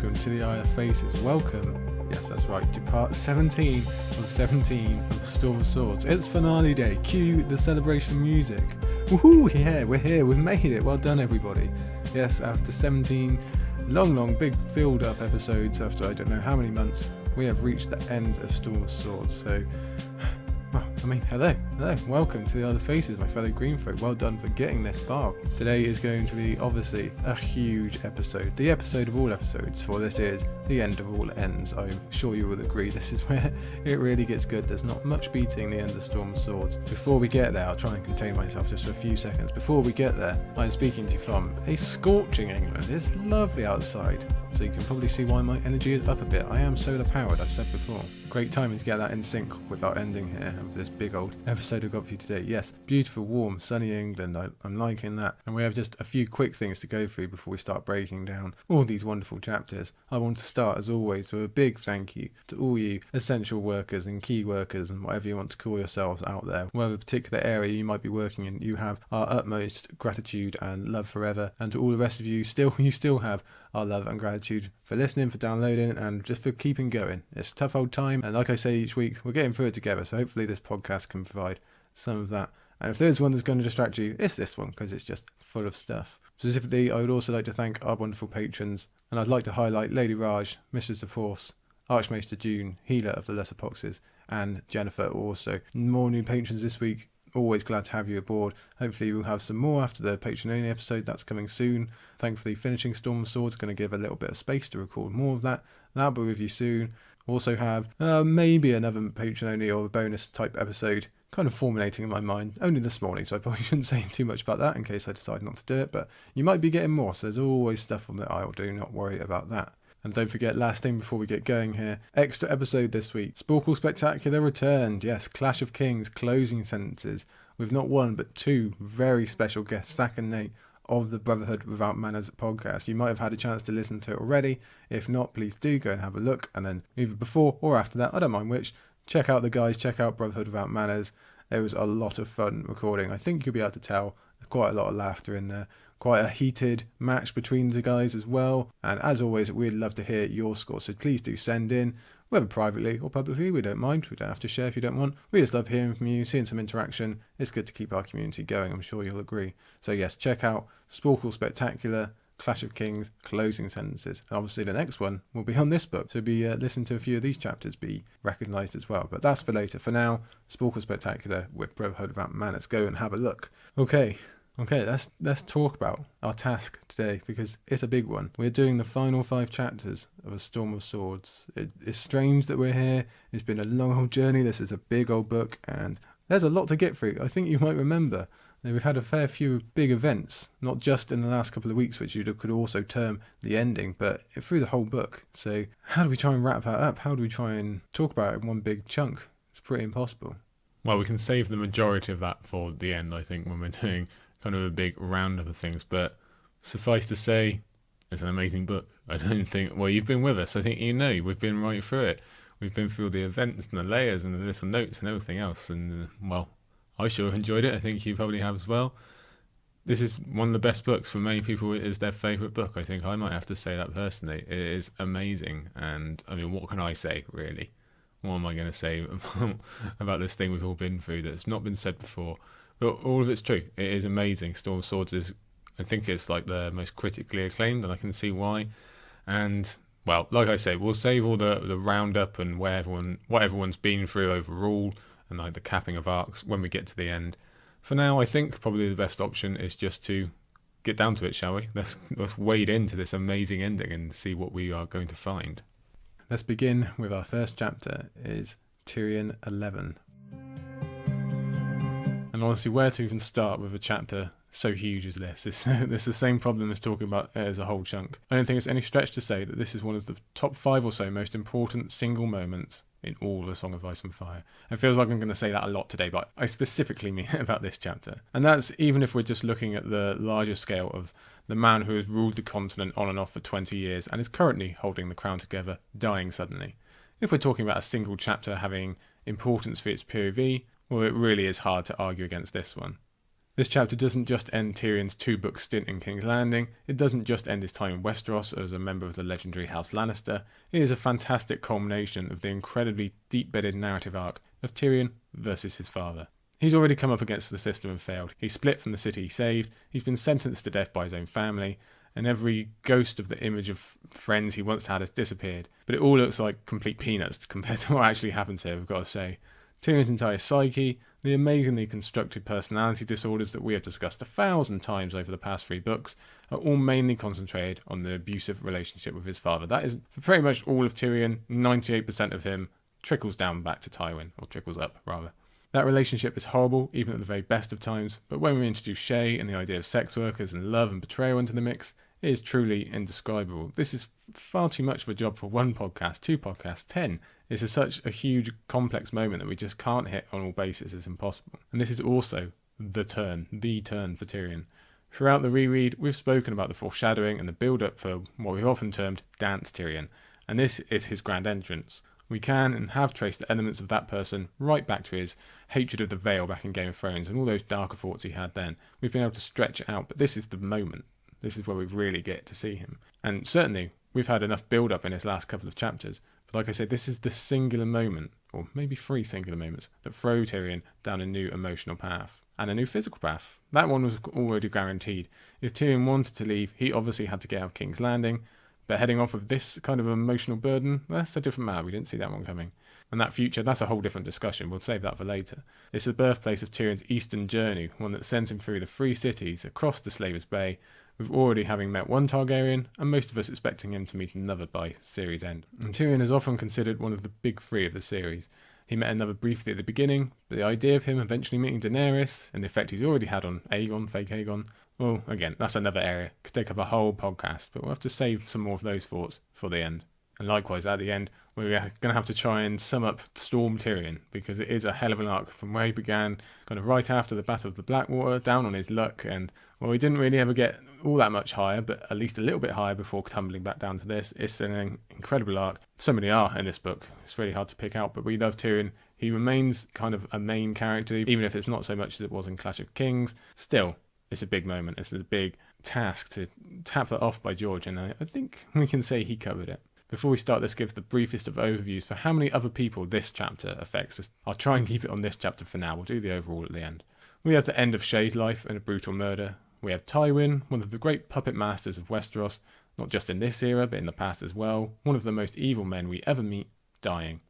welcome to the Isle of Faces. Welcome, yes that's right, to part 17 of 17 of Storm of Swords. It's finale day, cue the celebration music. Woohoo, yeah, we're here, we've made it, well done everybody. Yes, after 17 long, big filled up episodes, after I don't know how many months, we have reached the end of Storm of Swords, so... hello, welcome to the Other Faces, my fellow Greenfolk. Well done for getting this far. Today is going to be, obviously, a huge episode. The episode of all episodes, for this is the end of all ends. I'm sure you will agree this is where it really gets good. There's not much beating the end of Storm of Swords. Before we get there, I'll try and contain myself just for a few seconds. Before we get there, I'm speaking to you from a scorching England. It's lovely outside, so you can probably see why my energy is up a bit. I am solar powered, I've said before. Great timing to get that in sync with our ending here and for this big old episode I've got for you today. Yes, beautiful, warm, sunny England. I'm liking that. And we have just a few quick things to go through before we start breaking down all these wonderful chapters. I want to start, as always, with a big thank you to all you essential workers and key workers and whatever you want to call yourselves out there. Whatever particular area you might be working in, you have our utmost gratitude and love forever. And to all the rest of you, you still have our love and gratitude for listening, for downloading, and just for keeping going. It's a tough old time, and like I say each week, we're getting through it together, so hopefully this podcast can provide some of that. And if there's one that's going to distract you, it's this one, because it's just full of stuff. Specifically, I would also like to thank our wonderful patrons, and I'd like to highlight Lady Raj, Mistress of Force, Archmaester June, Healer of the Lesser Poxes, and Jennifer also. More new patrons this week. Always glad to have you aboard. Hopefully we'll have some more after the patron only episode that's coming soon. Thankfully finishing Storm of Swords going to give a little bit of space to record more of that. That'll be with you soon. Also have maybe another patron only or a bonus type episode kind of formulating in my mind only this morning, so I probably shouldn't say too much about that in case I decide not to do it, but you might be getting more, so there's always stuff on that I'll do, not worry about that. And don't forget, last thing before we get going here, extra episode this week. Sporkle Spectacular returned. Yes, Clash of Kings closing sentences with not one but two very special guests, Zach and Nate of the Brotherhood Without Manners podcast. You might have had a chance to listen to it already. If not, please do go and have a look. And then either before or after that, I don't mind which, check out the guys, check out Brotherhood Without Manners. It was a lot of fun recording. I think you'll be able to tell. There's quite a lot of laughter in there. Quite a heated match between the guys as well. And as always, we'd love to hear your score. So please do send in, whether privately or publicly. We don't mind. We don't have to share if you don't want. We just love hearing from you, seeing some interaction. It's good to keep our community going. I'm sure you'll agree. So yes, check out Sporkle Spectacular, Clash of Kings, closing sentences. And obviously the next one will be on this book. So listen to a few of these chapters be recognised as well. But that's for later. For now, Sporkle Spectacular with Brotherhood Without Manners. Go and have a look. Okay, let's talk about our task today, because it's a big one. We're doing the final 5 chapters of A Storm of Swords. It's strange that we're here. It's been a long old journey. This is a big old book, and there's a lot to get through. I think you might remember that we've had a fair few big events, not just in the last couple of weeks, which you could also term the ending, but through the whole book. So how do we try and wrap that up? How do we try and talk about it in one big chunk? It's pretty impossible. Well, we can save the majority of that for the end, I think, when we're doing kind of a big roundup of things, but suffice to say, it's an amazing book. I don't think, well, you've been with us, I think you know, we've been right through it. We've been through the events and the layers and the little notes and everything else, and well, I sure enjoyed it. I think you probably have as well. This is one of the best books. For many people, it is their favourite book. I think I might have to say that personally. It is amazing, and I mean, what can I say, really? What am I going to say about this thing we've all been through that's not been said before? But all of it's true. It is amazing. Storm of Swords is, I think it's like the most critically acclaimed, and I can see why. And, well, like I say, we'll save all the roundup and what everyone's been through overall, and like the capping of arcs when we get to the end. For now, I think probably the best option is just to get down to it, shall we? Let's wade into this amazing ending and see what we are going to find. Let's begin with our first chapter, is Tyrion XI. And honestly, where to even start with a chapter so huge as this? It's the same problem as talking about it as a whole chunk. I don't think it's any stretch to say that this is one of the top 5 or so most important single moments in all of A Song of Ice and Fire. It feels like I'm going to say that a lot today, but I specifically mean about this chapter. And that's even if we're just looking at the larger scale of the man who has ruled the continent on and off for 20 years and is currently holding the crown together, dying suddenly. If we're talking about a single chapter having importance for its POV, well, it really is hard to argue against this one. This chapter doesn't just end Tyrion's 2-book stint in King's Landing, it doesn't just end his time in Westeros as a member of the legendary House Lannister, it is a fantastic culmination of the incredibly deep-bedded narrative arc of Tyrion versus his father. He's already come up against the system and failed. He split from the city he saved, he's been sentenced to death by his own family, and every ghost of the image of friends he once had has disappeared. But it all looks like complete peanuts compared to what actually happens here, we've got to say. Tyrion's entire psyche, the amazingly constructed personality disorders that we have discussed 1,000 times over the past 3 books, are all mainly concentrated on the abusive relationship with his father. That is, for pretty much all of Tyrion, 98% of him trickles down back to Tywin, or trickles up, rather. That relationship is horrible, even at the very best of times, but when we introduce Shae and the idea of sex workers and love and betrayal into the mix, it is truly indescribable. This is far too much of a job for 1 podcast, 2 podcasts, 10. This is such a huge, complex moment that we just can't hit on all bases. It's impossible. And this is also the turn for Tyrion. Throughout the reread, we've spoken about the foreshadowing and the build-up for what we've often termed Dance Tyrion, and this is his grand entrance. We can and have traced the elements of that person right back to his hatred of the Vale back in Game of Thrones and all those darker thoughts he had then. We've been able to stretch it out, but this is the moment. This is where we really get to see him. And certainly, we've had enough build-up in his last couple of chapters. But like I said, this is the singular moment, or maybe 3 singular moments, that throw Tyrion down a new emotional path. And a new physical path. That one was already guaranteed. If Tyrion wanted to leave, he obviously had to get out of King's Landing. But heading off of this kind of emotional burden, that's a different matter. We didn't see that one coming. And that future, that's a whole different discussion. We'll save that for later. It's the birthplace of Tyrion's eastern journey, one that sends him through the 3 cities, across the Slaver's Bay, with already having met one Targaryen, and most of us expecting him to meet another by series end. And Tyrion is often considered one of the big 3 of the series. He met another briefly at the beginning, but the idea of him eventually meeting Daenerys, and the effect he's already had on Aegon, fake Aegon, well, again, that's another area. Could take up a whole podcast, but we'll have to save some more of those thoughts for the end. And likewise, at the end, we're going to have to try and sum up Storm Tyrion, because it is a hell of an arc from where he began, kind of right after the Battle of the Blackwater, down on his luck, and, well, he didn't really ever get all that much higher, but at least a little bit higher before tumbling back down to this. It's an incredible arc. So many are in this book. It's really hard to pick out, but we love Tyrion. He remains kind of a main character, even if it's not so much as it was in Clash of Kings. Still, it's a big moment. It's a big task to tap that off by George, and I think we can say he covered it. Before we start, let's give the briefest of overviews for how many other people this chapter affects. I'll try and keep it on this chapter for now. We'll do the overall at the end. We have the end of Shae's life and a brutal murder. We have Tywin, one of the great puppet masters of Westeros, not just in this era, but in the past as well. One of the most evil men we ever meet, dying.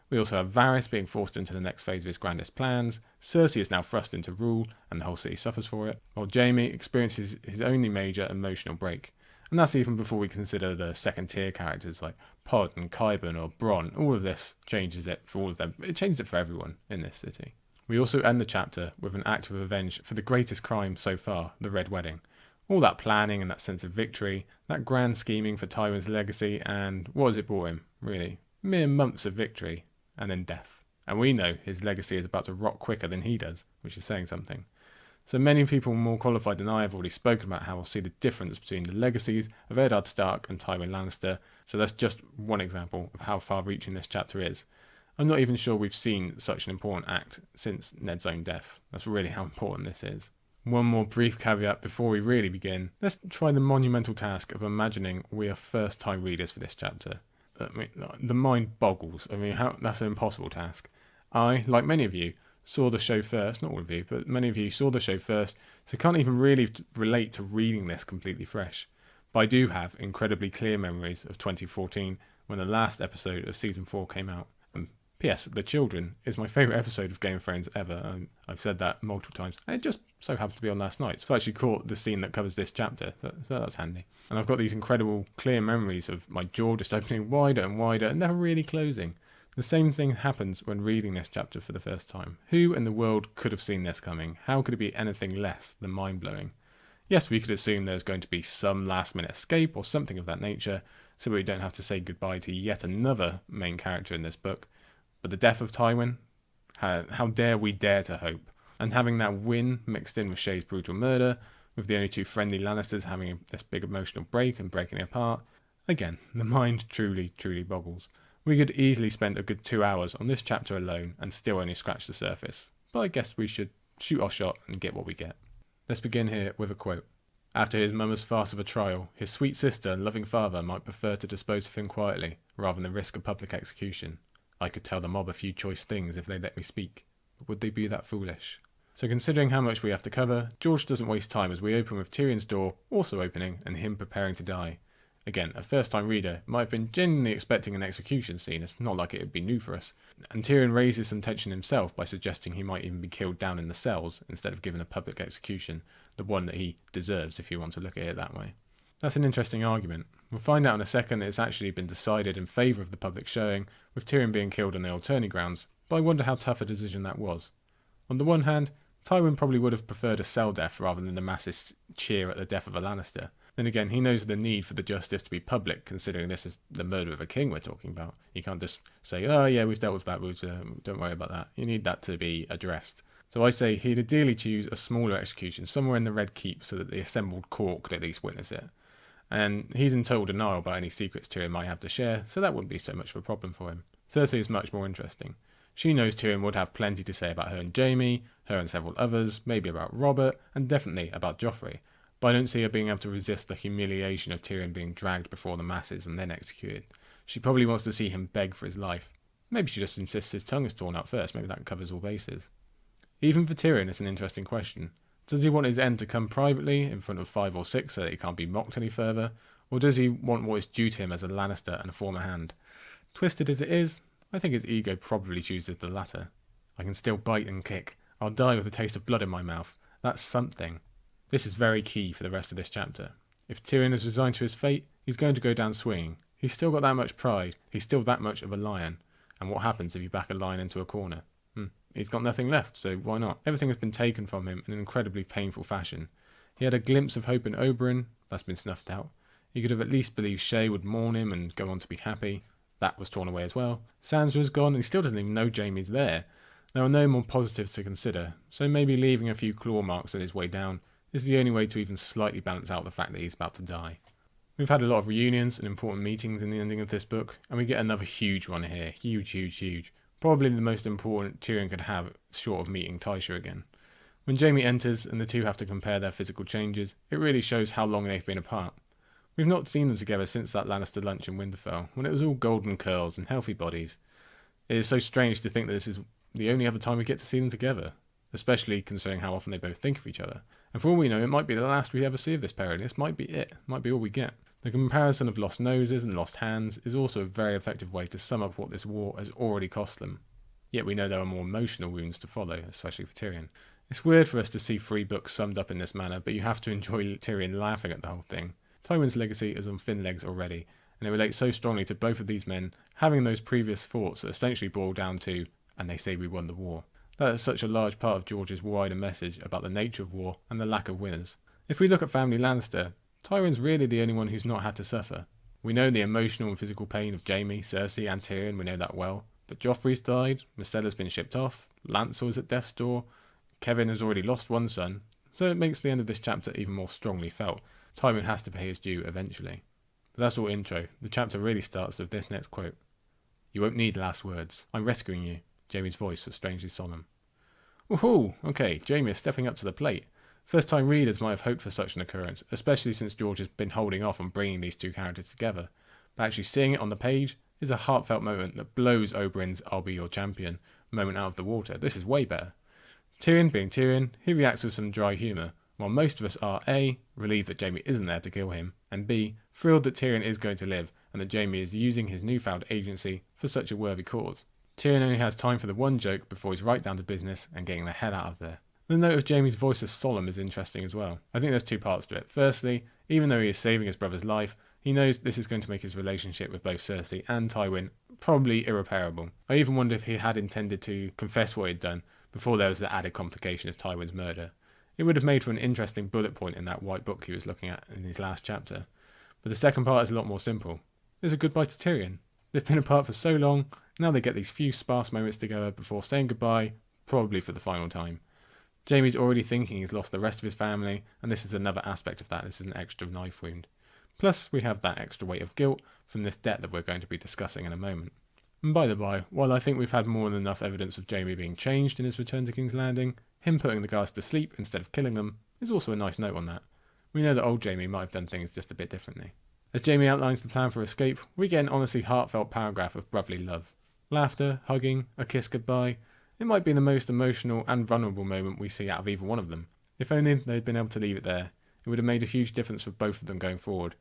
We also have Varys being forced into the next phase of his grandest plans. Cersei is now thrust into rule, and the whole city suffers for it, while Jaime experiences his only major emotional break. And that's even before we consider the second-tier characters like Pod and Qyburn or Bronn. All of this changes it for all of them. It changes it for everyone in this city. We also end the chapter with an act of revenge for the greatest crime so far, the Red Wedding. All that planning and that sense of victory, that grand scheming for Tywin's legacy, and what has it brought him, really? Mere months of victory, and then death. And we know his legacy is about to rot quicker than he does, which is saying something. So many people more qualified than I have already spoken about how we'll see the difference between the legacies of Eddard Stark and Tywin Lannister, so that's just one example of how far-reaching this chapter is. I'm not even sure we've seen such an important act since Ned's own death. That's really how important this is. One more brief caveat before we really begin. Let's try the monumental task of imagining we are first-time readers for this chapter. I mean, the mind boggles. I mean, that's an impossible task. I, like many of you, saw the show first, not all of you, but many of you saw the show first, so can't even really relate to reading this completely fresh. But I do have incredibly clear memories of 2014 when the last episode of Season 4 came out. And P.S. The Children is my favourite episode of Game of Thrones ever. I've said that multiple times. And it just so happened to be on last night. So I actually caught the scene that covers this chapter, so that's handy. And I've got these incredible clear memories of my jaw just opening wider and wider and never really closing. The same thing happens when reading this chapter for the first time. Who in the world could have seen this coming? How could it be anything less than mind-blowing? Yes, we could assume there's going to be some last-minute escape or something of that nature, so we don't have to say goodbye to yet another main character in this book. But the death of Tywin? How dare we dare to hope? And having that win mixed in with Shae's brutal murder, with the only 2 friendly Lannisters having this big emotional break and breaking it apart, again, the mind truly, truly boggles. We could easily spend a good 2 hours on this chapter alone and still only scratch the surface. But I guess we should shoot our shot and get what we get. Let's begin here with a quote. After his mummer's farce of a trial, his sweet sister and loving father might prefer to dispose of him quietly, rather than risk a public execution. I could tell the mob a few choice things if they let me speak, but would they be that foolish? So considering how much we have to cover, George doesn't waste time as we open with Tyrion's door also opening and him preparing to die. Again, a first-time reader might have been genuinely expecting an execution scene. It's not like it would be new for us. And Tyrion raises some tension himself by suggesting he might even be killed down in the cells instead of given a public execution, the one that he deserves if you want to look at it that way. That's an interesting argument. We'll find out in a second that it's actually been decided in favour of the public showing, with Tyrion being killed on the old tourney grounds, but I wonder how tough a decision that was. On the one hand, Tywin probably would have preferred a cell death rather than the massive cheer at the death of a Lannister. Then again, he knows the need for the justice to be public, considering this is the murder of a king we're talking about. You can't just say, oh yeah, we've dealt with that, don't worry about that. You need that to be addressed. So I say he'd ideally choose a smaller execution, somewhere in the Red Keep, so that the assembled court could at least witness it. And he's in total denial about any secrets Tyrion might have to share, so that wouldn't be so much of a problem for him. Cersei is much more interesting. She knows Tyrion would have plenty to say about her and Jaime, her and several others, maybe about Robert, and definitely about Joffrey. But I don't see her being able to resist the humiliation of Tyrion being dragged before the masses and then executed. She probably wants to see him beg for his life. Maybe she just insists his tongue is torn out first, maybe that covers all bases. Even for Tyrion, it's an interesting question. Does he want his end to come privately, in front of 5 or 6, so that he can't be mocked any further? Or does he want what is due to him as a Lannister and a former hand? Twisted as it is, I think his ego probably chooses the latter. I can still bite and kick. I'll die with a taste of blood in my mouth. That's something. This is very key for the rest of this chapter. If Tyrion is resigned to his fate, he's going to go down swinging. He's still got that much pride. He's still that much of a lion. And what happens if you back a lion into a corner? He's got nothing left, so why not? Everything has been taken from him in an incredibly painful fashion. He had a glimpse of hope in Oberyn. That's been snuffed out. He could have at least believed Shae would mourn him and go on to be happy. That was torn away as well. Sansa is gone and he still doesn't even know Jaime's there. There are no more positives to consider, so maybe leaving a few claw marks on his way down is the only way to even slightly balance out the fact that he's about to die. We've had a lot of reunions and important meetings in the ending of this book, and we get another huge one here. Huge. Probably the most important Tyrion could have, short of meeting Tysha again. When Jaime enters and the two have to compare their physical changes, it really shows how long they've been apart. We've not seen them together since that Lannister lunch in Winterfell, when it was all golden curls and healthy bodies. It is so strange to think that this is the only other time we get to see them together, especially considering how often they both think of each other. And for all we know, it might be the last we ever see of this pair, and this might be it. Might be all we get. The comparison of lost noses and lost hands is also a very effective way to sum up what this war has already cost them. Yet we know there are more emotional wounds to follow, especially for Tyrion. It's weird for us to see 3 books summed up in this manner, but you have to enjoy Tyrion laughing at the whole thing. Tywin's legacy is on thin legs already, and it relates so strongly to both of these men having those previous thoughts that essentially boil down to, and they say we won the war. That is such a large part of George's wider message about the nature of war and the lack of winners. If we look at family Lannister, Tywin's really the only one who's not had to suffer. We know the emotional and physical pain of Jaime, Cersei and Tyrion, we know that well. But Joffrey's died, Mycella's been shipped off, Lancel is at death's door, Kevin has already lost one son, so it makes the end of this chapter even more strongly felt. Tywin has to pay his due eventually. But that's all intro. The chapter really starts with this next quote. "You won't need last words. I'm rescuing you." Jaime's voice was strangely solemn. Woohoo! Okay, Jaime is stepping up to the plate. First time readers might have hoped for such an occurrence, especially since George has been holding off on bringing these two characters together. But actually seeing it on the page is a heartfelt moment that blows Oberyn's "I'll be your champion" moment out of the water. This is way better. Tyrion being Tyrion, he reacts with some dry humour, while most of us are A, relieved that Jaime isn't there to kill him, and B, thrilled that Tyrion is going to live and that Jaime is using his newfound agency for such a worthy cause. Tyrion only has time for the one joke before he's right down to business and getting the hell out of there. The note of Jaime's voice as solemn is interesting as well. I think there's 2 parts to it. Firstly, even though he is saving his brother's life, he knows this is going to make his relationship with both Cersei and Tywin probably irreparable. I even wonder if he had intended to confess what he'd done before there was the added complication of Tywin's murder. It would have made for an interesting bullet point in that white book he was looking at in his last chapter. But the second part is a lot more simple. It's a goodbye to Tyrion. They've been apart for so long, now they get these few sparse moments together before saying goodbye, probably for the final time. Jaime's already thinking he's lost the rest of his family, and this is another aspect of that. This is an extra knife wound. Plus, we have that extra weight of guilt from this debt that we're going to be discussing in a moment. And by the by, while I think we've had more than enough evidence of Jaime being changed in his return to King's Landing, Him putting the guards to sleep instead of killing them is also a nice note on that. We know that old Jaime might have done things just a bit differently. As Jaime outlines the plan for escape, we get an honestly heartfelt paragraph of brotherly love. Laughter, hugging, a kiss goodbye. It might be the most emotional and vulnerable moment we see out of either one of them. If only they'd been able to leave it there, it would have made a huge difference for both of them going forward.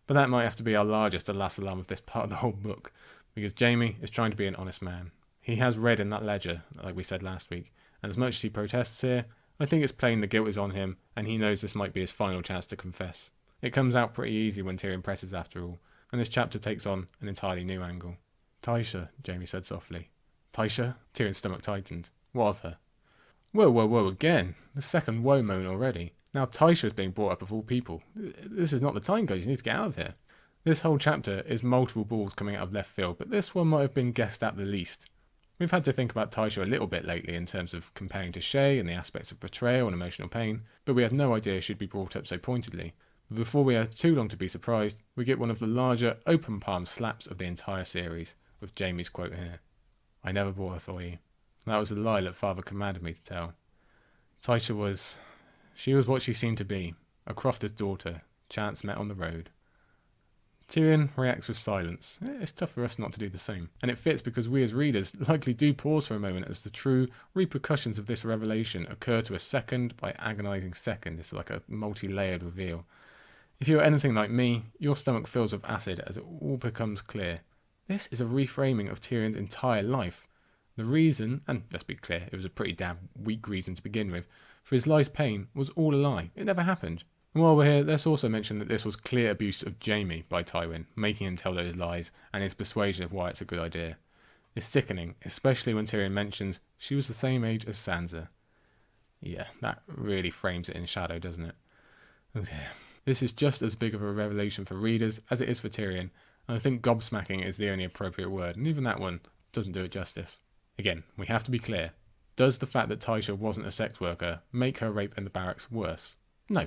But that might have to be our largest alas alarm of this part of the whole book, because Jaime is trying to be an honest man. He has read in that ledger, like we said last week, and as much as he protests here, I think it's plain the guilt is on him, and he knows this might be his final chance to confess. It comes out pretty easy when Tyrion presses after all, and this chapter takes on an entirely new angle. Tysha, Jaime said softly. Tysha? Tyrion's stomach tightened. What of her? Whoa again. The second whoa moan already. Now Tysha's being brought up of all people. This is not the time, guys, you need to get out of here. This whole chapter is multiple balls coming out of left field, but this one might have been guessed at the least. We've had to think about Tysha a little bit lately in terms of comparing to Shae and the aspects of betrayal and emotional pain, but we had no idea she'd be brought up so pointedly. But before we had too long to be surprised, we get one of the larger open palm slaps of the entire series, with Jaime's quote here. I never bought her for you. That was a lie that father commanded me to tell. Tysha was... she was what she seemed to be, a crofter's daughter, chance met on the road. Tyrion reacts with silence. It's tough for us not to do the same. And it fits because we as readers likely do pause for a moment as the true repercussions of this revelation occur to us second by agonising second. It's like a multi-layered reveal. If you're anything like me, your stomach fills with acid as it all becomes clear. This is a reframing of Tyrion's entire life. The reason, and let's be clear, it was a pretty damn weak reason to begin with, for his life's pain was all a lie. It never happened. And while we're here, let's also mention that this was clear abuse of Jaime by Tywin, making him tell those lies, and his persuasion of why it's a good idea. It's sickening, especially when Tyrion mentions she was the same age as Sansa. Yeah, that really frames it in shadow, doesn't it? Oh dear. This is just as big of a revelation for readers as it is for Tyrion, and I think gobsmacking is the only appropriate word, and even that one doesn't do it justice. Again, we have to be clear. Does the fact that Tysha wasn't a sex worker make her rape in the barracks worse? No.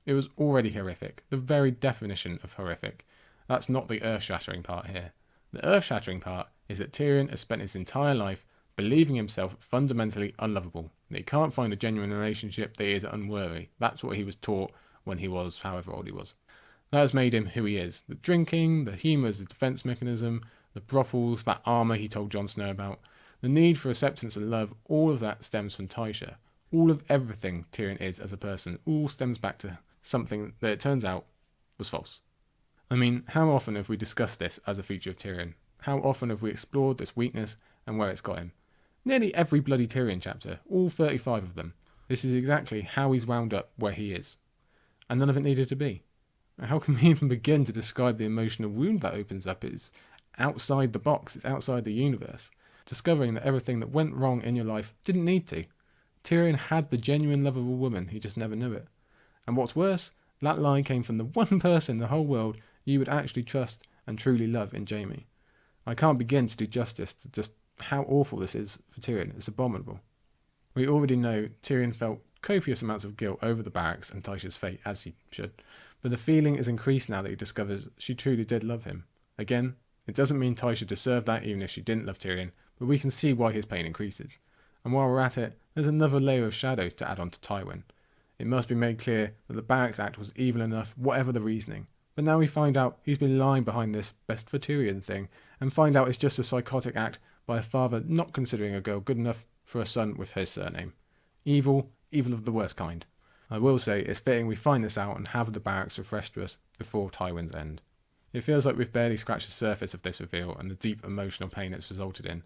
It was already horrific. The very definition of horrific. That's not the earth-shattering part here. The earth-shattering part is that Tyrion has spent his entire life believing himself fundamentally unlovable. That he can't find a genuine relationship, that he is unworthy. That's what he was taught when he was however old he was. That has made him who he is. The drinking, the humour as a defence mechanism, the brothels, that armour he told Jon Snow about, the need for acceptance and love, all of that stems from Tysha. All of everything Tyrion is as a person all stems back to something that it turns out was false. I mean, how often have we discussed this as a feature of Tyrion? How often have we explored this weakness and where it's got him? Nearly every bloody Tyrion chapter, all 35 of them. This is exactly how he's wound up where he is. And none of it needed to be. How can we even begin to describe the emotional wound that opens up? It's outside the box, it's outside the universe. Discovering that everything that went wrong in your life didn't need to. Tyrion had the genuine love of a woman, he just never knew it. And what's worse, that lie came from the one person in the whole world you would actually trust and truly love in Jaime. I can't begin to do justice to just how awful this is for Tyrion. It's abominable. We already know Tyrion felt copious amounts of guilt over the barracks and Tysha's fate, as he should, but the feeling is increased now that he discovers she truly did love him. Again, it doesn't mean Tysha deserved that even if she didn't love Tyrion, but we can see why his pain increases. And while we're at it, there's another layer of shadow to add on to Tywin. It must be made clear that the Barracks Act was evil enough, whatever the reasoning. But now we find out he's been lying behind this best for Tyrion thing, and find out it's just a psychotic act by a father not considering a girl good enough for a son with his surname. Evil of the worst kind. I will say it's fitting we find this out and have the barracks refreshed to us before Tywin's end. It feels like we've barely scratched the surface of this reveal and the deep emotional pain it's resulted in.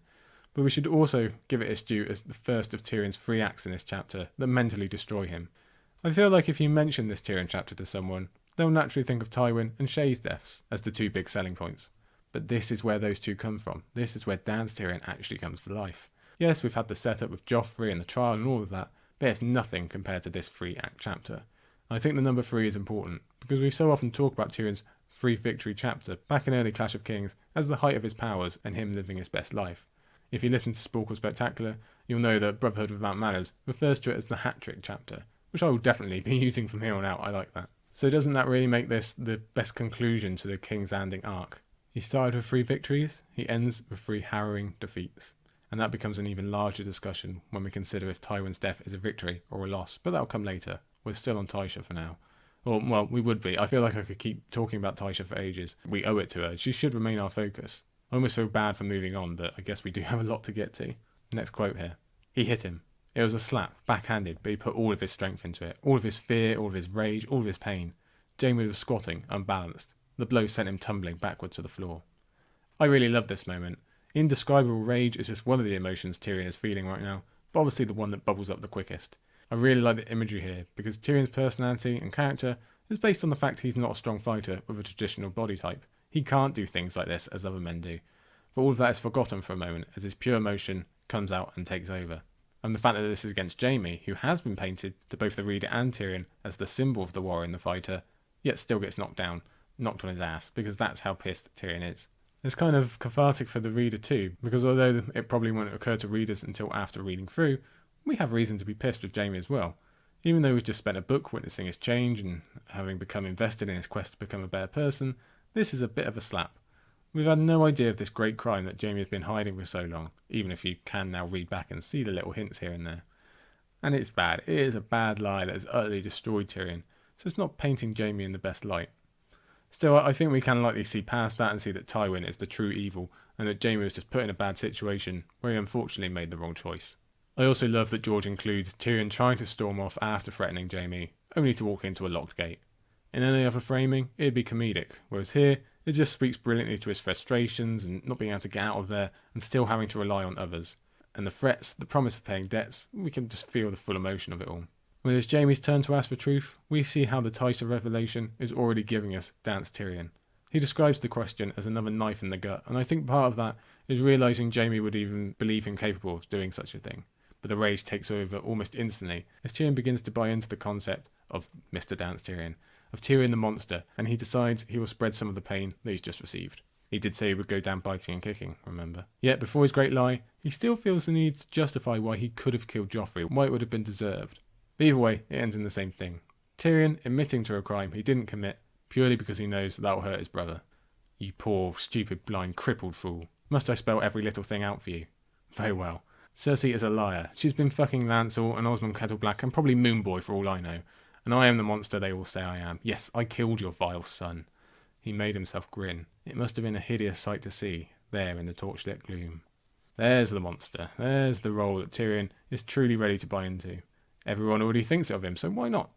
But we should also give it its due as the first of Tyrion's 3 acts in this chapter that mentally destroy him. I feel like if you mention this Tyrion chapter to someone, they'll naturally think of Tywin and Shae's deaths as the 2 big selling points. But this is where those 2 come from. This is where Dan's Tyrion actually comes to life. Yes, we've had the setup with Joffrey and the trial and all of that, but it's nothing compared to this 3-act chapter. I think the number 3 is important, because we so often talk about Tyrion's 3 victory chapter back in early Clash of Kings as the height of his powers and him living his best life. If you listen to Sporkle Spectacular, you'll know that Brotherhood Without Manners refers to it as the hat-trick chapter, which I will definitely be using from here on out. I like that. So doesn't that really make this the best conclusion to the King's Landing arc? He started with 3 victories, he ends with 3 harrowing defeats. and that becomes an even larger discussion when we consider if Tywin's death is a victory or a loss, but that'll come later. We're still on Tysha for now. Or, well, we would be. I feel like I could keep talking about Tysha for ages. We owe it to her. She should remain our focus. I almost feel bad for moving on, but I guess we do have a lot to get to. Next quote here. He hit him. It was a slap, backhanded, but he put all of his strength into it. All of his fear, all of his rage, all of his pain. Jaime was squatting, unbalanced. The blow sent him tumbling backward to the floor. I really love this moment. Indescribable rage is just one of the emotions Tyrion is feeling right now, but obviously the one that bubbles up the quickest. I really like the imagery here, because Tyrion's personality and character is based on the fact he's not a strong fighter with a traditional body type. He can't do things like this as other men do. But all of that is forgotten for a moment as his pure emotion comes out and takes over. And the fact that this is against Jaime, who has been painted to both the reader and Tyrion as the symbol of the warrior and the fighter, yet still gets knocked down, knocked on his ass, because that's how pissed Tyrion is. It's kind of cathartic for the reader too, because although it probably won't occur to readers until after reading through, we have reason to be pissed with Jaime as well. Even though we've just spent a book witnessing his change and having become invested in his quest to become a better person, this is a bit of a slap. We've had no idea of this great crime that Jaime has been hiding for so long, even if you can now read back and see the little hints here and there. And it's bad. It is a bad lie that has utterly destroyed Tyrion, so it's not painting Jaime in the best light. Still, I think we can likely see past that and see that Tywin is the true evil, and that Jaime was just put in a bad situation where he unfortunately made the wrong choice. I also love that George includes Tyrion trying to storm off after threatening Jaime, only to walk into a locked gate. In any other framing, it'd be comedic, whereas here, it just speaks brilliantly to his frustrations and not being able to get out of there and still having to rely on others. And the threats, the promise of paying debts, we can just feel the full emotion of it all. When it's Jaime's turn to ask for truth, we see how the Tysha revelation is already giving us Dance Tyrion. He describes the question as another knife in the gut, and I think part of that is realising Jaime would even believe him capable of doing such a thing. But the rage takes over almost instantly as Tyrion begins to buy into the concept of Mr. Dance Tyrion, of Tyrion the monster, and he decides he will spread some of the pain that he's just received. He did say he would go down biting and kicking, remember? Yet, before his great lie, he still feels the need to justify why he could have killed Joffrey, why it would have been deserved. But either way, it ends in the same thing. Tyrion admitting to a crime he didn't commit, purely because he knows that will hurt his brother. You poor, stupid, blind, crippled fool. Must I spell every little thing out for you? Very well. Cersei is a liar. She's been fucking Lancel and Osmond Kettleblack and probably Moonboy for all I know. And I am the monster they all say I am. Yes, I killed your vile son. He made himself grin. It must have been a hideous sight to see, there in the torchlit gloom. There's the monster. There's the role that Tyrion is truly ready to buy into. Everyone already thinks of him, so why not?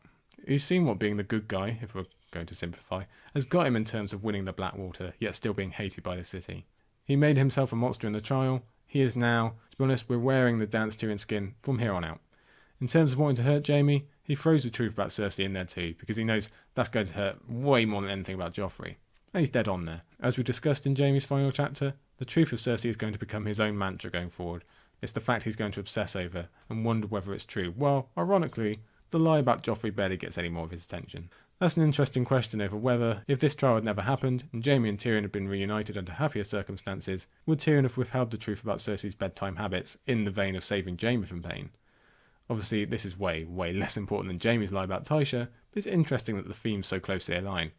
He's seen what being the good guy, if we're going to simplify, has got him in terms of winning the Blackwater, yet still being hated by the city. He made himself a monster in the trial. He is now, to be honest, we're wearing the Dance Tyrion skin from here on out. In terms of wanting to hurt Jaime, he throws the truth about Cersei in there too, because he knows that's going to hurt way more than anything about Joffrey. And he's dead on there. As we discussed in Jaime's final chapter, the truth of Cersei is going to become his own mantra going forward. It's the fact he's going to obsess over and wonder whether it's true. Well, ironically, the lie about Joffrey barely gets any more of his attention. That's an interesting question over whether, if this trial had never happened and Jaime and Tyrion had been reunited under happier circumstances, would Tyrion have withheld the truth about Cersei's bedtime habits in the vein of saving Jaime from pain? Obviously, this is way, way less important than Jaime's lie about Tysha, but it's interesting that the themes so closely align.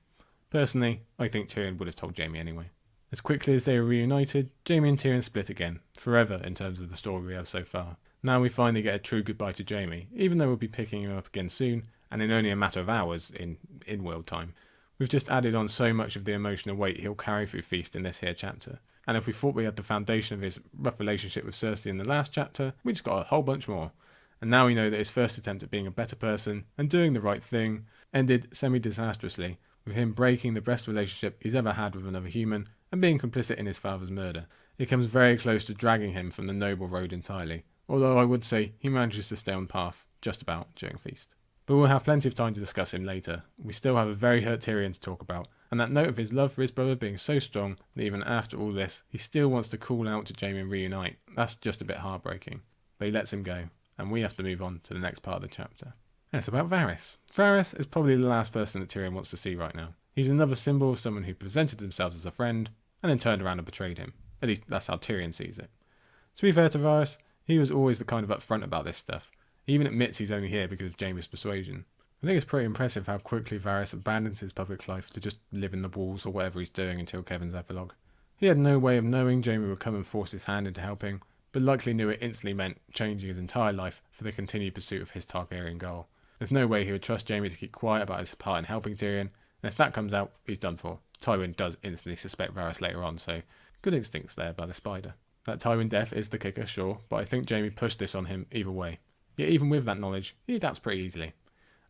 Personally, I think Tyrion would have told Jaime anyway. As quickly as they are reunited, Jaime and Tyrion split again, forever in terms of the story we have so far. Now we finally get a true goodbye to Jaime, even though we'll be picking him up again soon, and in only a matter of hours in world time. We've just added on so much of the emotional weight he'll carry through Feast in this here chapter. And if we thought we had the foundation of his rough relationship with Cersei in the last chapter, we just got a whole bunch more. And now we know that his first attempt at being a better person and doing the right thing ended semi-disastrously, with him breaking the best relationship he's ever had with another human and being complicit in his father's murder. It comes very close to dragging him from the noble road entirely, although I would say he manages to stay on path just about during Feast. But we'll have plenty of time to discuss him later. We still have a very hurt Tyrion to talk about, and that note of his love for his brother being so strong that even after all this, he still wants to call out to Jaime and reunite. That's just a bit heartbreaking. But he lets him go, and we have to move on to the next part of the chapter. And it's about Varys. Varys is probably the last person that Tyrion wants to see right now. He's another symbol of someone who presented themselves as a friend, and then turned around and betrayed him. At least that's how Tyrion sees it. To be fair to Varys, he was always the kind of upfront about this stuff. He even admits he's only here because of Jaime's persuasion. I think it's pretty impressive how quickly Varys abandons his public life to just live in the walls or whatever he's doing until Kevin's epilogue. He had no way of knowing Jaime would come and force his hand into helping, but likely knew it instantly meant changing his entire life for the continued pursuit of his Targaryen goal. There's no way he would trust Jaime to keep quiet about his part in helping Tyrion, and if that comes out, he's done for. Tywin does instantly suspect Varys later on, so good instincts there by the spider. That Tywin death is the kicker, sure, but I think Jaime pushed this on him either way. Yet even with that knowledge, he adapts pretty easily.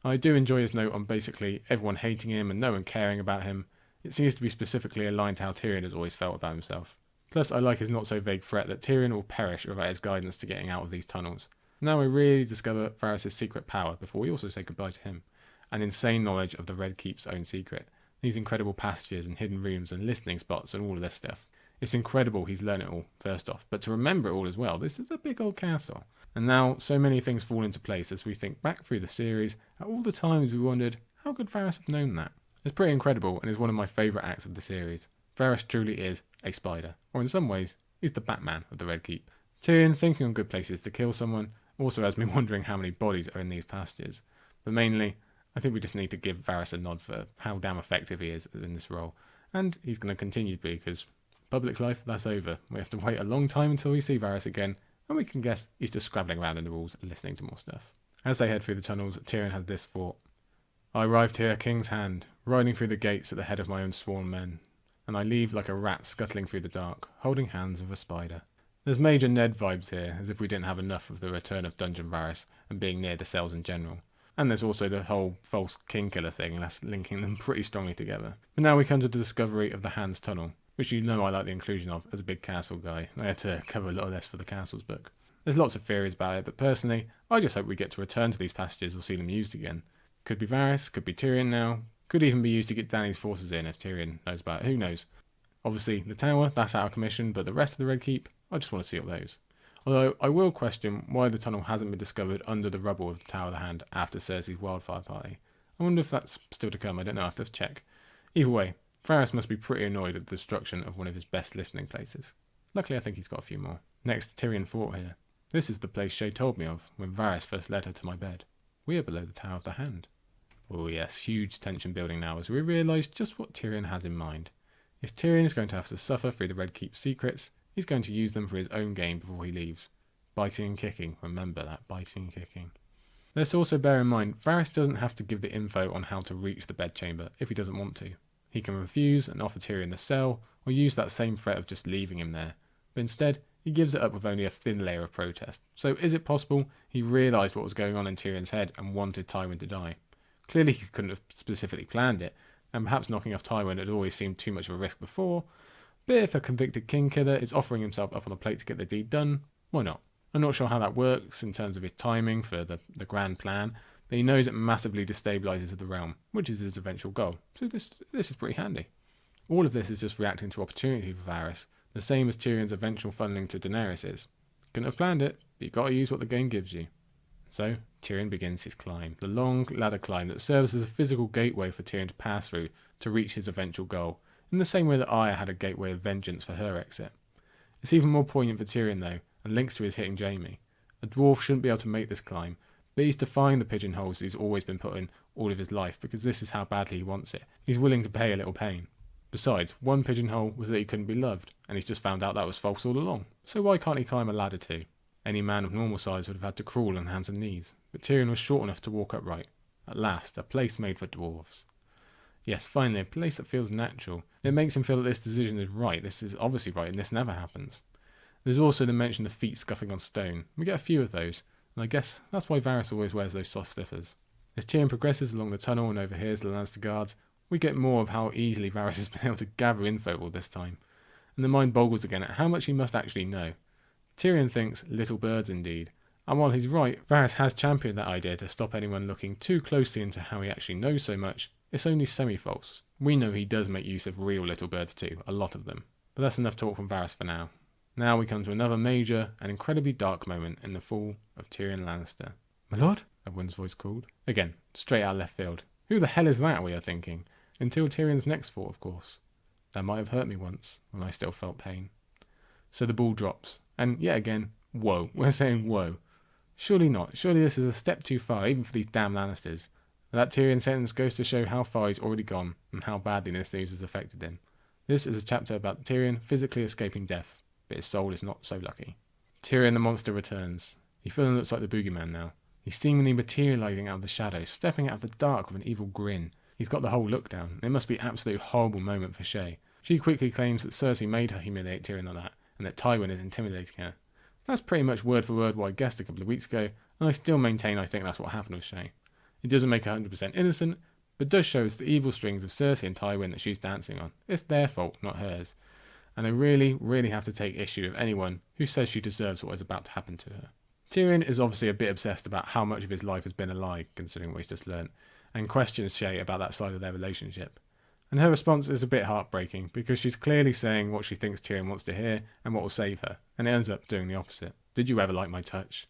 I do enjoy his note on basically everyone hating him and no one caring about him. It seems to be specifically aligned to how Tyrion has always felt about himself. Plus, I like his not-so-vague threat that Tyrion will perish without his guidance to getting out of these tunnels. Now we really discover Varys' secret power before we also say goodbye to him. An insane knowledge of the Red Keep's own secret. These incredible passages and hidden rooms and listening spots and all of this stuff. It's incredible he's learned it all, first off, but to remember it all as well, this is a big old castle. And now, so many things fall into place as we think back through the series at all the times we wondered, how could Varys have known that? It's pretty incredible and is one of my favourite acts of the series. Varys truly is a spider, or in some ways, he's the Batman of the Red Keep. Tyrion, thinking on good places to kill someone, also has me wondering how many bodies are in these passages. But mainly, I think we just need to give Varys a nod for how damn effective he is in this role. And he's going to continue to be, because public life, that's over. We have to wait a long time until we see Varys again, and we can guess he's just scrabbling around in the walls and listening to more stuff. As they head through the tunnels, Tyrion has this thought. I arrived here, King's Hand, riding through the gates at the head of my own sworn men, and I leave like a rat scuttling through the dark, holding hands with a spider. There's major Ned vibes here, as if we didn't have enough of the return of Dungeon Varys and being near the cells in general. And there's also the whole false king killer thing, that's linking them pretty strongly together. But now we come to the discovery of the Hands Tunnel, which you know I like the inclusion of as a big castle guy. I had to cover a lot of this for the Castles book. There's lots of theories about it, but personally, I just hope we get to return to these passages or see them used again. Could be Varys, could be Tyrion now, could even be used to get Dany's forces in if Tyrion knows about it, who knows. Obviously, the tower, that's out of commission, but the rest of the Red Keep, I just want to see all those. Although, I will question why the tunnel hasn't been discovered under the rubble of the Tower of the Hand after Cersei's wildfire party. I wonder if that's still to come, I don't know, I have to check. Either way, Varys must be pretty annoyed at the destruction of one of his best listening places. Luckily, I think he's got a few more. Next, Tyrion fought here. This is the place Shay told me of when Varys first led her to my bed. We are below the Tower of the Hand. Oh yes, huge tension building now as we realise just what Tyrion has in mind. If Tyrion is going to have to suffer through the Red Keep's secrets, he's going to use them for his own gain before he leaves. Biting and kicking, remember that, biting and kicking. Let's also bear in mind, Varys doesn't have to give the info on how to reach the bedchamber if he doesn't want to. He can refuse and offer Tyrion the cell, or use that same threat of just leaving him there. But instead, he gives it up with only a thin layer of protest. So is it possible he realised what was going on in Tyrion's head and wanted Tywin to die? Clearly he couldn't have specifically planned it, and perhaps knocking off Tywin had always seemed too much of a risk before, but if a convicted king killer is offering himself up on a plate to get the deed done, why not? I'm not sure how that works in terms of his timing for the grand plan, but he knows it massively destabilises the realm, which is his eventual goal, so this is pretty handy. All of this is just reacting to opportunity for Varys, the same as Tyrion's eventual funneling to Daenerys is. Couldn't have planned it, but you've got to use what the game gives you. So, Tyrion begins his climb, the long ladder climb that serves as a physical gateway for Tyrion to pass through to reach his eventual goal, in the same way that Arya had a gateway of vengeance for her exit. It's even more poignant for Tyrion though, and links to his hitting Jaime. A dwarf shouldn't be able to make this climb, but he's defying the pigeonholes he's always been put in all of his life because this is how badly he wants it. He's willing to pay a little pain. Besides, one pigeonhole was that he couldn't be loved, and he's just found out that was false all along. So why can't he climb a ladder too? Any man of normal size would have had to crawl on hands and knees, but Tyrion was short enough to walk upright. At last, a place made for dwarves. Yes, finally, a place that feels natural. It makes him feel that this decision is right, this is obviously right, and this never happens. There's also the mention of feet scuffing on stone. We get a few of those, and I guess that's why Varys always wears those soft slippers. As Tyrion progresses along the tunnel and overhears the Lannister guards, we get more of how easily Varys has been able to gather info all this time, and the mind boggles again at how much he must actually know. Tyrion thinks little birds indeed, and while he's right, Varys has championed that idea to stop anyone looking too closely into how he actually knows so much. It's only semi-false. We know he does make use of real little birds too, a lot of them. But that's enough talk from Varys for now. Now we come to another major and incredibly dark moment in the fall of Tyrion Lannister. "My lord?" everyone's voice called. Again, straight out left field. Who the hell is that, we are thinking? Until Tyrion's next thought, of course. That might have hurt me once, when I still felt pain. So the ball drops, and yet again, whoa, we're saying whoa. Surely not, surely this is a step too far, even for these damn Lannisters. That Tyrion sentence goes to show how far he's already gone, and how badly this news has affected him. This is a chapter about Tyrion physically escaping death, but his soul is not so lucky. Tyrion the monster returns. He fully looks like the boogeyman now. He's seemingly materialising out of the shadows, stepping out of the dark with an evil grin. He's got the whole look down. It must be an absolute horrible moment for Shae. She quickly claims that Cersei made her humiliate Tyrion like that, and that Tywin is intimidating her. That's pretty much word for word what I guessed a couple of weeks ago, and I still maintain I think that's what happened with Shae. It doesn't make her 100% innocent, but does show us the evil strings of Cersei and Tywin that she's dancing on. It's their fault, not hers. And I really, really have to take issue with anyone who says she deserves what is about to happen to her. Tyrion is obviously a bit obsessed about how much of his life has been a lie, considering what he's just learnt, and questions Shae about that side of their relationship. And her response is a bit heartbreaking, because she's clearly saying what she thinks Tyrion wants to hear and what will save her, and it ends up doing the opposite. Did you ever like my touch?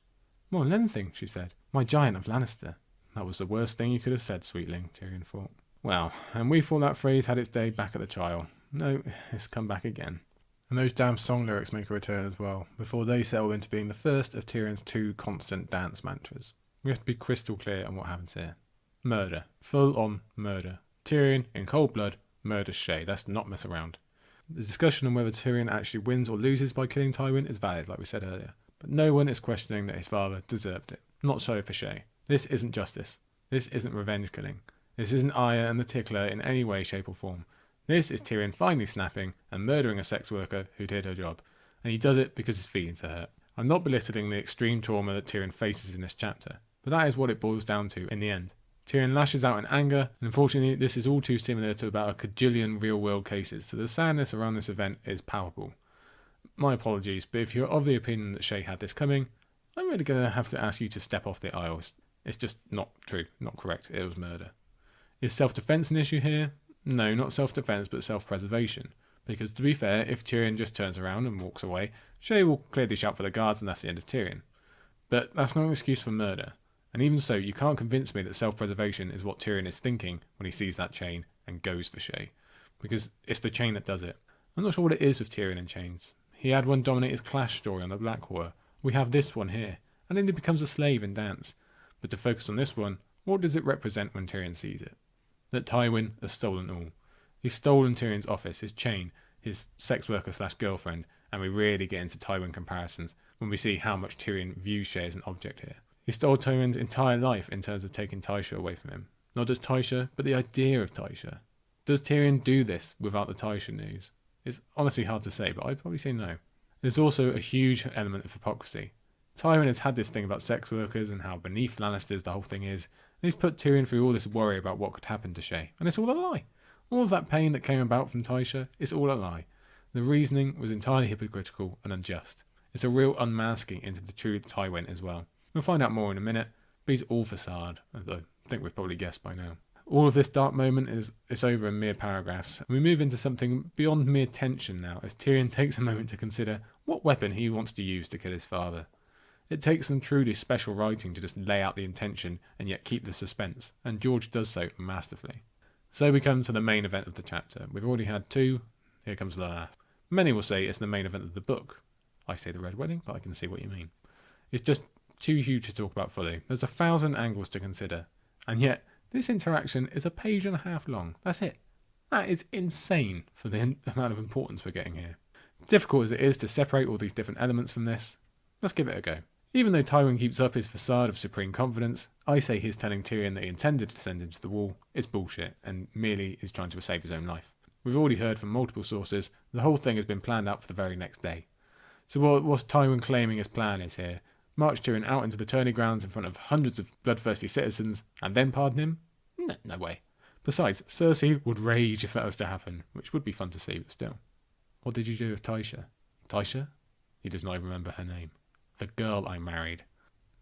More than anything, she said. My giant of Lannister. That was the worst thing you could have said, sweetling, Tyrion thought. Wow, and we thought that phrase had its day back at the trial. No, it's come back again. And those damn song lyrics make a return as well, before they settle into being the first of Tyrion's 2 constant dance mantras. We have to be crystal clear on what happens here. Murder. Full-on murder. Tyrion, in cold blood, murders Shae. Let's not mess around. The discussion on whether Tyrion actually wins or loses by killing Tywin is valid, like we said earlier. But no one is questioning that his father deserved it. Not so for Shae. This isn't justice. This isn't revenge killing. This isn't Arya and the Tickler in any way, shape or form. This is Tyrion finally snapping and murdering a sex worker who did her job. And he does it because his feelings are hurt. I'm not belittling the extreme trauma that Tyrion faces in this chapter, but that is what it boils down to in the end. Tyrion lashes out in anger, and unfortunately this is all too similar to about a cajillion real-world cases, so the sadness around this event is palpable. My apologies, but if you're of the opinion that Shae had this coming, I'm really going to have to ask you to step off the aisle. It's just not true, not correct. It was murder. Is self-defense an issue here? No, not self-defense, but self-preservation. Because to be fair, if Tyrion just turns around and walks away, Shae will clearly shout for the guards and that's the end of Tyrion. But that's not an excuse for murder. And even so, you can't convince me that self-preservation is what Tyrion is thinking when he sees that chain and goes for Shae. Because it's the chain that does it. I'm not sure what it is with Tyrion and chains. He had one dominate his clash story on the Blackwater. We have this one here. And then he becomes a slave in dance. But to focus on this one, what does it represent when Tyrion sees it? That Tywin has stolen all. He's stolen Tyrion's office, his chain, his sex worker / girlfriend, and we really get into Tywin comparisons when we see how much Tyrion views Shae as an object here. He stole Tywin's entire life in terms of taking Tysha away from him. Not just Tysha, but the idea of Tysha. Does Tyrion do this without the Tysha news? It's honestly hard to say, but I'd probably say no. There's also a huge element of hypocrisy. Tywin has had this thing about sex workers and how beneath Lannisters the whole thing is, and he's put Tyrion through all this worry about what could happen to Shae, and it's all a lie. All of that pain that came about from Tysha is all a lie. The reasoning was entirely hypocritical and unjust. It's a real unmasking into the true Tywin as well. We'll find out more in a minute, but he's all facade, as I think we've probably guessed by now. All of this dark moment is over in mere paragraphs, and we move into something beyond mere tension now, as Tyrion takes a moment to consider what weapon he wants to use to kill his father. It takes some truly special writing to just lay out the intention and yet keep the suspense, and George does so masterfully. So we come to the main event of the chapter. We've already had 2, here comes the last. Many will say it's the main event of the book. I say the Red Wedding, but I can see what you mean. It's just too huge to talk about fully. There's 1,000 angles to consider, and yet this interaction is a page and a half long. That's it. That is insane for the amount of importance we're getting here. Difficult as it is to separate all these different elements from this, let's give it a go. Even though Tywin keeps up his facade of supreme confidence, I say his telling Tyrion that he intended to send him to the wall is bullshit and merely is trying to save his own life. We've already heard from multiple sources the whole thing has been planned out for the very next day. So what's Tywin claiming his plan is here? March Tyrion out into the tourney grounds in front of hundreds of bloodthirsty citizens and then pardon him? No way. Besides, Cersei would rage if that was to happen, which would be fun to see, but still. What did you do with Tysha? Tysha? He does not even remember her name. The girl I married.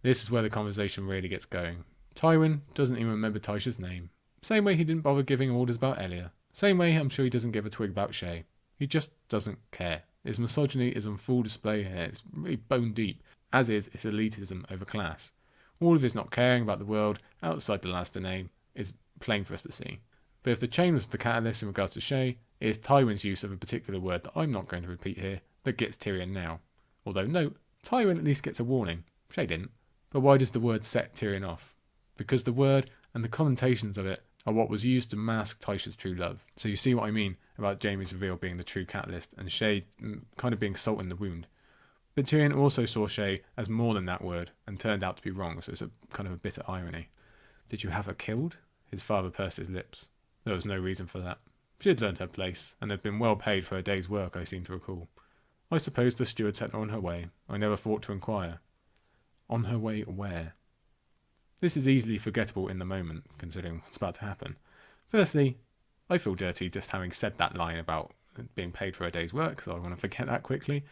This is where the conversation really gets going. Tywin doesn't even remember Tysha's name. Same way he didn't bother giving orders about Elia. Same way I'm sure he doesn't give a twig about Shae. He just doesn't care. His misogyny is on full display here. It's really bone deep, as is his elitism over class. All of his not caring about the world outside the Lannister name is plain for us to see. But if the chain was the catalyst in regards to Shae, it is Tywin's use of a particular word that I'm not going to repeat here that gets Tyrion now. Although note, Tywin at least gets a warning. Shae didn't. But why does the word set Tyrion off? Because the word and the connotations of it are what was used to mask Tysha's true love. So you see what I mean about Jaime's reveal being the true catalyst and Shae kind of being salt in the wound. But Tyrion also saw Shae as more than that word and turned out to be wrong, so it's a kind of a bitter irony. Did you have her killed? His father pursed his lips. There was no reason for that. She had learned her place, and had been well paid for her day's work, I seem to recall. I suppose the steward sent her on her way. I never thought to inquire. On her way where? This is easily forgettable in the moment, considering what's about to happen. Firstly, I feel dirty just having said that line about being paid for her day's work, so I want to forget that quickly.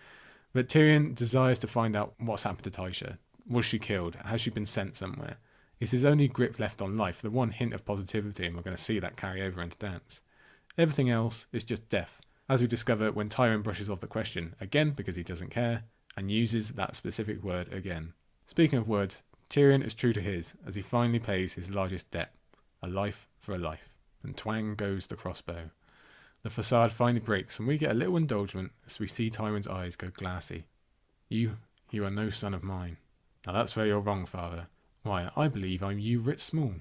But Tyrion desires to find out what's happened to Tysha. Was she killed? Has she been sent somewhere? It's his only grip left on life, the one hint of positivity, and we're going to see that carry over into Dance. Everything else is just death, as we discover when Tyrion brushes off the question, again because he doesn't care, and uses that specific word again. Speaking of words, Tyrion is true to his, as he finally pays his largest debt, a life for a life, and twang goes the crossbow. The facade finally breaks, and we get a little indulgement as we see Tywin's eyes go glassy. You are no son of mine. Now that's where you're wrong, father. Why, I believe I'm you writ small.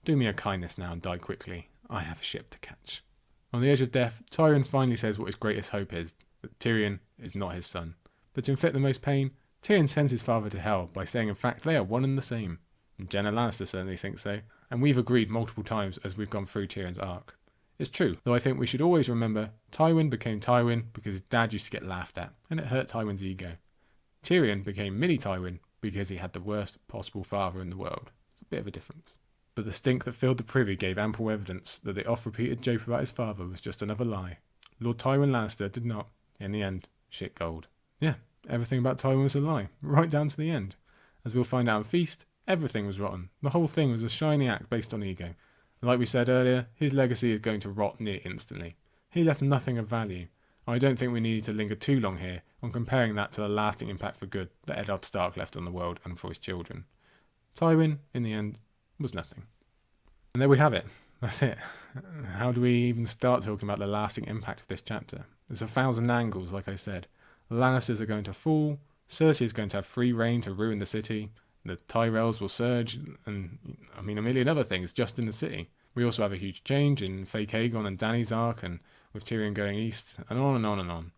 Do me a kindness now and die quickly. I have a ship to catch. On the edge of death, Tyrion finally says what his greatest hope is, that Tyrion is not his son. But to inflict the most pain, Tyrion sends his father to hell by saying in fact they are one and the same. And Jenna Lannister certainly thinks so, and we've agreed multiple times as we've gone through Tyrion's arc. It's true, though I think we should always remember Tywin became Tywin because his dad used to get laughed at, and it hurt Tywin's ego. Tyrion became Mini Tywin because he had the worst possible father in the world. It's a bit of a difference. But the stink that filled the privy gave ample evidence that the oft-repeated joke about his father was just another lie. Lord Tywin Lannister did not, in the end, shit gold. Yeah, everything about Tywin was a lie, right down to the end. As we'll find out in Feast, everything was rotten. The whole thing was a shiny act based on ego. And like we said earlier, his legacy is going to rot near instantly. He left nothing of value. I don't think we need to linger too long here on comparing that to the lasting impact for good that Eddard Stark left on the world and for his children. Tywin, in the end, was nothing. And there we have it. That's it. How do we even start talking about the lasting impact of this chapter? There's 1,000 angles, like I said. The Lannisters are going to fall, Cersei is going to have free reign to ruin the city, the Tyrells will surge, and a million other things just in the city. We also have a huge change in fake Aegon and Dany's arc, and with Tyrion going east, and on and on and on.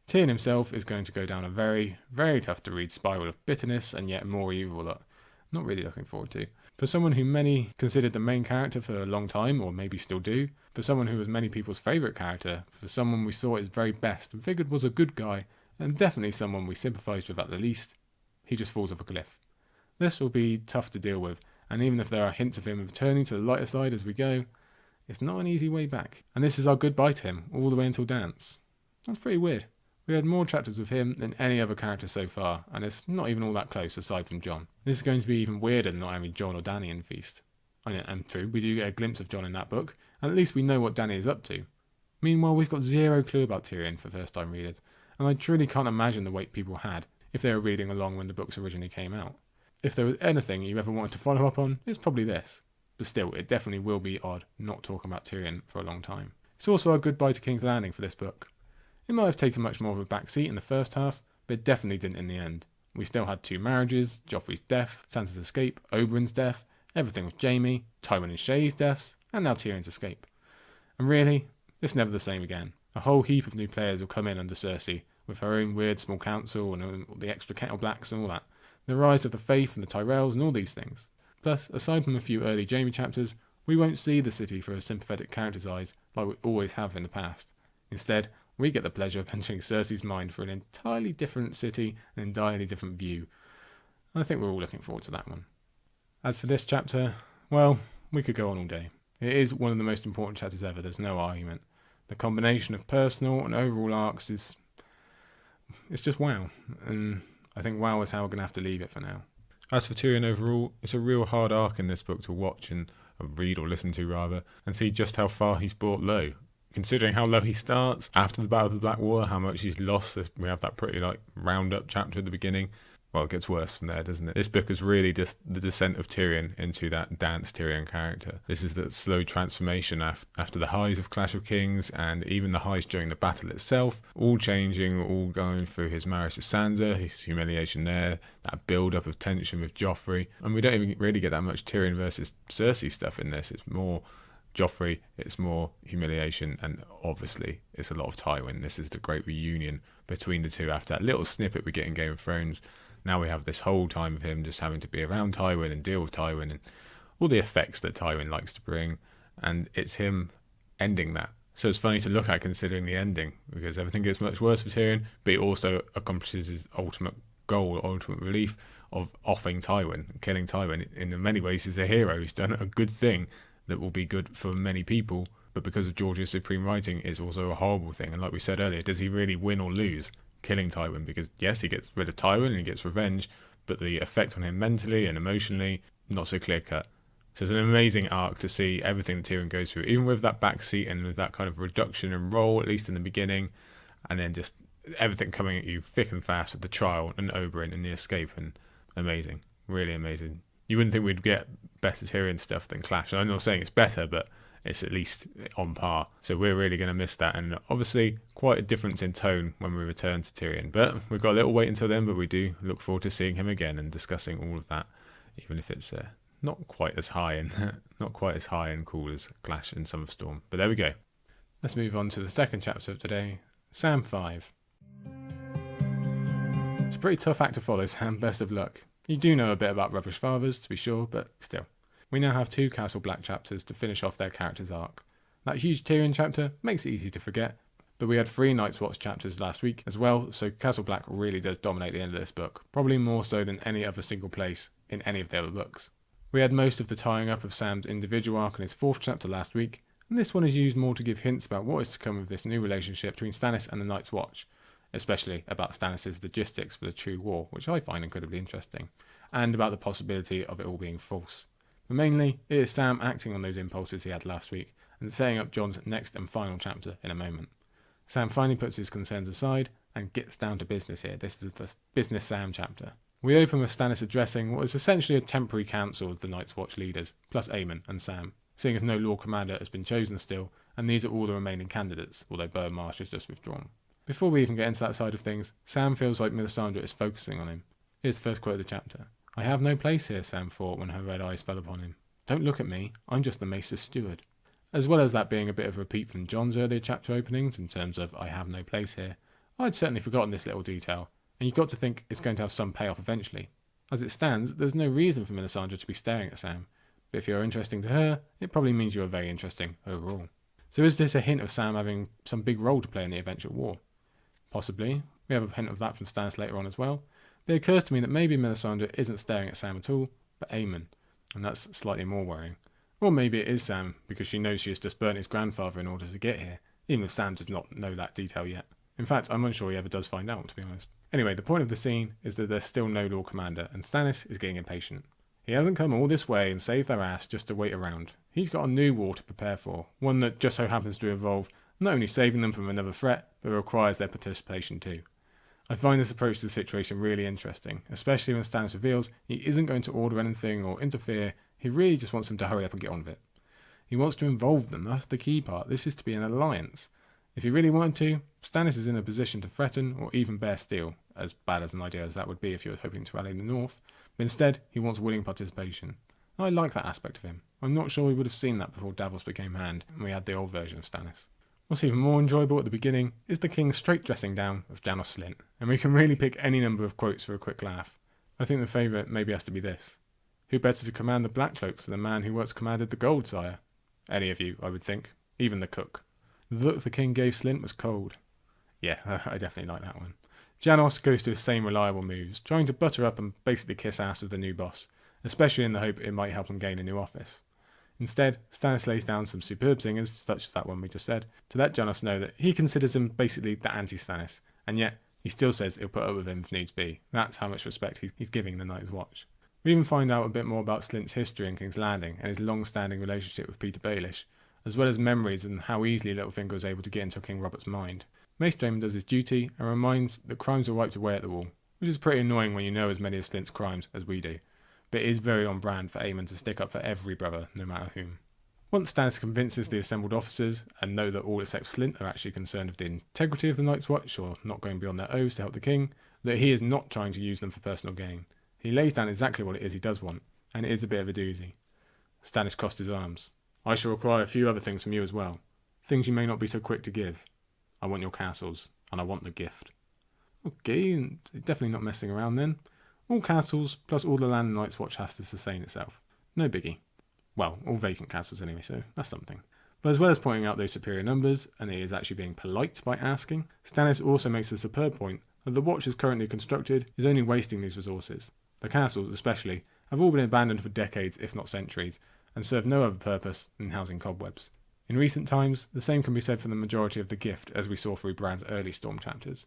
Tyrion himself is going to go down a very, very tough to read spiral of bitterness and yet more evil that I'm not really looking forward to. For someone who many considered the main character for a long time, or maybe still do, for someone who was many people's favourite character, for someone we saw at his very best and figured was a good guy, and definitely someone we sympathised with at the least, he just falls off a cliff. This will be tough to deal with, and even if there are hints of him returning to the lighter side as we go, it's not an easy way back. And this is our goodbye to him, all the way until Dance. That's pretty weird. We had more chapters with him than any other character so far, and it's not even all that close aside from Jon. This is going to be even weirder than not having Jon or Dany in Feast. And true, we do get a glimpse of Jon in that book, and at least we know what Dany is up to. Meanwhile, we've got zero clue about Tyrion for first-time readers, and I truly can't imagine the weight people had if they were reading along when the books originally came out. If there was anything you ever wanted to follow up on, it's probably this. But still, it definitely will be odd not talking about Tyrion for a long time. It's also our goodbye to King's Landing for this book. It might have taken much more of a back seat in the first half, but it definitely didn't in the end. We still had 2 marriages, Joffrey's death, Sansa's escape, Oberyn's death, everything with Jaime, Tywin and Shae's deaths, and now Tyrion's escape. And really, it's never the same again. A whole heap of new players will come in under Cersei, with her own weird small council and the extra kettle blacks and all that. The rise of the Faith and the Tyrells and all these things. Plus, aside from a few early Jaime chapters, we won't see the city through a sympathetic character's eyes like we always have in the past. Instead, we get the pleasure of entering Cersei's mind for an entirely different city, an entirely different view. I think we're all looking forward to that one. As for this chapter, well, we could go on all day. It is one of the most important chapters ever, there's no argument. The combination of personal and overall arcs it's just wow. And I think wow is how we're going to have to leave it for now. As for Tyrion overall, it's a real hard arc in this book to watch and read or listen to rather, and see just how far he's brought low. Considering how low he starts after the Battle of the Black Water, how much he's lost, we have that pretty round-up chapter at the beginning. Well, it gets worse from there, doesn't it? This book is really just the descent of Tyrion into that Dance Tyrion character. This is the slow transformation after the highs of Clash of Kings and even the highs during the battle itself, all changing, all going through his marriage to Sansa, his humiliation there, that build-up of tension with Joffrey. And we don't even really get that much Tyrion versus Cersei stuff in this. It's more Joffrey, it's more humiliation, and obviously it's a lot of Tywin. This is the great reunion between the two after that little snippet we get in Game of Thrones. Now we have this whole time of him just having to be around Tywin and deal with Tywin and all the effects that Tywin likes to bring, and it's him ending that. So it's funny to look at considering the ending, because everything gets much worse for Tyrion, but he also accomplishes his ultimate goal, ultimate relief of offing Tywin, killing Tywin. In many ways, he's a hero. He's done a good thing that will be good for many people, but because of George's supreme writing, it's also a horrible thing. And like we said earlier, does he really win or lose killing Tywin? Because yes, he gets rid of Tywin and he gets revenge, but the effect on him mentally and emotionally, not so clear cut. So it's an amazing arc to see everything that Tyrion goes through, even with that backseat and with that kind of reduction in role, at least in the beginning, and then just everything coming at you thick and fast at the trial and Oberyn and the escape, and amazing, really amazing. You wouldn't think we'd get better Tyrion stuff than Clash. I'm not saying it's better, but it's at least on par. So we're really going to miss that, and obviously quite a difference in tone when we return to Tyrion. But we've got a little wait until then, but we do look forward to seeing him again and discussing all of that, even if it's not quite as high and cool as Clash and Summer of Storm. But there we go. Let's move on to the second chapter of today, Sam 5. It's a pretty tough act to follow, Sam, best of luck. You do know a bit about Rubbish Fathers, to be sure, but still. We now have 2 Castle Black chapters to finish off their characters' arc. That huge Tyrion chapter makes it easy to forget, but we had 3 Night's Watch chapters last week as well, so Castle Black really does dominate the end of this book, probably more so than any other single place in any of the other books. We had most of the tying up of Sam's individual arc in his 4th chapter last week, and this one is used more to give hints about what is to come of this new relationship between Stannis and the Night's Watch, especially about Stannis' logistics for the true war, which I find incredibly interesting, and about the possibility of it all being false. But mainly, it is Sam acting on those impulses he had last week, and setting up Jon's next and final chapter in a moment. Sam finally puts his concerns aside, and gets down to business here. This is the Business Sam chapter. We open with Stannis addressing what is essentially a temporary council of the Night's Watch leaders, plus Aemon and Sam, seeing as no Lord Commander has been chosen still, and these are all the remaining candidates, although Burr Marsh is just withdrawn. Before we even get into that side of things, Sam feels like Melisandre is focusing on him. Here's the first quote of the chapter. "I have no place here," Sam thought when her red eyes fell upon him. "Don't look at me, I'm just the Mace's steward." As well as that being a bit of a repeat from Jon's earlier chapter openings in terms of "I have no place here," I'd certainly forgotten this little detail, and you've got to think it's going to have some payoff eventually. As it stands, there's no reason for Melisandre to be staring at Sam, but if you're interesting to her, it probably means you're very interesting overall. So is this a hint of Sam having some big role to play in the eventual war? Possibly. We have a hint of that from Stannis later on as well, but it occurs to me that maybe Melisandre isn't staring at Sam at all, but Aemon, and that's slightly more worrying. Or maybe it is Sam, because she knows she has just burnt his grandfather in order to get here, even if Sam does not know that detail yet. In fact, I'm unsure he ever does find out, to be honest. Anyway, the point of the scene is that there's still no Lord Commander, and Stannis is getting impatient. He hasn't come all this way and saved their ass just to wait around. He's got a new war to prepare for, one that just so happens to involve not only saving them from another threat, but requires their participation too. I find this approach to the situation really interesting, especially when Stannis reveals he isn't going to order anything or interfere, he really just wants them to hurry up and get on with it. He wants to involve them, that's the key part. This is to be an alliance. If he really wanted to, Stannis is in a position to threaten or even bear steel, as bad as an idea as that would be if you were hoping to rally the North, but instead he wants willing participation. I like that aspect of him. I'm not sure we would have seen that before Davos became Hand and we had the old version of Stannis. What's even more enjoyable at the beginning is the King's straight dressing down of Janos Slynt, and we can really pick any number of quotes for a quick laugh. I think the favourite maybe has to be this. "Who better to command the Black Cloaks than the man who once commanded the Gold, sire?" Any of you, I would think. Even the cook. The look the King gave Slynt was cold. Yeah, I definitely like that one. Janos goes to his same reliable moves, trying to butter up and basically kiss ass with the new boss, especially in the hope it might help him gain a new office. Instead, Stannis lays down some superb singers, such as that one we just said, to let Janos know that he considers him basically the anti-Stannis, and yet he still says he'll put up with him if needs be. That's how much respect he's giving the Night's Watch. We even find out a bit more about Slynt's history in King's Landing and his long-standing relationship with Peter Baelish, as well as memories and how easily Littlefinger was able to get into King Robert's mind. Mace Daemon does his duty and reminds that crimes are wiped away at the wall, which is pretty annoying when you know as many of Slynt's crimes as we do, but it is very on brand for Aemon to stick up for every brother, no matter whom. Once Stannis convinces the assembled officers, and know that all except Slynt are actually concerned with the integrity of the Night's Watch, or not going beyond their oaths to help the king, that he is not trying to use them for personal gain. He lays down exactly what it is he does want, and it is a bit of a doozy. Stannis crossed his arms. I shall require a few other things from you as well. Things you may not be so quick to give. I want your castles, and I want the gift. Okay, and definitely not messing around then. All castles, plus all the land the Night's Watch has to sustain itself. No biggie. Well, all vacant castles anyway, so that's something. But as well as pointing out those superior numbers, and he is actually being polite by asking, Stannis also makes a superb point that the Watch as currently constructed is only wasting these resources. The castles, especially, have all been abandoned for decades, if not centuries, and serve no other purpose than housing cobwebs. In recent times, the same can be said for the majority of the gift, as we saw through Bran's early Storm chapters.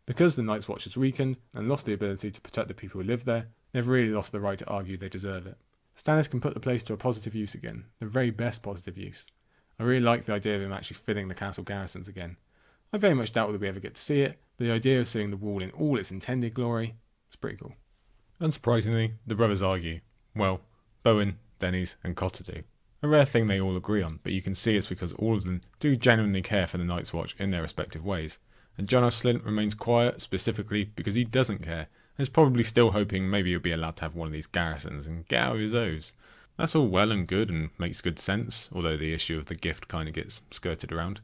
Because the Night's Watch has weakened and lost the ability to protect the people who live there, they've really lost the right to argue they deserve it. Stannis can put the place to a positive use again, the very best positive use. I really like the idea of him actually filling the castle garrisons again. I very much doubt that we ever get to see it, but the idea of seeing the wall in all its intended glory is pretty cool. Unsurprisingly, the brothers argue. Well, Bowen, Denys and Cotter do. A rare thing they all agree on, but you can see it's because all of them do genuinely care for the Night's Watch in their respective ways. And Jon Snow remains quiet specifically because he doesn't care, and is probably still hoping maybe he'll be allowed to have one of these garrisons and get out of his O's. That's all well and good and makes good sense, although the issue of the gift kind of gets skirted around.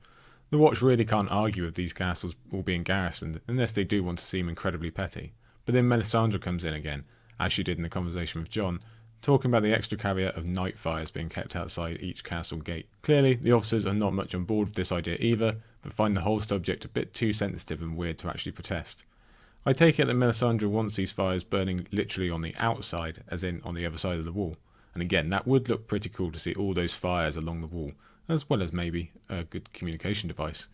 The Watch really can't argue with these castles all being garrisoned unless they do want to seem incredibly petty. But then Melisandre comes in again, as she did in the conversation with Jon, talking about the extra caveat of night fires being kept outside each castle gate. Clearly, the officers are not much on board with this idea either, but find the whole subject a bit too sensitive and weird to actually protest. I take it that Melisandre wants these fires burning literally on the outside, as in on the other side of the wall. And again, that would look pretty cool to see all those fires along the wall, as well as maybe a good communication device.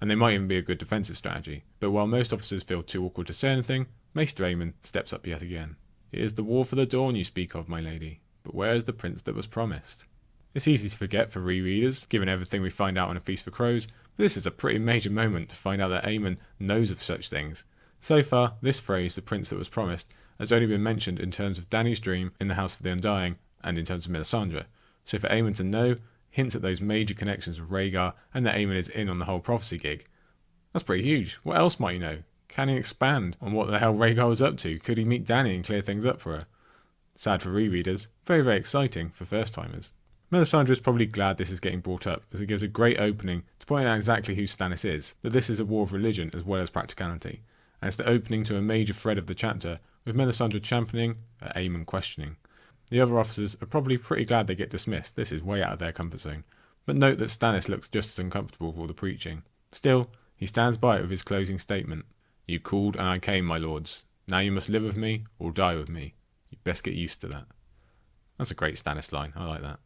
And they might even be a good defensive strategy. But while most officers feel too awkward to say anything, Maester Aemon steps up yet again. It is the war for the dawn you speak of, my lady, but where is the prince that was promised? It's easy to forget for rereaders, given everything we find out in A Feast for Crows, but this is a pretty major moment to find out that Aemon knows of such things. So far, this phrase, the prince that was promised, has only been mentioned in terms of Dany's dream in the House of the Undying, and in terms of Melisandre. So for Aemon to know, hints at those major connections with Rhaegar, and that Aemon is in on the whole prophecy gig. That's pretty huge. What else might he know? Can he expand on what the hell Rhaegar was up to? Could he meet Dany and clear things up for her? Sad for rereaders, very, very exciting for first-timers. Melisandre is probably glad this is getting brought up, as it gives a great opening to point out exactly who Stannis is, that this is a war of religion as well as practicality, and it's the opening to a major thread of the chapter, with Melisandre championing, Aemon questioning. The other officers are probably pretty glad they get dismissed, this is way out of their comfort zone, but note that Stannis looks just as uncomfortable with all the preaching. Still, he stands by it with his closing statement. You called and I came, my lords. Now you must live with me or die with me. You'd best get used to that. That's a great Stannis line, I like that.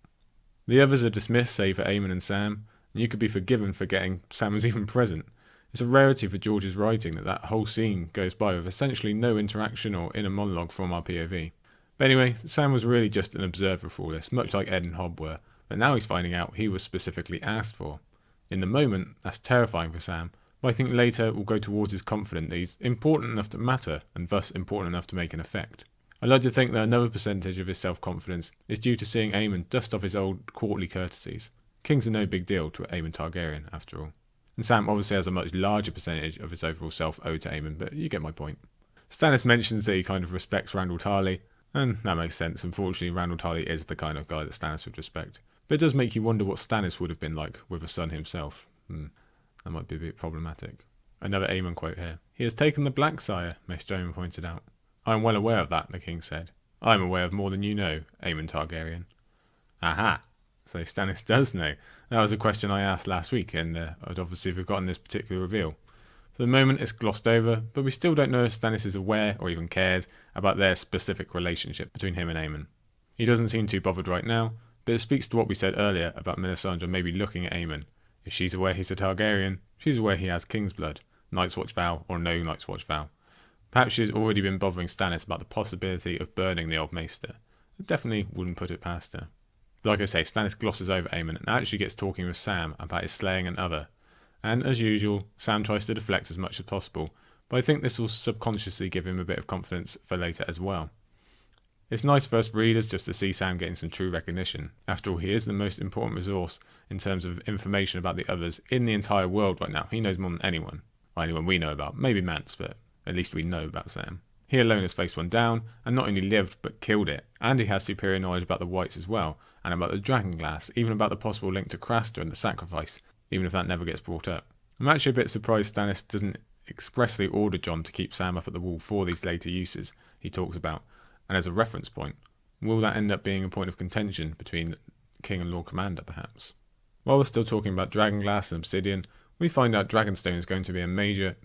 The others are dismissed save for Aemon and Sam, and you could be forgiven for getting Sam was even present. It's a rarity for George's writing that whole scene goes by with essentially no interaction or inner monologue from our POV. But anyway, Sam was really just an observer for all this, much like Ed and Hobb were, but now he's finding out he was specifically asked for. In the moment, that's terrifying for Sam, but I think later we'll go towards his confidence that he's important enough to matter, and thus important enough to make an effect. I'd like to think that another percentage of his self-confidence is due to seeing Aemon dust off his old courtly courtesies. Kings are no big deal to Aemon Targaryen, after all. And Sam obviously has a much larger percentage of his overall self owed to Aemon, but you get my point. Stannis mentions that he kind of respects Randyll Tarly, and that makes sense. Unfortunately, Randyll Tarly is the kind of guy that Stannis would respect. But it does make you wonder what Stannis would have been like with a son himself. That might be a bit problematic. Another Aemon quote here. He has taken the Black Sire, Maester Aemon pointed out. I am well aware of that, the king said. I am aware of more than you know, Aemon Targaryen. Aha! So Stannis does know. That was a question I asked last week, and I'd obviously forgotten this particular reveal. For the moment, it's glossed over, but we still don't know if Stannis is aware or even cares about their specific relationship between him and Aemon. He doesn't seem too bothered right now, but it speaks to what we said earlier about Melisandre maybe looking at Aemon. If she's aware he's a Targaryen, she's aware he has King's blood, Night's Watch vow or no Night's Watch vow. Perhaps she has already been bothering Stannis about the possibility of burning the old maester. I definitely wouldn't put it past her. But like I say, Stannis glosses over Aemon and actually gets talking with Sam about his slaying an other. And as usual, Sam tries to deflect as much as possible, but I think this will subconsciously give him a bit of confidence for later as well. It's nice for us readers just to see Sam getting some true recognition. After all, he is the most important resource in terms of information about the others in the entire world right now. He knows more than anyone. Well, anyone we know about. Maybe Mance, but at least we know about Sam. He alone has faced one down, and not only lived, but killed it. And he has superior knowledge about the Whites as well, and about the dragon glass, even about the possible link to Craster and the sacrifice, even if that never gets brought up. I'm actually a bit surprised Stannis doesn't expressly order Jon to keep Sam up at the wall for these later uses he talks about, and as a reference point. Will that end up being a point of contention between King and Lord Commander, perhaps? While we're still talking about dragonglass and obsidian, we find out Dragonstone is going to be a major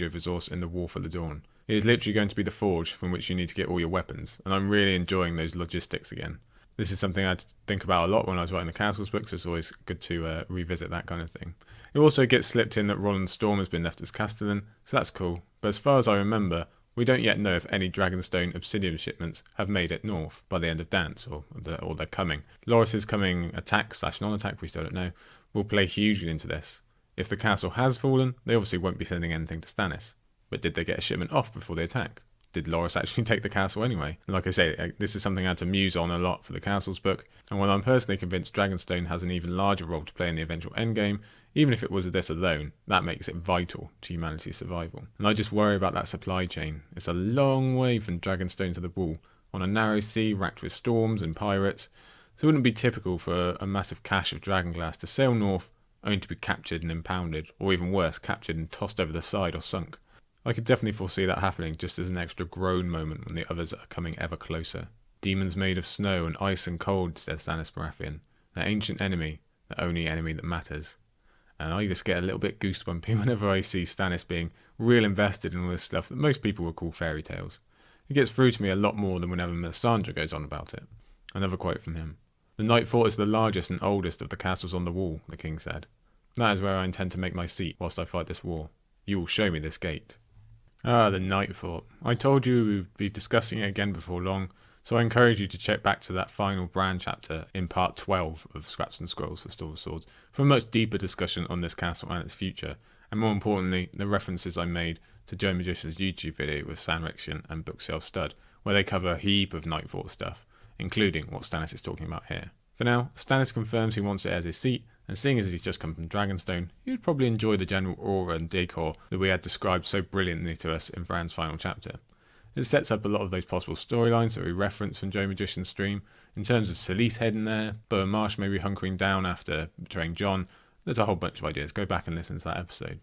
resource in the War for the Dawn. It is literally going to be the forge from which you need to get all your weapons, and I'm really enjoying those logistics again. This is something I had to think about a lot when I was writing the Castles books, so it's always good to revisit that kind of thing. It also gets slipped in that Rolland Storm has been left as Castellan, so that's cool, but as far as I remember, we don't yet know if any Dragonstone obsidian shipments have made it north by the end of Dance, or they're coming. Loras's coming attack/non-attack, we still don't know, will play hugely into this. If the castle has fallen, they obviously won't be sending anything to Stannis. But did they get a shipment off before the attack? Did Loras actually take the castle anyway? And like I say, this is something I had to muse on a lot for the Castles book, and while I'm personally convinced Dragonstone has an even larger role to play in the eventual endgame, even if it was this alone, that makes it vital to humanity's survival. And I just worry about that supply chain. It's a long way from Dragonstone to the Wall, on a narrow sea racked with storms and pirates, so it wouldn't be typical for a massive cache of dragonglass to sail north only to be captured and impounded, or even worse, captured and tossed over the side or sunk. I could definitely foresee that happening just as an extra groan moment when the others are coming ever closer. Demons made of snow and ice and cold, says Stannis Baratheon. Their ancient enemy, the only enemy that matters. And I just get a little bit goosebumpy whenever I see Stannis being real invested in all this stuff that most people would call fairy tales. It gets through to me a lot more than whenever Melisandre goes on about it. Another quote from him. The Night Fort is the largest and oldest of the castles on the wall, the king said. That is where I intend to make my seat whilst I fight this war. You will show me this gate. Ah, the Night Fort. I told you we would be discussing it again before long, so I encourage you to check back to that final Bran chapter in part 12 of Scraps and Scrolls, The Store of Swords, for a much deeper discussion on this castle and its future, and more importantly, the references I made to Joe Magician's YouTube video with Sanrixian and Bookshelf Stud, where they cover a heap of Night Fort stuff, including what Stannis is talking about here. For now, Stannis confirms he wants it as his seat, and seeing as he's just come from Dragonstone, he would probably enjoy the general aura and decor that we had described so brilliantly to us in Bran's final chapter. It sets up a lot of those possible storylines that we referenced from Joe Magician's stream, in terms of Selyse heading there, Burr Marsh maybe hunkering down after betraying Jon. There's a whole bunch of ideas, go back and listen to that episode.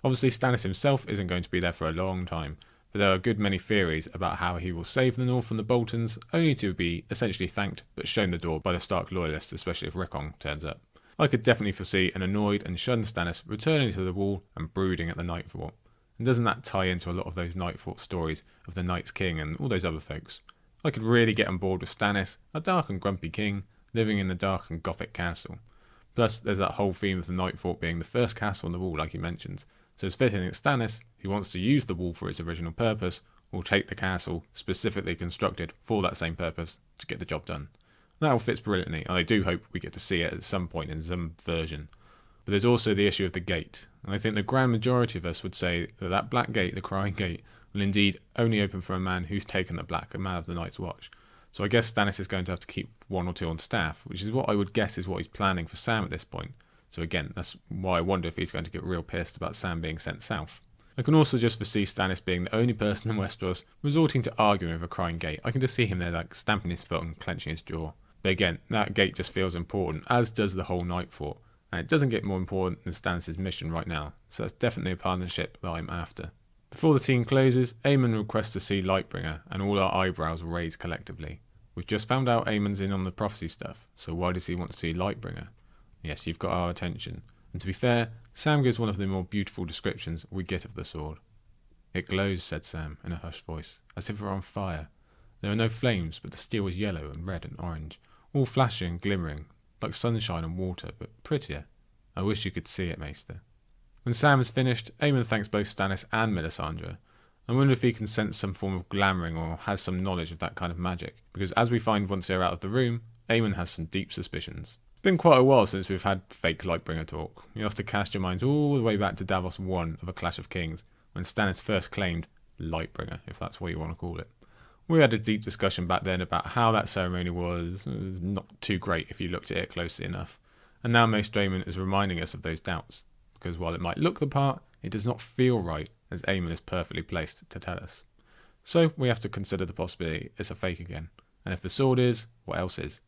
Obviously Stannis himself isn't going to be there for a long time, but there are a good many theories about how he will save the North from the Boltons, only to be essentially thanked but shown the door by the Stark loyalists, especially if Rickon turns up. I could definitely foresee an annoyed and shunned Stannis returning to the Wall and brooding at the Night Fort. And doesn't that tie into a lot of those Night Fort stories of the Night's King and all those other folks? I could really get on board with Stannis, a dark and grumpy king, living in the dark and gothic castle. Plus, there's that whole theme of the Night Fort being the first castle on the Wall, like he mentions, so it's fitting that Stannis, who wants to use the Wall for its original purpose, will take the castle specifically constructed for that same purpose to get the job done. That all fits brilliantly, and I do hope we get to see it at some point in some version. But there's also the issue of the gate, and I think the grand majority of us would say that that black gate, the Crying Gate, will indeed only open for a man who's taken the black, a man of the Night's Watch. So I guess Stannis is going to have to keep one or two on staff, which is what I would guess is what he's planning for Sam at this point. So again, that's why I wonder if he's going to get real pissed about Sam being sent south. I can also just foresee Stannis being the only person in Westeros resorting to arguing over a Crying Gate. I can just see him there like stamping his foot and clenching his jaw. But again, that gate just feels important, as does the whole Night Fort. And it doesn't get more important than Stannis' mission right now, so that's definitely a partnership that I'm after. Before the scene closes, Aemon requests to see Lightbringer, and all our eyebrows raise collectively. We've just found out Aemon's in on the prophecy stuff, so why does he want to see Lightbringer? Yes, you've got our attention. And to be fair, Sam gives one of the more beautiful descriptions we get of the sword. It glows, said Sam, in a hushed voice, as if it were on fire. There are no flames, but the steel is yellow and red and orange, all flashing and glimmering, like sunshine and water, but prettier. I wish you could see it, Maester. When Sam has finished, Aemon thanks both Stannis and Melisandre. I wonder if he can sense some form of glamouring or has some knowledge of that kind of magic, because as we find once they're out of the room, Aemon has some deep suspicions. It's been quite a while since we've had fake Lightbringer talk. You have to cast your minds all the way back to Davos 1 of A Clash of Kings, when Stannis first claimed Lightbringer, if that's what you want to call it. We had a deep discussion back then about how that ceremony was. It was not too great if you looked at it closely enough. And now Maester Aemon is reminding us of those doubts, because while it might look the part, it does not feel right, as Aemon is perfectly placed to tell us. So we have to consider the possibility it's a fake again. And if the sword is, what else is?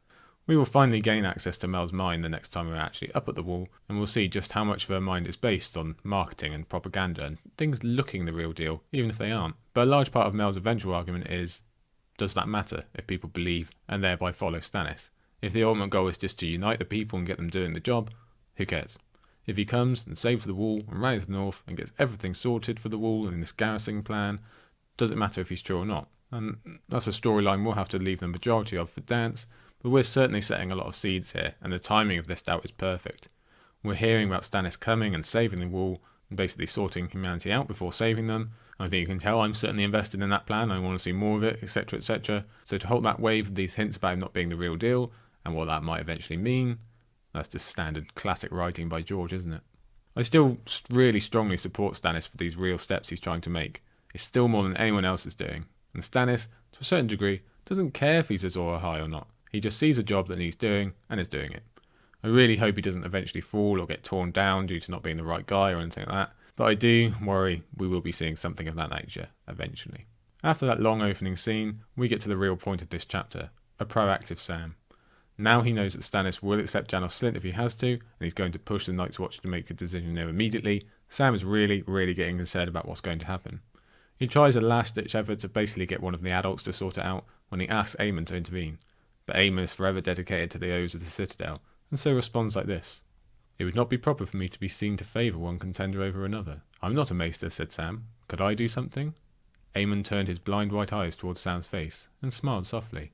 We will finally gain access to Mel's mind the next time we're actually up at the wall, and we'll see just how much of her mind is based on marketing and propaganda and things looking the real deal, even if they aren't. But a large part of Mel's eventual argument is, does that matter if people believe and thereby follow Stannis? If the ultimate goal is just to unite the people and get them doing the job, who cares? If he comes and saves the wall and rallies the north and gets everything sorted for the wall in this garrison plan, does it matter if he's true or not? And that's a storyline we'll have to leave the majority of for Dance, but we're certainly setting a lot of seeds here, and the timing of this doubt is perfect. We're hearing about Stannis coming and saving the wall, and basically sorting humanity out before saving them. I think you can tell I'm certainly invested in that plan, I want to see more of it, etc, etc. So to hold that wave of these hints about him not being the real deal, and what that might eventually mean, that's just standard classic writing by George, isn't it? I still really strongly support Stannis for these real steps he's trying to make. It's still more than anyone else is doing. And Stannis, to a certain degree, doesn't care if he's Azor Ahai or not. He just sees a job that he's doing, and is doing it. I really hope he doesn't eventually fall or get torn down due to not being the right guy or anything like that, but I do worry we will be seeing something of that nature eventually. After that long opening scene, we get to the real point of this chapter, a proactive Sam. Now he knows that Stannis will accept Janos Slynt if he has to, and he's going to push the Night's Watch to make a decision there immediately. Sam is really getting concerned about what's going to happen. He tries a last-ditch effort to basically get one of the adults to sort it out when he asks Aemon to intervene. But Aemon is forever dedicated to the oaths of the Citadel, and so responds like this. It would not be proper for me to be seen to favour one contender over another. I'm not a maester, said Sam. Could I do something? Aemon turned his blind white eyes towards Sam's face, and smiled softly.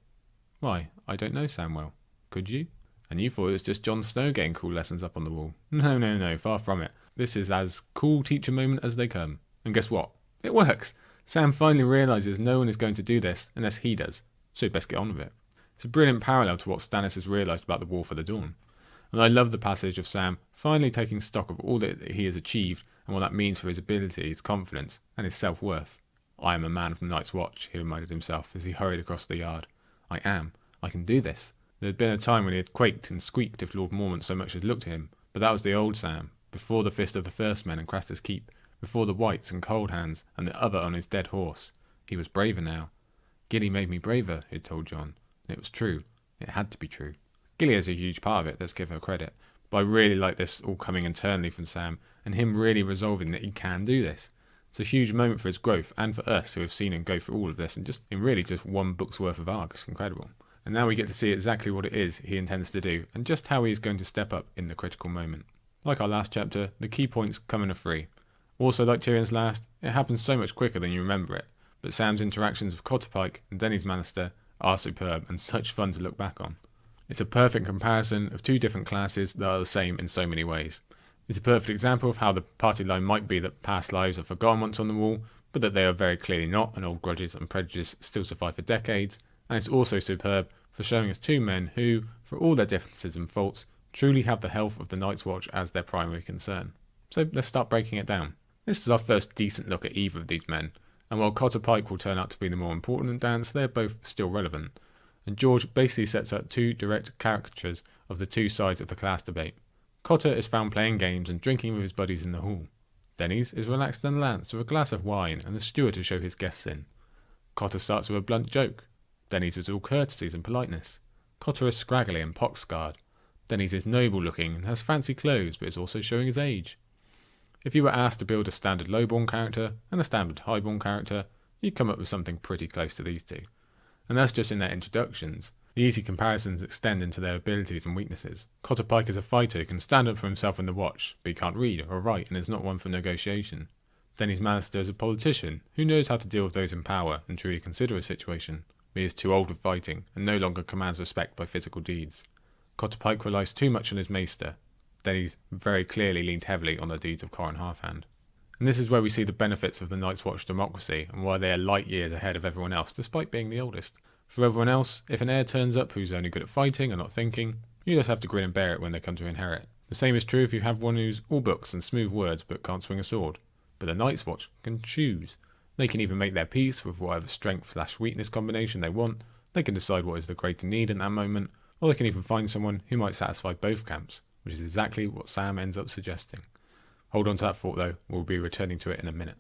Why, I don't know Sam well. Could you? And you thought it was just Jon Snow getting cool lessons up on the wall. No, far from it. This is as cool teacher moment as they come. And guess what? It works! Sam finally realises no one is going to do this unless he does, so he'd best get on with it. It's a brilliant parallel to what Stannis has realised about the War for the Dawn. And I love the passage of Sam finally taking stock of all that he has achieved and what that means for his ability, his confidence, and his self-worth. I am a man of the Night's Watch, he reminded himself as he hurried across the yard. I am. I can do this. There had been a time when he had quaked and squeaked if Lord Mormont so much as looked at him, but that was the old Sam, before the fist of the First Men and Craster's Keep, before the Whites and Cold Hands and the other on his dead horse. He was braver now. Gilly made me braver, he had told Jon. And it was true. It had to be true. Gilly has a huge part of it, let's give her credit. But I really like this all coming internally from Sam, and him really resolving that he can do this. It's a huge moment for his growth, and for us who have seen him go through all of this, and just in really just one book's worth of arc. It's incredible. And now we get to see exactly what it is he intends to do, and just how he is going to step up in the critical moment. Like our last chapter, the key points come in a free. Also, like Tyrion's last, it happens so much quicker than you remember it, but Sam's interactions with Cotter and Denny's Manister are superb and such fun to look back on. It's a perfect comparison of two different classes that are the same in so many ways. It's a perfect example of how the party line might be that past lives are forgotten once on the wall, but that they are very clearly not, and old grudges and prejudice still survive for decades. And it's also superb for showing us two men who, for all their differences and faults, truly have the health of the Night's Watch as their primary concern. So let's start breaking it down. This is our first decent look at either of these men, and while Cotter will turn out to be the more important Dance, they're both still relevant. And George basically sets up two direct caricatures of the two sides of the class debate. Cotter is found playing games and drinking with his buddies in the hall. Denny's is relaxed and Lance with a glass of wine and a steward to show his guests in. Cotter starts with a blunt joke. Denny's is all courtesies and politeness. Cotter is scraggly and pox-scarred. Denny's is noble looking and has fancy clothes but is also showing his age. If you were asked to build a standard low-born character and a standard high-born character, you'd come up with something pretty close to these two. And that's just in their introductions. The easy comparisons extend into their abilities and weaknesses. Cotter is a fighter who can stand up for himself in the watch, but he can't read or write and is not one for negotiation. Denny's Manister is a politician who knows how to deal with those in power and truly consider a situation, but he is too old for fighting and no longer commands respect by physical deeds. Cotter relies too much on his maester. Denny's very clearly leaned heavily on the deeds of Corin Halfhand. And this is where we see the benefits of the Night's Watch democracy and why they are light years ahead of everyone else, despite being the oldest. For everyone else, if an heir turns up who's only good at fighting and not thinking, you just have to grin and bear it when they come to inherit. The same is true if you have one who's all books and smooth words but can't swing a sword. But the Night's Watch can choose. They can either make their peace with whatever strength/weakness combination they want, they can decide what is the greater need in that moment, or they can even find someone who might satisfy both camps, which is exactly what Sam ends up suggesting. Hold on to that thought though, we'll be returning to it in a minute.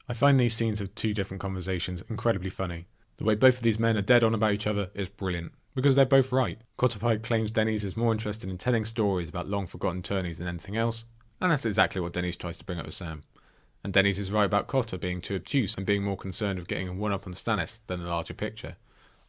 I find these scenes of two different conversations incredibly funny. The way both of these men are dead on about each other is brilliant. Because they're both right. Cotter Pike claims Denys is more interested in telling stories about long-forgotten tourneys than anything else, and that's exactly what Denys tries to bring up with Sam. And Denys is right about Cotter being too obtuse and being more concerned with getting a one-up on Stannis than the larger picture.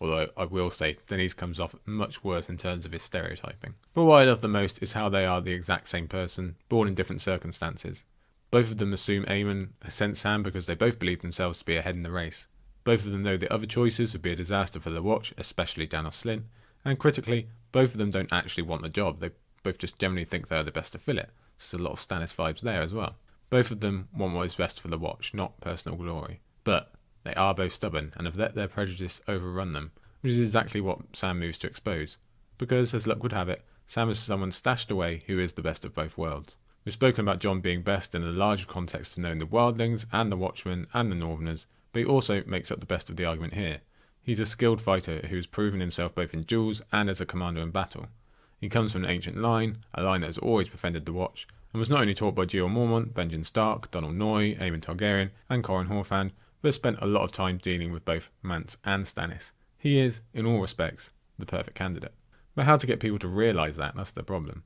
Although I will say, Denys comes off much worse in terms of his stereotyping. But what I love the most is how they are the exact same person, born in different circumstances. Both of them assume Aemon has sent Sam because they both believe themselves to be ahead in the race. Both of them know the other choices would be a disaster for the Watch, especially Janos Slynt, and critically, both of them don't actually want the job. They both just generally think they're the best to fill it. So a lot of Stannis vibes there as well. Both of them want what is best for the Watch, not personal glory. But they are both stubborn and have let their prejudice overrun them, which is exactly what Sam moves to expose. Because, as luck would have it, Sam is someone stashed away who is the best of both worlds. We've spoken about Jon being best in the larger context of knowing the Wildlings and the Watchmen and the Northerners, but he also makes up the best of the argument here. He's a skilled fighter who has proven himself both in duels and as a commander in battle. He comes from an ancient line, a line that has always befriended the Watch, and was not only taught by Jeor Mormont, Benjen Stark, Donald Noy, Aemon Targaryen, and Corran Horfand, but has spent a lot of time dealing with both Mance and Stannis. He is, in all respects, the perfect candidate. But how to get people to realise that's the problem.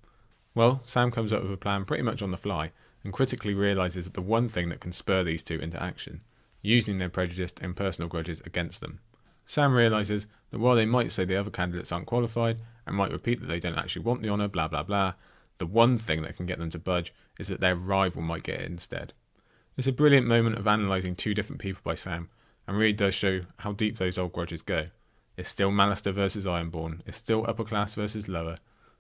Well, Sam comes up with a plan pretty much on the fly, and critically realises the one thing that can spur these two into action, using their prejudice and personal grudges against them. Sam realises that while they might say the other candidates aren't qualified, and might repeat that they don't actually want the honour, blah blah blah, the one thing that can get them to budge is that their rival might get it instead. It's a brilliant moment of analysing two different people by Sam, and really does show how deep those old grudges go. It's still Mallister versus Ironborn, it's still upper class versus lower.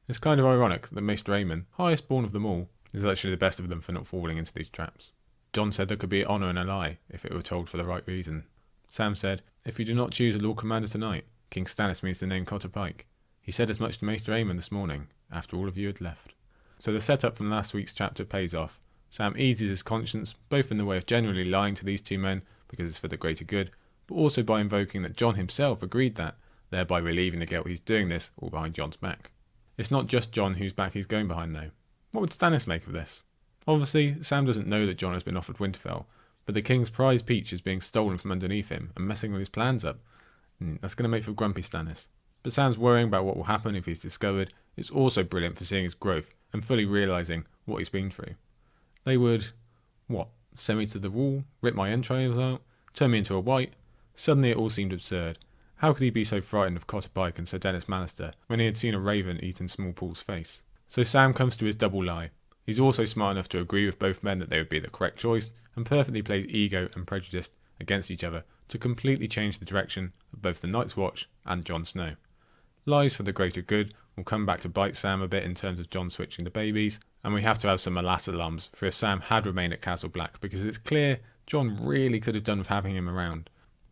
It's kind of ironic that Maester Aemon, highest born of them all, is actually the best of them for not falling into these traps. Jon said there could be honour in a lie if it were told for the right reason. Sam said, "If you do not choose a Lord Commander tonight, King Stannis means to name Cotter Pike. He said as much to Maester Aemon this morning, after all of you had left." So the setup from last week's chapter pays off. Sam eases his conscience, both in the way of generally lying to these two men because it's for the greater good, but also by invoking that Jon himself agreed that, thereby relieving the guilt he's doing this all behind Jon's back. It's not just Jon whose back he's going behind though. What would Stannis make of this? Obviously, Sam doesn't know that Jon has been offered Winterfell, but the king's prize peach is being stolen from underneath him and messing with his plans up. That's going to make for grumpy Stannis. But Sam's worrying about what will happen if he's discovered is also brilliant for seeing his growth and fully realising what he's been through. They would, send me to the wall, rip my entrails out, turn me into a white? Suddenly it all seemed absurd. How could he be so frightened of Cotter Pike and Sir Dennis Mallister when he had seen a raven eat in Small Paul's face? So Sam comes to his double lie. He's also smart enough to agree with both men that they would be the correct choice, and perfectly plays ego and prejudice against each other to completely change the direction of both the Night's Watch and Jon Snow. Lies for the greater good will come back to bite Sam a bit in terms of Jon switching the babies, and we have to have some alas alums for if Sam had remained at Castle Black, because it's clear Jon really could have done with having him around.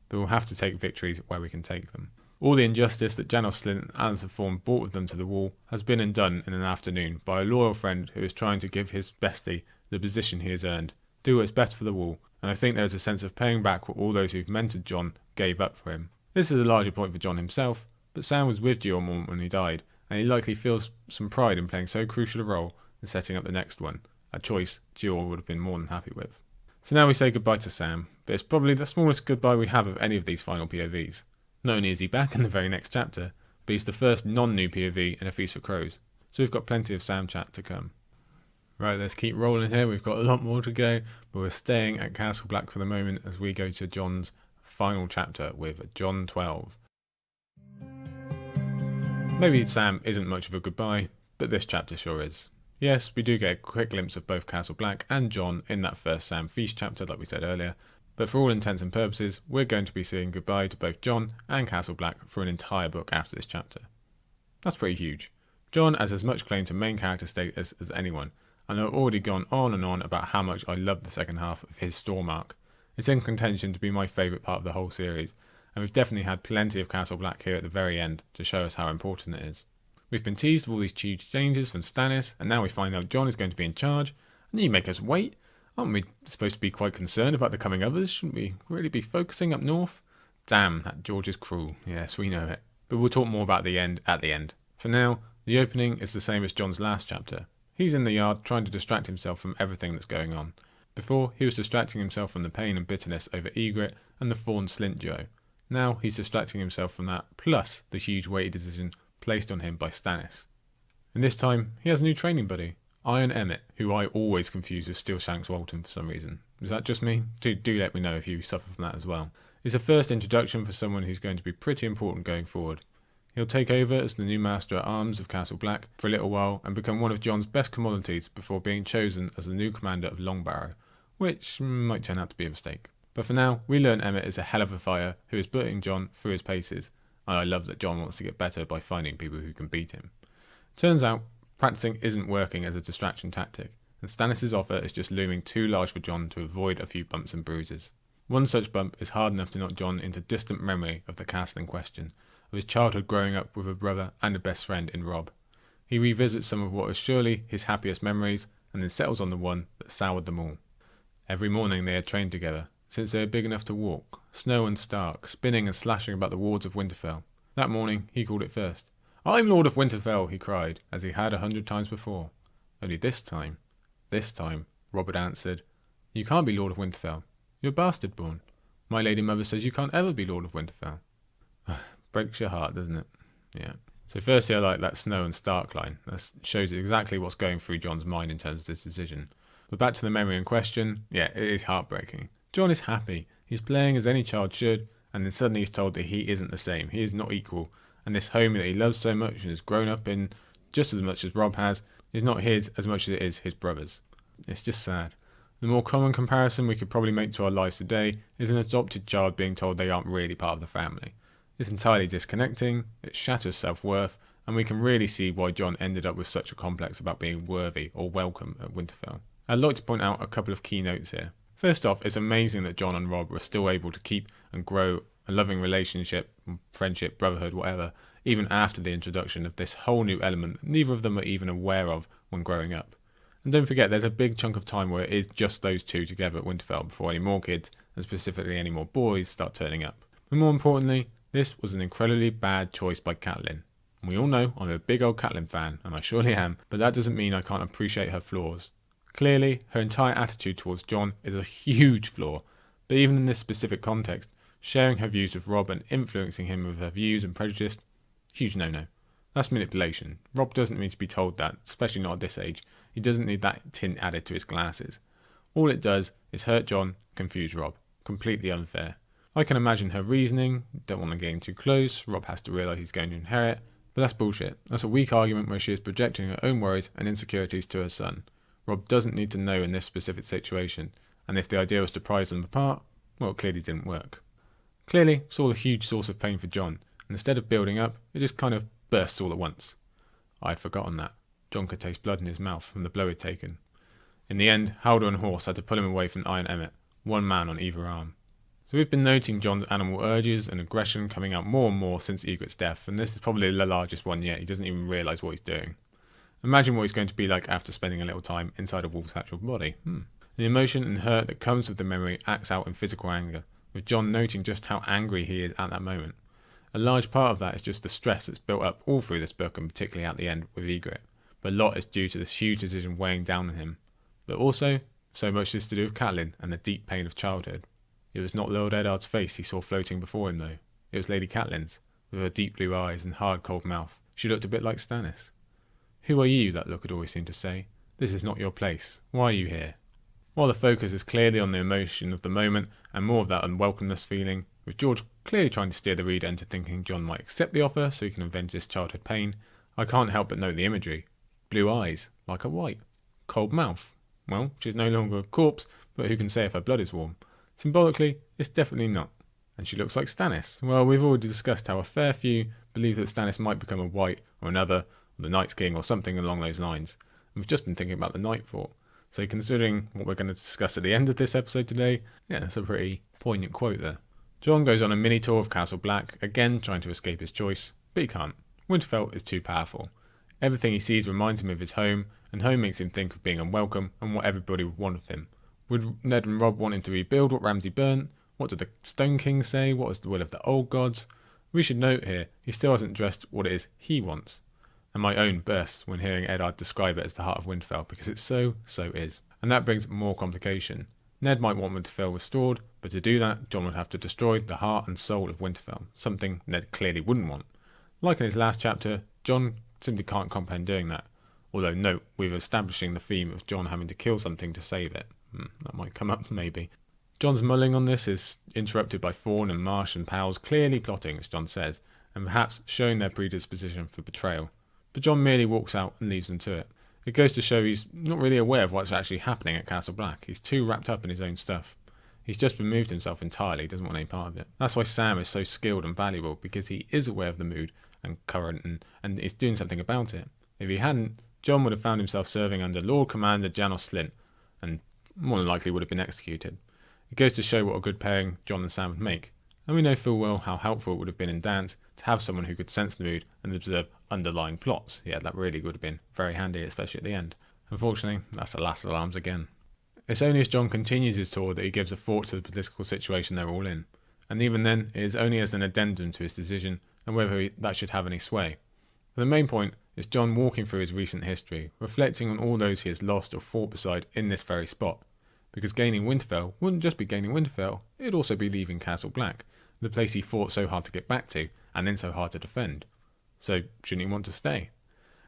But we'll have to take victories where we can take them. All the injustice that Janos Slynt and Alysanne Thorne brought with them to the wall has been undone in an afternoon by a loyal friend who is trying to give his bestie the position he has earned, do what's best for the wall, and I think there is a sense of paying back what all those who've mentored Jon gave up for him. This is a larger point for Jon himself, but Sam was with Jeor Mormont when he died, and he likely feels some pride in playing so crucial a role in setting up the next one, a choice Jeor would have been more than happy with. So now we say goodbye to Sam, but it's probably the smallest goodbye we have of any of these final POVs. Not only is he back in the very next chapter, but he's the first non-new POV in A Feast for Crows, so we've got plenty of Sam chat to come. Right, let's keep rolling here, we've got a lot more to go, but we're staying at Castle Black for the moment as we go to Jon's final chapter with Jon XII. Maybe Sam isn't much of a goodbye, but this chapter sure is. Yes, we do get a quick glimpse of both Castle Black and Jon in that first Sam Feast chapter like we said earlier, but for all intents and purposes, we're going to be saying goodbye to both Jon and Castle Black for an entire book after this chapter. That's pretty huge. Jon has as much claim to main character status as anyone, and I've already gone on and on about how much I love the second half of his Storm arc. It's in contention to be my favourite part of the whole series, and we've definitely had plenty of Castle Black here at the very end to show us how important it is. We've been teased with all these huge changes from Stannis, and now we find out Jon is going to be in charge, and you make us wait. Aren't we supposed to be quite concerned about the coming others? Shouldn't we really be focusing up north? Damn, that George is cruel. Yes, we know it. But we'll talk more about the end at the end. For now, the opening is the same as Jon's last chapter. He's in the yard trying to distract himself from everything that's going on. Before, he was distracting himself from the pain and bitterness over Ygritte and the Thorne Slynt duo. Now he's distracting himself from that, plus the huge weighty decision placed on him by Stannis. And this time, he has a new training buddy, Iron Emmett, who I always confuse with Steelshanks Walton for some reason. Is that just me? Do let me know if you suffer from that as well. It's a first introduction for someone who's going to be pretty important going forward. He'll take over as the new Master at Arms of Castle Black for a little while and become one of Jon's best commodities before being chosen as the new commander of Longbarrow, which might turn out to be a mistake. But for now, we learn Emmett is a hell of a fighter who is putting Jon through his paces, and I love that Jon wants to get better by finding people who can beat him. Turns out, practicing isn't working as a distraction tactic, and Stannis' offer is just looming too large for Jon to avoid a few bumps and bruises. One such bump is hard enough to knock Jon into distant memory of the castle in question, of his childhood growing up with a brother and a best friend in Robb. He revisits some of what was surely his happiest memories, and then settles on the one that soured them all. Every morning they had trained together, since they were big enough to walk, Snow and Stark, spinning and slashing about the wards of Winterfell. That morning he called it first. "I'm Lord of Winterfell," he cried, as he had 100 times before. Only this time, Robert answered, "You can't be Lord of Winterfell. You're bastard born. My lady mother says you can't ever be Lord of Winterfell." Breaks your heart, doesn't it? Yeah. So firstly, I like that Snow and Stark line. That shows exactly what's going through Jon's mind in terms of this decision. But back to the memory in question, yeah, it is heartbreaking. Jon is happy. He's playing as any child should, and then suddenly he's told that he isn't the same. He is not equal. And this home that he loves so much and has grown up in just as much as Robb has is not his as much as it is his brother's. It's just sad. The more common comparison we could probably make to our lives today is an adopted child being told they aren't really part of the family. It's entirely disconnecting, it shatters self-worth, and we can really see why Jon ended up with such a complex about being worthy or welcome at Winterfell. I'd like to point out a couple of key notes here. First off, it's amazing that Jon and Robb were still able to keep and grow a loving relationship, friendship, brotherhood, whatever, even after the introduction of this whole new element that neither of them were even aware of when growing up. And don't forget, there's a big chunk of time where it is just those two together at Winterfell before any more kids, and specifically any more boys, start turning up. But more importantly, this was an incredibly bad choice by Catelyn. And we all know I'm a big old Catelyn fan, and I surely am, but that doesn't mean I can't appreciate her flaws. Clearly, her entire attitude towards Jon is a huge flaw, but even in this specific context, sharing her views with Robb and influencing him with her views and prejudice, huge no-no. That's manipulation. Robb doesn't need to be told that, especially not at this age. He doesn't need that tint added to his glasses. All it does is hurt Jon, confuse Robb. Completely unfair. I can imagine her reasoning, don't want them getting too close, Robb has to realise he's going to inherit, but that's bullshit. That's a weak argument where she is projecting her own worries and insecurities to her son. Robb doesn't need to know in this specific situation, and if the idea was to prize them apart, well, it clearly didn't work. Clearly, it's all a huge source of pain for Jon, and instead of building up, it just kind of bursts all at once. I'd forgotten that. Jon could taste blood in his mouth from the blow he'd taken. In the end, Howder and Horse had to pull him away from Iron Emmett, one man on either arm. So we've been noting Jon's animal urges and aggression coming out more and more since Egret's death, and this is probably the largest one yet. He doesn't even realise what he's doing. Imagine what he's going to be like after spending a little time inside a wolf's actual body. The emotion and hurt that comes with the memory acts out in physical anger, with Jon noting just how angry he is at that moment. A large part of that is just the stress that's built up all through this book, and particularly at the end with Egret. But a lot is due to this huge decision weighing down on him. But also, so much is to do with Catelyn and the deep pain of childhood. It was not Lord Eddard's face he saw floating before him, though. It was Lady Catelyn's, with her deep blue eyes and hard, cold mouth. She looked a bit like Stannis. "Who are you?" that look had always seemed to say. "This is not your place. Why are you here?" While the focus is clearly on the emotion of the moment and more of that unwelcomeness feeling, with George clearly trying to steer the reader into thinking Jon might accept the offer so he can avenge this childhood pain, I can't help but note the imagery. Blue eyes, like a white. Cold mouth. Well, she's no longer a corpse, but who can say if her blood is warm? Symbolically, it's definitely not. And she looks like Stannis. Well, we've already discussed how a fair few believe that Stannis might become a White or another, or the Night's King or something along those lines. And we've just been thinking about the Night Fort. So considering what we're going to discuss at the end of this episode today, yeah, that's a pretty poignant quote there. Jon goes on a mini tour of Castle Black, again trying to escape his choice, but he can't. Winterfell is too powerful. Everything he sees reminds him of his home, and home makes him think of being unwelcome and what everybody would want of him. Would Ned and Robb want him to rebuild what Ramsay burnt? What did the Stone King say? What was the will of the old gods? We should note here, he still hasn't addressed what it is he wants. And my own bursts when hearing Eddard describe it as the heart of Winterfell, because it so is. And that brings more complication. Ned might want Winterfell restored, but to do that, Jon would have to destroy the heart and soul of Winterfell, something Ned clearly wouldn't want. Like in his last chapter, Jon simply can't comprehend doing that. Although, note, we're establishing the theme of Jon having to kill something to save it. That might come up, maybe. Jon's mulling on this is interrupted by Thorne and Marsh and Powell's clearly plotting, as Jon says, and perhaps showing their predisposition for betrayal. But Jon merely walks out and leaves them to it. It goes to show he's not really aware of what's actually happening at Castle Black. He's too wrapped up in his own stuff. He's just removed himself entirely, doesn't want any part of it. That's why Sam is so skilled and valuable, because he is aware of the mood and current and is doing something about it. If he hadn't, Jon would have found himself serving under Lord Commander Janos Slynt, and more than likely would have been executed. It goes to show what a good pairing Jon and Sam would make, and we know full well how helpful it would have been in Dance to have someone who could sense the mood and observe underlying plots. Yeah, that really would have been very handy, especially at the end. Unfortunately, that's the last alarms again. It's only as Jon continues his tour that he gives a thought to the political situation they're all in, and even then it is only as an addendum to his decision and whether that should have any sway. But the main point is Jon walking through his recent history, reflecting on all those he has lost or fought beside in this very spot. Because gaining Winterfell wouldn't just be gaining Winterfell, it'd also be leaving Castle Black, the place he fought so hard to get back to, and then so hard to defend. So, shouldn't he want to stay?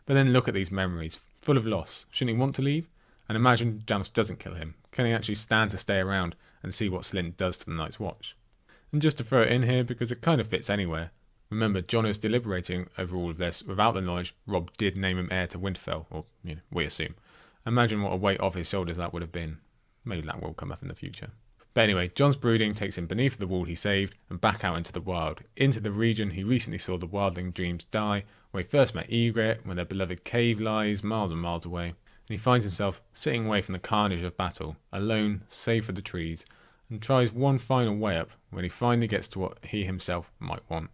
But then look at these memories, full of loss. Shouldn't he want to leave? And imagine Janos doesn't kill him. Can he actually stand to stay around and see what Slynt does to the Night's Watch? And just to throw it in here, because it kind of fits anywhere, remember, Jon is deliberating over all of this without the knowledge Robb did name him heir to Winterfell, or, we assume. Imagine what a weight off his shoulders that would have been. Maybe that will come up in the future. But anyway, Jon's brooding takes him beneath the wall he saved and back out into the wild, into the region he recently saw the wildling dreams die, where he first met Ygritte, where their beloved cave lies miles and miles away, and he finds himself sitting away from the carnage of battle, alone, save for the trees, and tries one final way up when he finally gets to what he himself might want.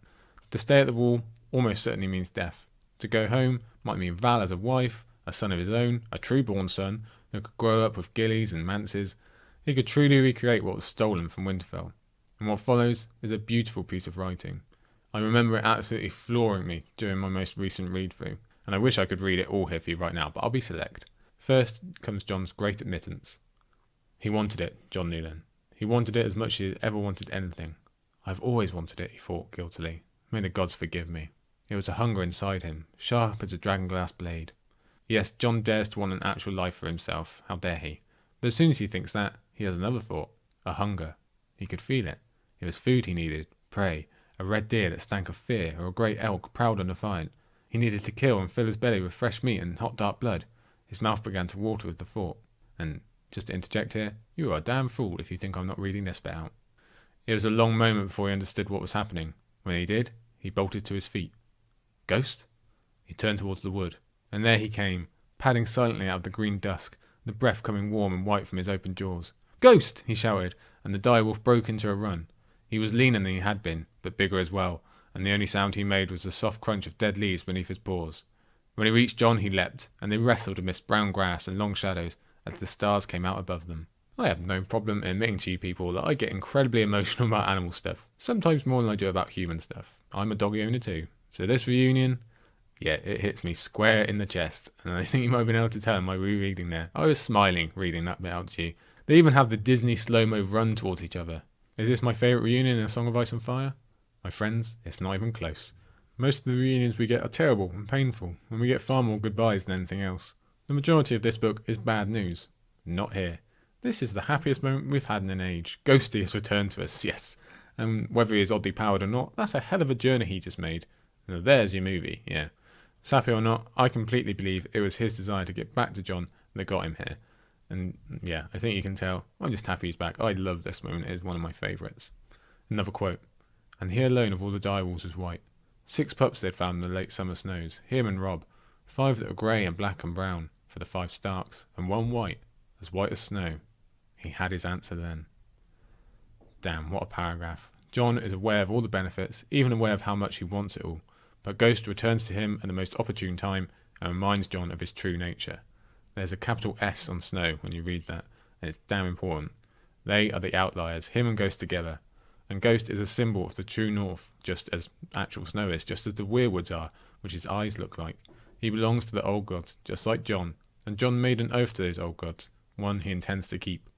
To stay at the wall almost certainly means death. To go home might mean Vale as a wife, a son of his own, a true-born son, who could grow up with gillies and manses. He could truly recreate what was stolen from Winterfell. And what follows is a beautiful piece of writing. I remember it absolutely flooring me during my most recent read-through, and I wish I could read it all here for you right now, but I'll be select. First comes Jon's great admittance. He wanted it, Jon knew then. He wanted it as much as he had ever wanted anything. I've always wanted it, he thought guiltily. May the gods forgive me. It was a hunger inside him, sharp as a dragonglass blade. Yes, Jon dares to want an actual life for himself. How dare he? But as soon as he thinks that, he has another thought. A hunger. He could feel it. It was food he needed, prey, a red deer that stank of fear, or a great elk proud and defiant. He needed to kill and fill his belly with fresh meat and hot dark blood. His mouth began to water with the thought. And, just to interject here, you are a damn fool if you think I'm not reading this bit out. It was a long moment before he understood what was happening. When he did, he bolted to his feet. Ghost? He turned towards the wood. And there he came, padding silently out of the green dusk, the breath coming warm and white from his open jaws. "Ghost!" he shouted, and the direwolf broke into a run. He was leaner than he had been, but bigger as well, and the only sound he made was the soft crunch of dead leaves beneath his paws. When he reached Jon, he leapt, and they wrestled amidst brown grass and long shadows as the stars came out above them. I have no problem admitting to you people that I get incredibly emotional about animal stuff, sometimes more than I do about human stuff. I'm a doggy owner too. So this reunion, yeah, it hits me square in the chest, and I think you might have been able to tell in my rereading there. I was smiling reading that bit out to you. They even have the Disney slow-mo run towards each other. Is this my favourite reunion in A Song of Ice and Fire? My friends, it's not even close. Most of the reunions we get are terrible and painful, and we get far more goodbyes than anything else. The majority of this book is bad news. Not here. This is the happiest moment we've had in an age. Ghosty has returned to us, yes. And whether he is oddly powered or not, that's a hell of a journey he just made. Now there's your movie, yeah. Sappy or not, I completely believe it was his desire to get back to Jon that got him here. And yeah, I think you can tell, I'm just happy he's back. I love this moment, it is one of my favourites. Another quote. And he alone of all the direwolves was white. 6 pups they'd found in the late summer snows, him and Robb. 5 that were grey and black and brown, for the 5 Starks, and 1 white as snow. He had his answer then. Damn, what a paragraph. Jon is aware of all the benefits, even aware of how much he wants it all. But Ghost returns to him at the most opportune time and reminds Jon of his true nature. There's a capital S on Snow when you read that, and it's damn important. They are the outliers, him and Ghost together. And Ghost is a symbol of the true North, just as actual Snow is, just as the Weirwoods are, which his eyes look like. He belongs to the old gods, just like Jon, and Jon made an oath to those old gods, one he intends to keep.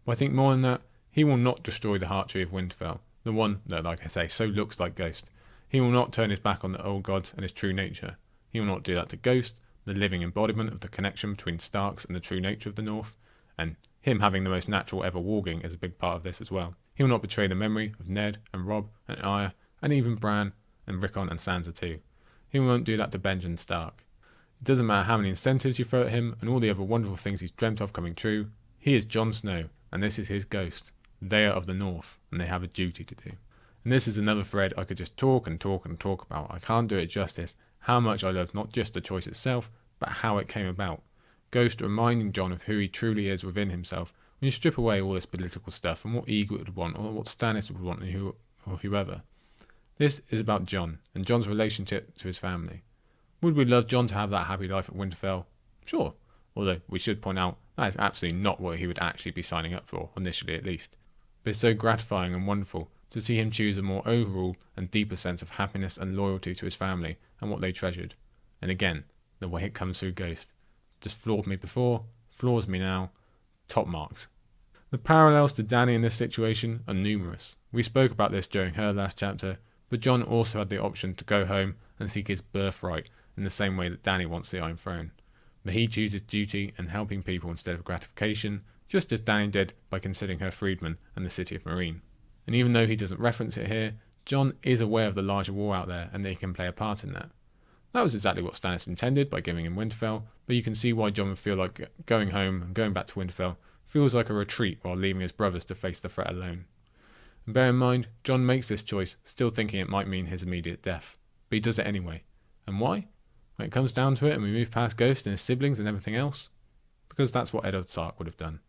But I think more than that, he will not destroy the Heart Tree of Winterfell, the one that, like I say, so looks like Ghost. He will not turn his back on the old gods and his true nature. He will not do that to Ghost, the living embodiment of the connection between Starks and the true nature of the North, and him having the most natural ever warging is a big part of this as well. He will not betray the memory of Ned and Robb and Arya and even Bran and Rickon and Sansa too. He won't do that to Benjen Stark. It doesn't matter how many incentives you throw at him and all the other wonderful things he's dreamt of coming true. He is Jon Snow, and this is his Ghost. They are of the North, and they have a duty to do. And this is another thread I could just talk and talk and talk about. I can't do it justice. How much I love not just the choice itself, but how it came about. Ghost reminding Jon of who he truly is within himself when you strip away all this political stuff and what Ygritte would want or what Stannis would want or whoever. This is about Jon and Jon's relationship to his family. Would we love Jon to have that happy life at Winterfell? Sure. Although we should point out that is absolutely not what he would actually be signing up for, initially at least. But it's so gratifying and wonderful to see him choose a more overall and deeper sense of happiness and loyalty to his family and what they treasured. And again, the way it comes through Ghost. Just floored me before, floors me now. Top marks. The parallels to Dany in this situation are numerous. We spoke about this during her last chapter, but Jon also had the option to go home and seek his birthright in the same way that Dany wants the Iron Throne. But he chooses duty and helping people instead of gratification, just as Dany did by considering her freedmen and the city of Meereen. And even though he doesn't reference it here, Jon is aware of the larger war out there and that he can play a part in that. That was exactly what Stannis intended by giving him Winterfell, but you can see why Jon would feel like going home and going back to Winterfell feels like a retreat while leaving his brothers to face the threat alone. And bear in mind, Jon makes this choice still thinking it might mean his immediate death, but he does it anyway. And why? When it comes down to it and we move past Ghost and his siblings and everything else, because that's what Eddard Stark would have done.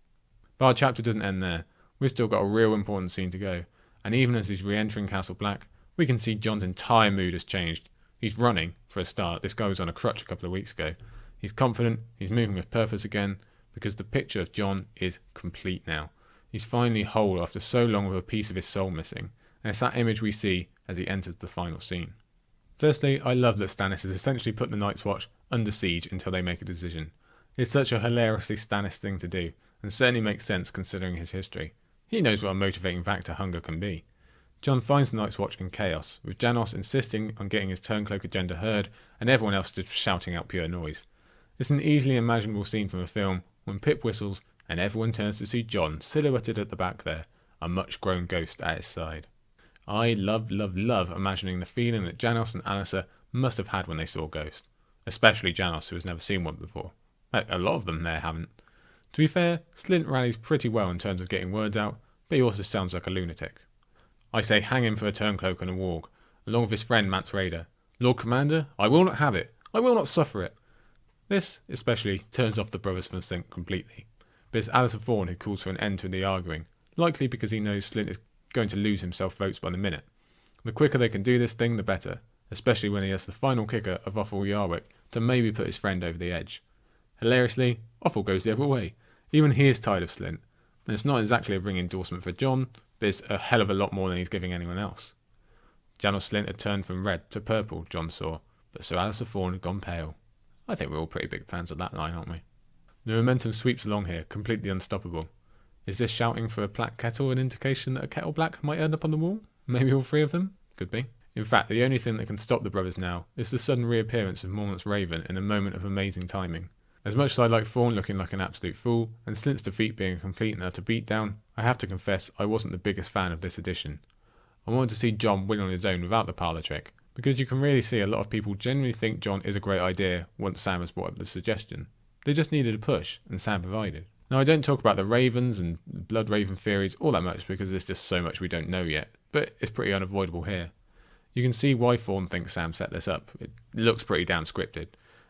But our chapter doesn't end there. We've still got a real important scene to go, and even as he's re-entering Castle Black, we can see Jon's entire mood has changed. He's running, for a start. This guy was on a crutch a couple of weeks ago. He's confident, he's moving with purpose again, because the picture of Jon is complete now. He's finally whole after so long with a piece of his soul missing, and it's that image we see as he enters the final scene. Firstly, I love that Stannis has essentially put the Night's Watch under siege until they make a decision. It's such a hilariously Stannis thing to do, and certainly makes sense considering his history. He knows what a motivating factor hunger can be. Jon finds the Night's Watch in chaos, with Janos insisting on getting his Turncloak agenda heard, and everyone else just shouting out pure noise. It's an easily imaginable scene from a film when Pip whistles and everyone turns to see Jon silhouetted at the back there, a much-grown Ghost at his side. I love imagining the feeling that Janos and Alliser must have had when they saw Ghost, especially Janos, who has never seen one before. A lot of them there haven't. To be fair, Slint rallies pretty well in terms of getting words out, but he also sounds like a lunatic. I say hang him for a Turncloak and a warg, along with his friend Mance Rayder. Lord Commander, I will not have it. I will not suffer it. This, especially, turns off the brothers from Slint completely. But it's Alistair Thorne who calls for an end to the arguing, likely because he knows Slint is going to lose himself votes by the minute. The quicker they can do this thing, the better, especially when he has the final kicker of Offal Yarwick to maybe put his friend over the edge. Hilariously, Offal goes the other way. Even he is tired of Slint, and it's not exactly a ring endorsement for Jon, but it's a hell of a lot more than he's giving anyone else. Janos Slint had turned from red to purple, Jon saw, but Sir Alistair Thorne had gone pale. I think we're all pretty big fans of that line, aren't we? The momentum sweeps along here, completely unstoppable. Is this shouting for a black kettle an indication that a kettle black might end up on the wall? Maybe all three of them? Could be. In fact, the only thing that can stop the brothers now is the sudden reappearance of Mormont's Raven in a moment of amazing timing. As much as I like Thorne looking like an absolute fool, and Slint's defeat being a complete and utter beatdown, I have to confess I wasn't the biggest fan of this edition. I wanted to see Jon win on his own without the parlour trick, because you can really see a lot of people genuinely think Jon is a great idea once Sam has brought up the suggestion. They just needed a push, and Sam provided. Now, I don't talk about the Ravens and Blood Raven theories all that much because there's just so much we don't know yet, but it's pretty unavoidable here. You can see why Thorne thinks Sam set this up. It looks pretty damn scripted,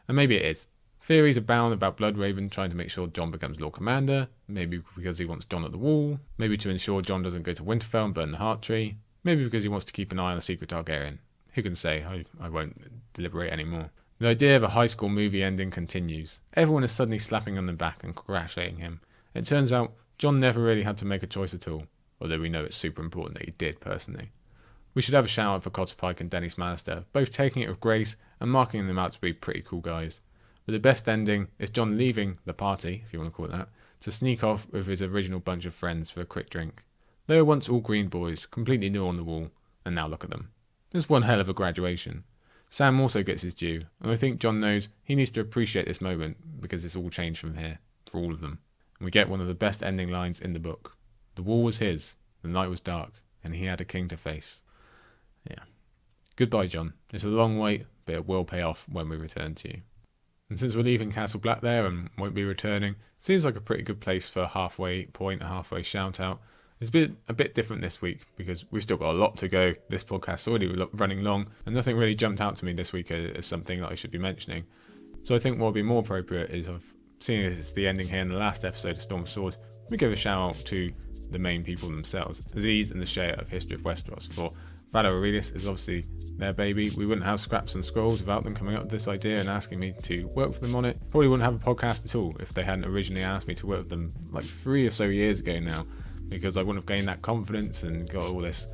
and maybe it is. Theories abound about Blood Raven trying to make sure Jon becomes Lord Commander, maybe because he wants Jon at the wall, maybe to ensure Jon doesn't go to Winterfell and burn the Heart Tree, maybe because he wants to keep an eye on a secret Targaryen. Who can say? I won't deliberate anymore. The idea of a high school movie ending continues. Everyone is suddenly slapping on the back and congratulating him. It turns out Jon never really had to make a choice at all, although we know it's super important that he did personally. We should have a shout out for Cotter and Dennis Mallister, both taking it with grace and marking them out to be pretty cool guys. But the best ending is Jon leaving the party, if you want to call it that, to sneak off with his original bunch of friends for a quick drink. They were once all green boys, completely new on the wall, and now look at them. There's one hell of a graduation. Sam also gets his due, and I think Jon knows he needs to appreciate this moment because it's all changed from here, for all of them. And we get one of the best ending lines in the book. The wall was his, the night was dark, and he had a king to face. Yeah. Goodbye, Jon. It's a long wait, but it will pay off when we return to you. And since we're leaving Castle Black there and won't be returning, it seems like a pretty good place for a halfway point, a halfway shout out. It's been a bit different this week because we've still got a lot to go. This podcast's already running long and nothing really jumped out to me this week as something that I should be mentioning. So I think what would be more appropriate is, I've seen as it's the ending here in the last episode of Storm of Swords, we give a shout out to the main people themselves, Aziz and the Shea of History of Westeros. For Vale is obviously their baby. We wouldn't have Scraps and Scrolls without them coming up with this idea and asking me to work for them on it. Probably wouldn't have a podcast at all if they hadn't originally asked me to work with them like 3 or so years ago now, because I wouldn't have gained that confidence and got all this,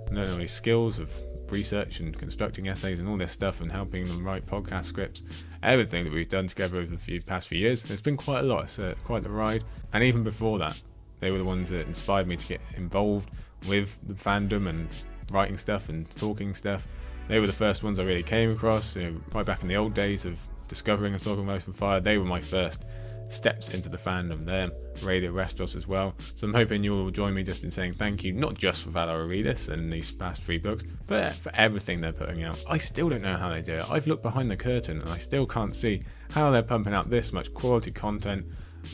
not only skills of research and constructing essays and all this stuff and helping them write podcast scripts, everything that we've done together over the past few years. It's been quite a lot. It's quite the ride. And even before that, they were the ones that inspired me to get involved with the fandom and writing stuff and talking stuff. They were the first ones I really came across, right back in the old days of discovering and talking about Fire. They were my first steps into the fandom. Them, Radio Westeros as well. So I'm hoping you all will join me just in saying thank you, not just for Vale and these past 3 books, but for everything they're putting out. I still don't know how they do it. I've looked behind the curtain and I still can't see how they're pumping out this much quality content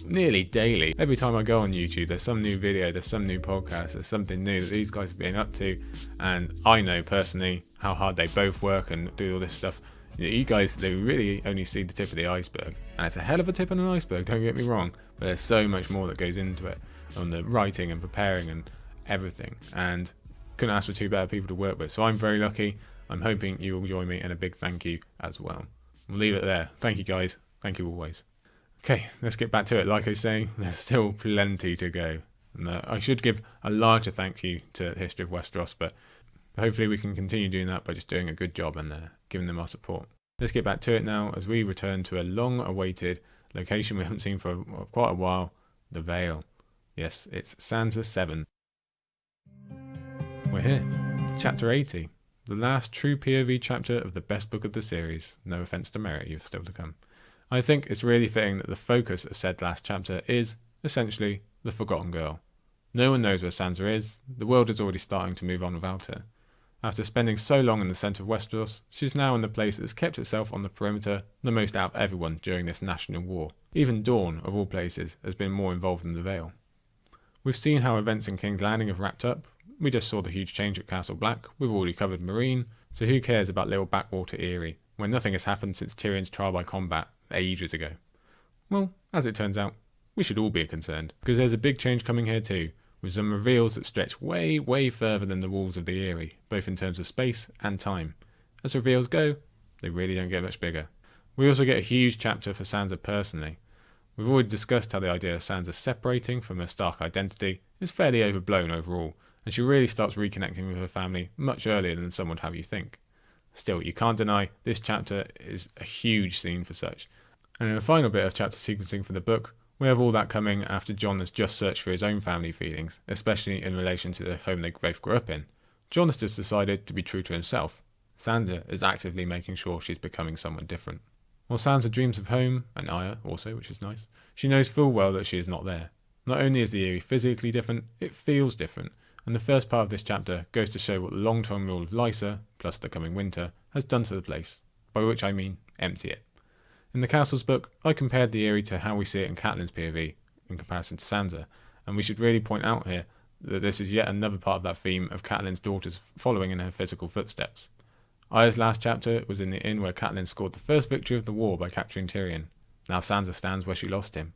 nearly daily. Every time I go on YouTube, there's some new video, there's some new podcast, there's something new that these guys have been up to, and I know personally how hard they both work and do all this stuff. You guys, they really only see the tip of the iceberg, and it's a hell of a tip on an iceberg, don't get me wrong, but there's so much more that goes into it on the writing and preparing and everything, and couldn't ask for 2 better people to work with. So I'm very lucky. I'm hoping you will join me, and a big thank you as well. We'll leave it there. Thank you guys. Thank you always. Okay, let's get back to it. Like I was saying, there's still plenty to go. And I should give a larger thank you to History of Westeros, but hopefully we can continue doing that by just doing a good job and giving them our support. Let's get back to it now as we return to a long-awaited location we haven't seen for quite a while, the Vale. Yes, it's Sansa VII. We're here. Chapter 80. The last true POV chapter of the best book of the series. No offence to Merrett, you've still to come. I think it's really fitting that the focus of said last chapter is, essentially, the Forgotten Girl. No one knows where Sansa is. The world is already starting to move on without her. After spending so long in the centre of Westeros, she's now in the place that has kept itself on the perimeter the most out of everyone during this national war. Even Dawn, of all places, has been more involved in the Vale. We've seen how events in King's Landing have wrapped up. We just saw the huge change at Castle Black. We've already covered Meereen, so who cares about little backwater Eyrie, when nothing has happened since Tyrion's trial by combat ages ago? Well, as it turns out, we should all be concerned, because there's a big change coming here too, with some reveals that stretch way, way further than the walls of the Eyrie, both in terms of space and time. As reveals go, they really don't get much bigger. We also get a huge chapter for Sansa personally. We've already discussed how the idea of Sansa separating from her Stark identity is fairly overblown overall, and she really starts reconnecting with her family much earlier than some would have you think. Still, you can't deny this chapter is a huge scene for such. And in the final bit of chapter sequencing for the book, we have all that coming after Jon has just searched for his own family feelings, especially in relation to the home they both grew up in. Jon has just decided to be true to himself. Sansa is actively making sure she's becoming someone different. While Sansa dreams of home, and Arya also, which is nice, she knows full well that she is not there. Not only is the Eyrie physically different, it feels different, and the first part of this chapter goes to show what the long-term rule of Lysa, plus the coming winter, has done to the place, by which I mean empty it. In the Castles book, I compared the Eyrie to how we see it in Catelyn's POV, in comparison to Sansa, and we should really point out here that this is yet another part of that theme of Catelyn's daughters following in her physical footsteps. Arya's last chapter was in the inn where Catelyn scored the first victory of the war by capturing Tyrion. Now Sansa stands where she lost him.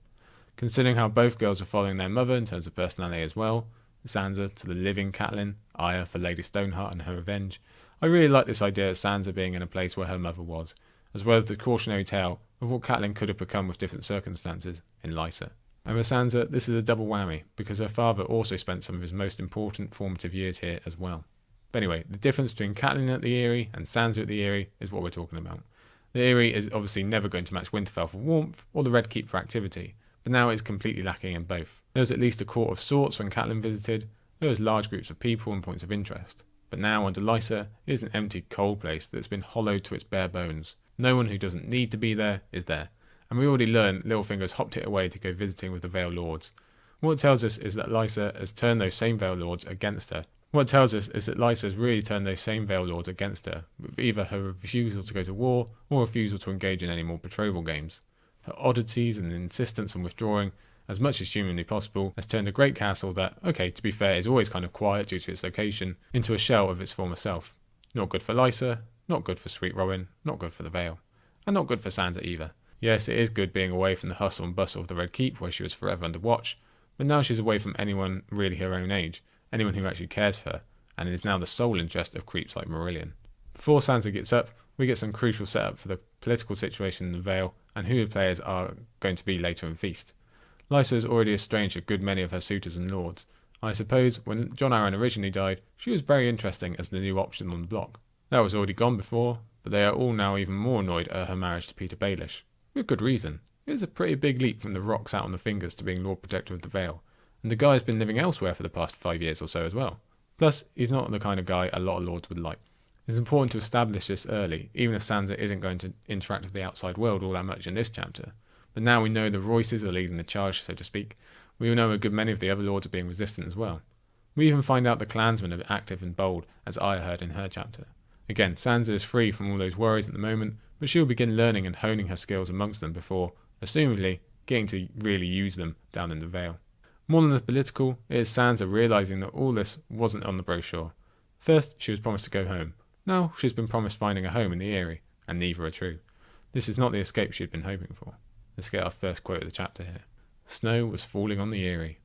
Considering how both girls are following their mother in terms of personality as well, Sansa to the living Catelyn, Arya for Lady Stoneheart and her revenge, I really like this idea of Sansa being in a place where her mother was, as well as the cautionary tale of what Catelyn could have become with different circumstances in Lysa. And for Sansa, this is a double whammy, because her father also spent some of his most important formative years here as well. But anyway, the difference between Catelyn at the Eyrie and Sansa at the Eyrie is what we're talking about. The Eyrie is obviously never going to match Winterfell for warmth or the Red Keep for activity, but now it's completely lacking in both. There was at least a court of sorts when Catelyn visited, there was large groups of people and points of interest. But now under Lysa, it is an empty, cold place that's been hollowed to its bare bones. No one who doesn't need to be there is there. And we already learned Littlefinger's hopped it away to go visiting with the Vale Lords. What it tells us is that Lysa has turned those same Vale Lords against her. What it tells us is that Lysa has really turned those same Vale Lords against her, with either her refusal to go to war or refusal to engage in any more betrothal games. Her oddities and insistence on withdrawing, as much as humanly possible, has turned a great castle that, okay, to be fair, is always kind of quiet due to its location, into a shell of its former self. Not good for Lysa, not good for Sweet Rowan, not good for the Vale, and not good for Sansa either. Yes, it is good being away from the hustle and bustle of the Red Keep where she was forever under watch, but now she's away from anyone really her own age, anyone who actually cares for her, and it is now the sole interest of creeps like Marillion. Before Sansa gets up, we get some crucial setup for the political situation in the Vale and who the players are going to be later in Feast. Lysa has already estranged a good many of her suitors and lords. I suppose when Jon Arryn originally died, she was very interesting as the new option on the block. That was already gone before, but they are all now even more annoyed at her marriage to Peter Baelish. With good reason. It is a pretty big leap from the rocks out on the fingers to being Lord Protector of the Vale, and the guy has been living elsewhere for the past 5 years or so as well. Plus, he's not the kind of guy a lot of lords would like. It's important to establish this early, even if Sansa isn't going to interact with the outside world all that much in this chapter. But now we know the Royces are leading the charge, so to speak. We all know a good many of the other lords are being resistant as well. We even find out the clansmen are active and bold, as Arya heard in her chapter. Again, Sansa is free from all those worries at the moment, but she'll begin learning and honing her skills amongst them before, assumedly, getting to really use them down in the Vale. More than the political, it is Sansa realising that all this wasn't on the brochure. First, she was promised to go home. Now, she's been promised finding a home in the Eyrie, and neither are true. This is not the escape she had been hoping for. Let's get our first quote of the chapter here. Snow was falling on the Eyrie.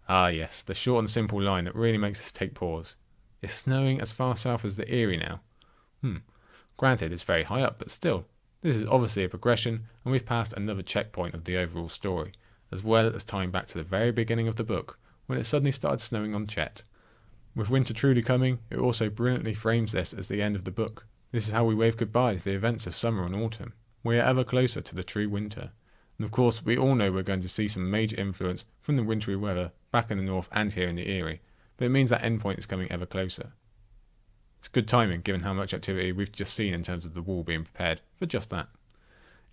Ah yes, the short and simple line that really makes us take pause. It's snowing as far south as the Eyrie now. Granted, it's very high up, but still, this is obviously a progression, and we've passed another checkpoint of the overall story, as well as tying back to the very beginning of the book, when it suddenly started snowing on Chet. With winter truly coming, it also brilliantly frames this as the end of the book. This is how we wave goodbye to the events of summer and autumn. We are ever closer to the true winter. And of course, we all know we're going to see some major influence from the wintry weather back in the north and here in the Eyrie, but it means that endpoint is coming ever closer. It's good timing given how much activity we've just seen in terms of the wall being prepared for just that.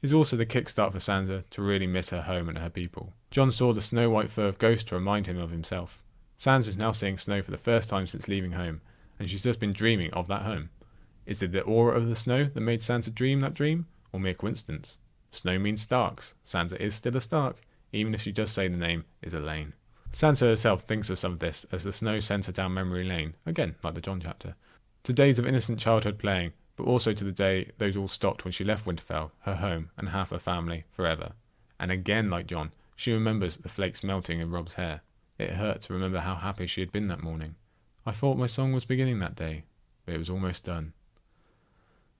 It's also the kickstart for Sansa to really miss her home and her people. Jon saw the snow-white fur of Ghost to remind him of himself. Sansa is now seeing snow for the first time since leaving home, and she's just been dreaming of that home. Is it the aura of the snow that made Sansa dream that dream, or mere coincidence? Snow means Starks. Sansa is still a Stark, even if she does say the name is Elaine. Sansa herself thinks of some of this as the snow sends her down memory lane, again, like the Jon chapter, to days of innocent childhood playing, but also to the day those all stopped when she left Winterfell, her home, and half her family, forever. And again, like Jon, she remembers the flakes melting in Rob's hair. It hurt to remember how happy she had been that morning. I thought my song was beginning that day, but it was almost done.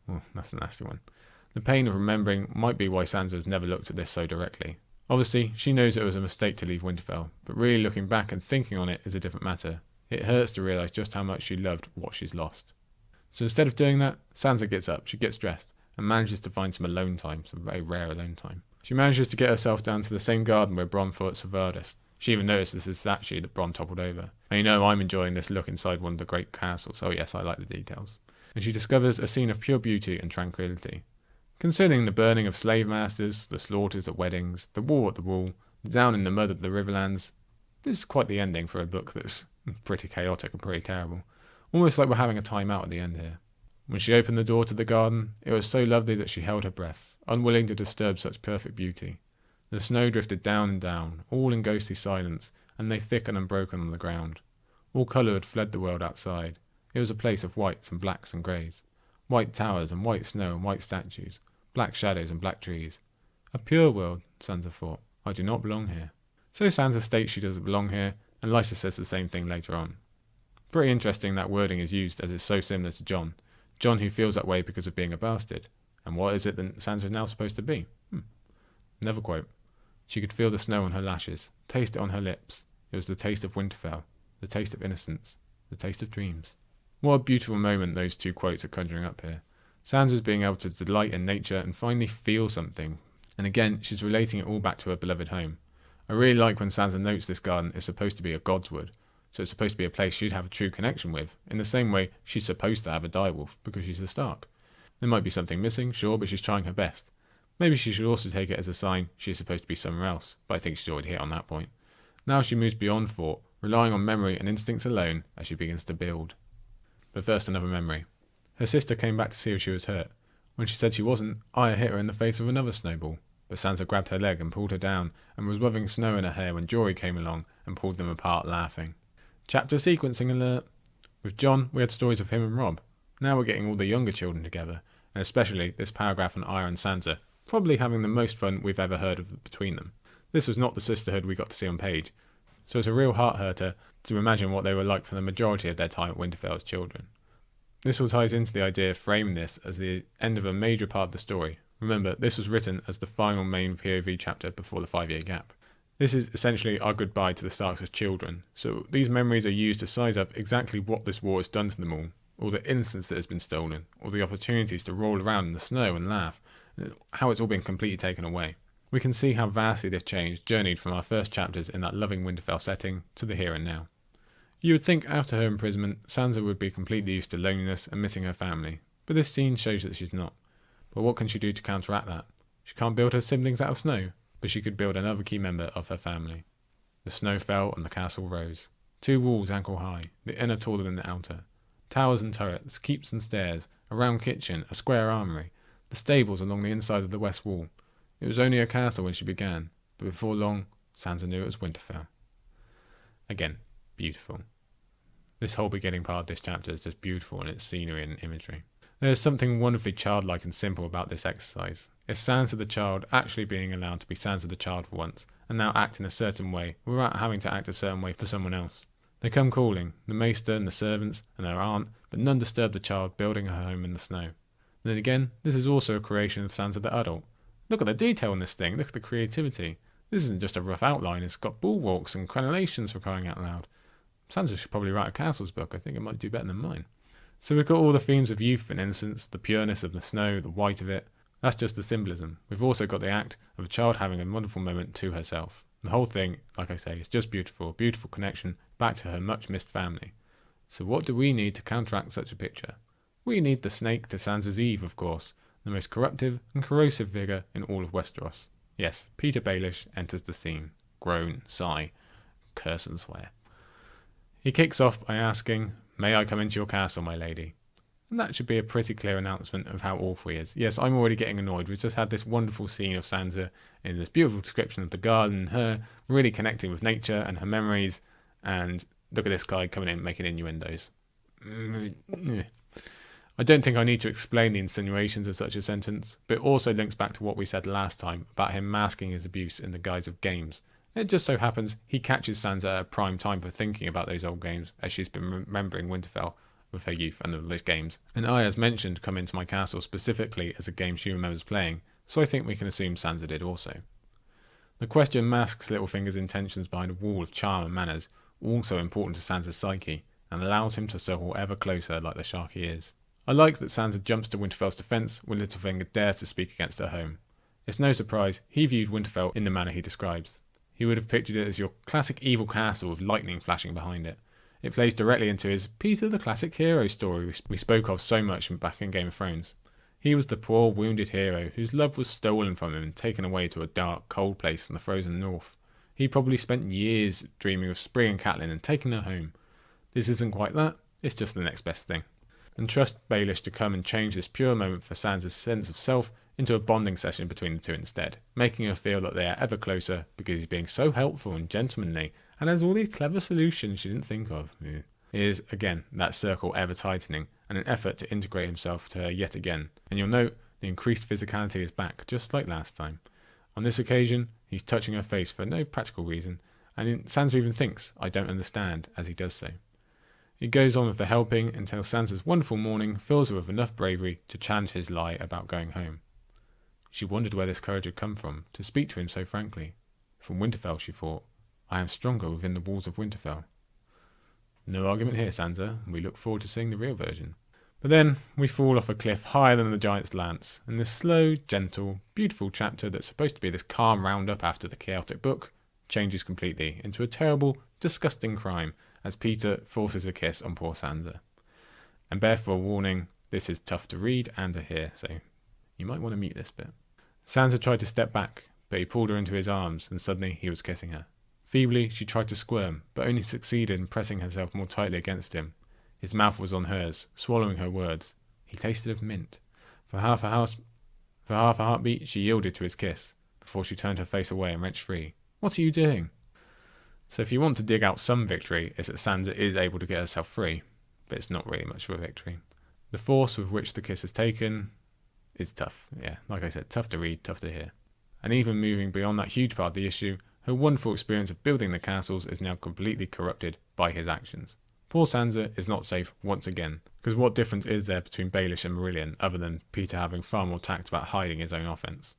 Oh, that's a nasty one. The pain of remembering might be why Sansa has never looked at this so directly. Obviously, she knows it was a mistake to leave Winterfell, but really looking back and thinking on it is a different matter. It hurts to realise just how much she loved what she's lost. So instead of doing that, Sansa gets up, she gets dressed, and manages to find some alone time, some very rare alone time. She manages to get herself down to the same garden where Bronn fought Savardis. She even notices the statue that Bronn toppled over. And you know I'm enjoying this look inside one of the great castles, oh yes, I like the details. And she discovers a scene of pure beauty and tranquility. Considering the burning of slave masters, the slaughters at weddings, the war at the wall, down in the mud of the Riverlands, this is quite the ending for a book that's pretty chaotic and pretty terrible. Almost like we're having a time out at the end here. When she opened the door to the garden, it was so lovely that she held her breath, unwilling to disturb such perfect beauty. The snow drifted down and down, all in ghostly silence, and lay thick and unbroken on the ground. All colour had fled the world outside. It was a place of whites and blacks and greys. White towers and white snow and white statues, black shadows and black trees. A pure world, Sansa thought. I do not belong here. So Sansa states she doesn't belong here, and Lysa says the same thing later on. Pretty interesting that wording is used as it's so similar to Jon. Jon who feels that way because of being a bastard. And what is it that Sansa is now supposed to be? Another quote. She could feel the snow on her lashes, taste it on her lips. It was the taste of Winterfell, the taste of innocence, the taste of dreams. What a beautiful moment those two quotes are conjuring up here. Sansa's being able to delight in nature and finally feel something. And again, she's relating it all back to her beloved home. I really like when Sansa notes this garden is supposed to be a god's wood, so it's supposed to be a place she'd have a true connection with, in the same way she's supposed to have a direwolf because she's a Stark. There might be something missing, sure, but she's trying her best. Maybe she should also take it as a sign she's supposed to be somewhere else, but I think she's already hit on that point. Now she moves beyond thought, relying on memory and instincts alone as she begins to build. But first, another memory. Her sister came back to see if she was hurt. When she said she wasn't, Arya hit her in the face with another snowball, but Sansa grabbed her leg and pulled her down and was rubbing snow in her hair when Jory came along and pulled them apart laughing. Chapter sequencing alert. With Jon, we had stories of him and Robb. Now we're getting all the younger children together, and especially this paragraph on Arya and Sansa, probably having the most fun we've ever heard of between them. This was not the sisterhood we got to see on page, so it's a real heart-hurter to imagine what they were like for the majority of their time at Winterfell as children. This all ties into the idea of framing this as the end of a major part of the story. Remember, this was written as the final main POV chapter before the 5-year gap. This is essentially our goodbye to the Starks as children, so these memories are used to size up exactly what this war has done to them all the innocence that has been stolen, all the opportunities to roll around in the snow and laugh, and how it's all been completely taken away. We can see how vastly they've changed, journeyed from our first chapters in that loving Winterfell setting to the here and now. You would think after her imprisonment, Sansa would be completely used to loneliness and missing her family, but this scene shows that she's not. But what can she do to counteract that? She can't build her siblings out of snow, but she could build another key member of her family. The snow fell and the castle rose. 2 walls ankle high, the inner taller than the outer. Towers and turrets, keeps and stairs, a round kitchen, a square armoury, the stables along the inside of the west wall. It was only a castle when she began, but before long, Sansa knew it was Winterfell. Again, beautiful. This whole beginning part of this chapter is just beautiful in its scenery and imagery. There is something wonderfully childlike and simple about this exercise. It's Sansa the child actually being allowed to be Sansa the child for once, and now act in a certain way without having to act a certain way for someone else. They come calling, the maester and the servants and her aunt, but none disturb the child building her home in the snow. Then again, this is also a creation of Sansa the adult. Look at the detail in this thing, look at the creativity. This isn't just a rough outline, it's got bulwarks and crenellations for crying out loud. Sansa should probably write a castles book, I think it might do better than mine. So we've got all the themes of youth and innocence, the pureness of the snow, the white of it. That's just the symbolism. We've also got the act of a child having a wonderful moment to herself. The whole thing, like I say, is just beautiful, a beautiful connection back to her much missed family. So what do we need to counteract such a picture? We need the snake to Sansa's Eve, of course, the most corruptive and corrosive figure in all of Westeros. Yes, Peter Baelish enters the scene. Groan, sigh, curse and swear. He kicks off by asking, "May I come into your castle, my lady?" And that should be a pretty clear announcement of how awful he is. Yes, I'm already getting annoyed. We've just had this wonderful scene of Sansa in this beautiful description of the garden and her really connecting with nature and her memories, and look at this guy coming in making innuendos. I don't think I need to explain the insinuations of such a sentence, but it also links back to what we said last time about him masking his abuse in the guise of games. It just so happens he catches Sansa at a prime time for thinking about those old games as she's been remembering Winterfell with her youth and all those games. And I, as mentioned, come into my castle specifically as a game she remembers playing, so I think we can assume Sansa did also. The question masks Littlefinger's intentions behind a wall of charm and manners, also important to Sansa's psyche, and allows him to circle ever closer like the shark he is. I like that Sansa jumps to Winterfell's defence when Littlefinger dares to speak against her home. It's no surprise he viewed Winterfell in the manner he describes. He would have pictured it as your classic evil castle with lightning flashing behind it. It plays directly into his Peter the classic hero story we spoke of so much back in Game of Thrones. He was the poor wounded hero whose love was stolen from him and taken away to a dark, cold place in the frozen north. He probably spent years dreaming of Spree and Catelyn and taking her home. This isn't quite that, it's just the next best thing. And trust Baelish to come and change this pure moment for Sansa's sense of self into a bonding session between the two instead, making her feel that they are ever closer because he's being so helpful and gentlemanly and has all these clever solutions she didn't think of. It is, again, that circle ever tightening and an effort to integrate himself to her yet again. And you'll note the increased physicality is back, just like last time. On this occasion, he's touching her face for no practical reason, and Sansa even thinks, "I don't understand," as he does so. He goes on with the helping until Sansa's wonderful morning fills her with enough bravery to challenge his lie about going home. She wondered where this courage had come from, to speak to him so frankly. From Winterfell, she thought. I am stronger within the walls of Winterfell. No argument here, Sansa. We look forward to seeing the real version. But then we fall off a cliff higher than the giant's lance, and this slow, gentle, beautiful chapter that's supposed to be this calm roundup after the chaotic book changes completely into a terrible, disgusting crime as Peter forces a kiss on poor Sansa. And bear for a warning, this is tough to read and to hear, so you might want to mute this bit. Sansa tried to step back, but he pulled her into his arms, and suddenly he was kissing her. Feebly, she tried to squirm, but only succeeded in pressing herself more tightly against him. His mouth was on hers, swallowing her words. He tasted of mint. For half a heartbeat, she yielded to his kiss, before she turned her face away and wrenched free. "What are you doing?" So if you want to dig out some victory, it's that Sansa is able to get herself free, but it's not really much of a victory. The force with which the kiss is taken is tough. Yeah, like I said, tough to read, tough to hear. And even moving beyond that huge part of the issue, her wonderful experience of building the castles is now completely corrupted by his actions. Poor Sansa is not safe once again, because what difference is there between Baelish and Marillion other than Peter having far more tact about hiding his own offence?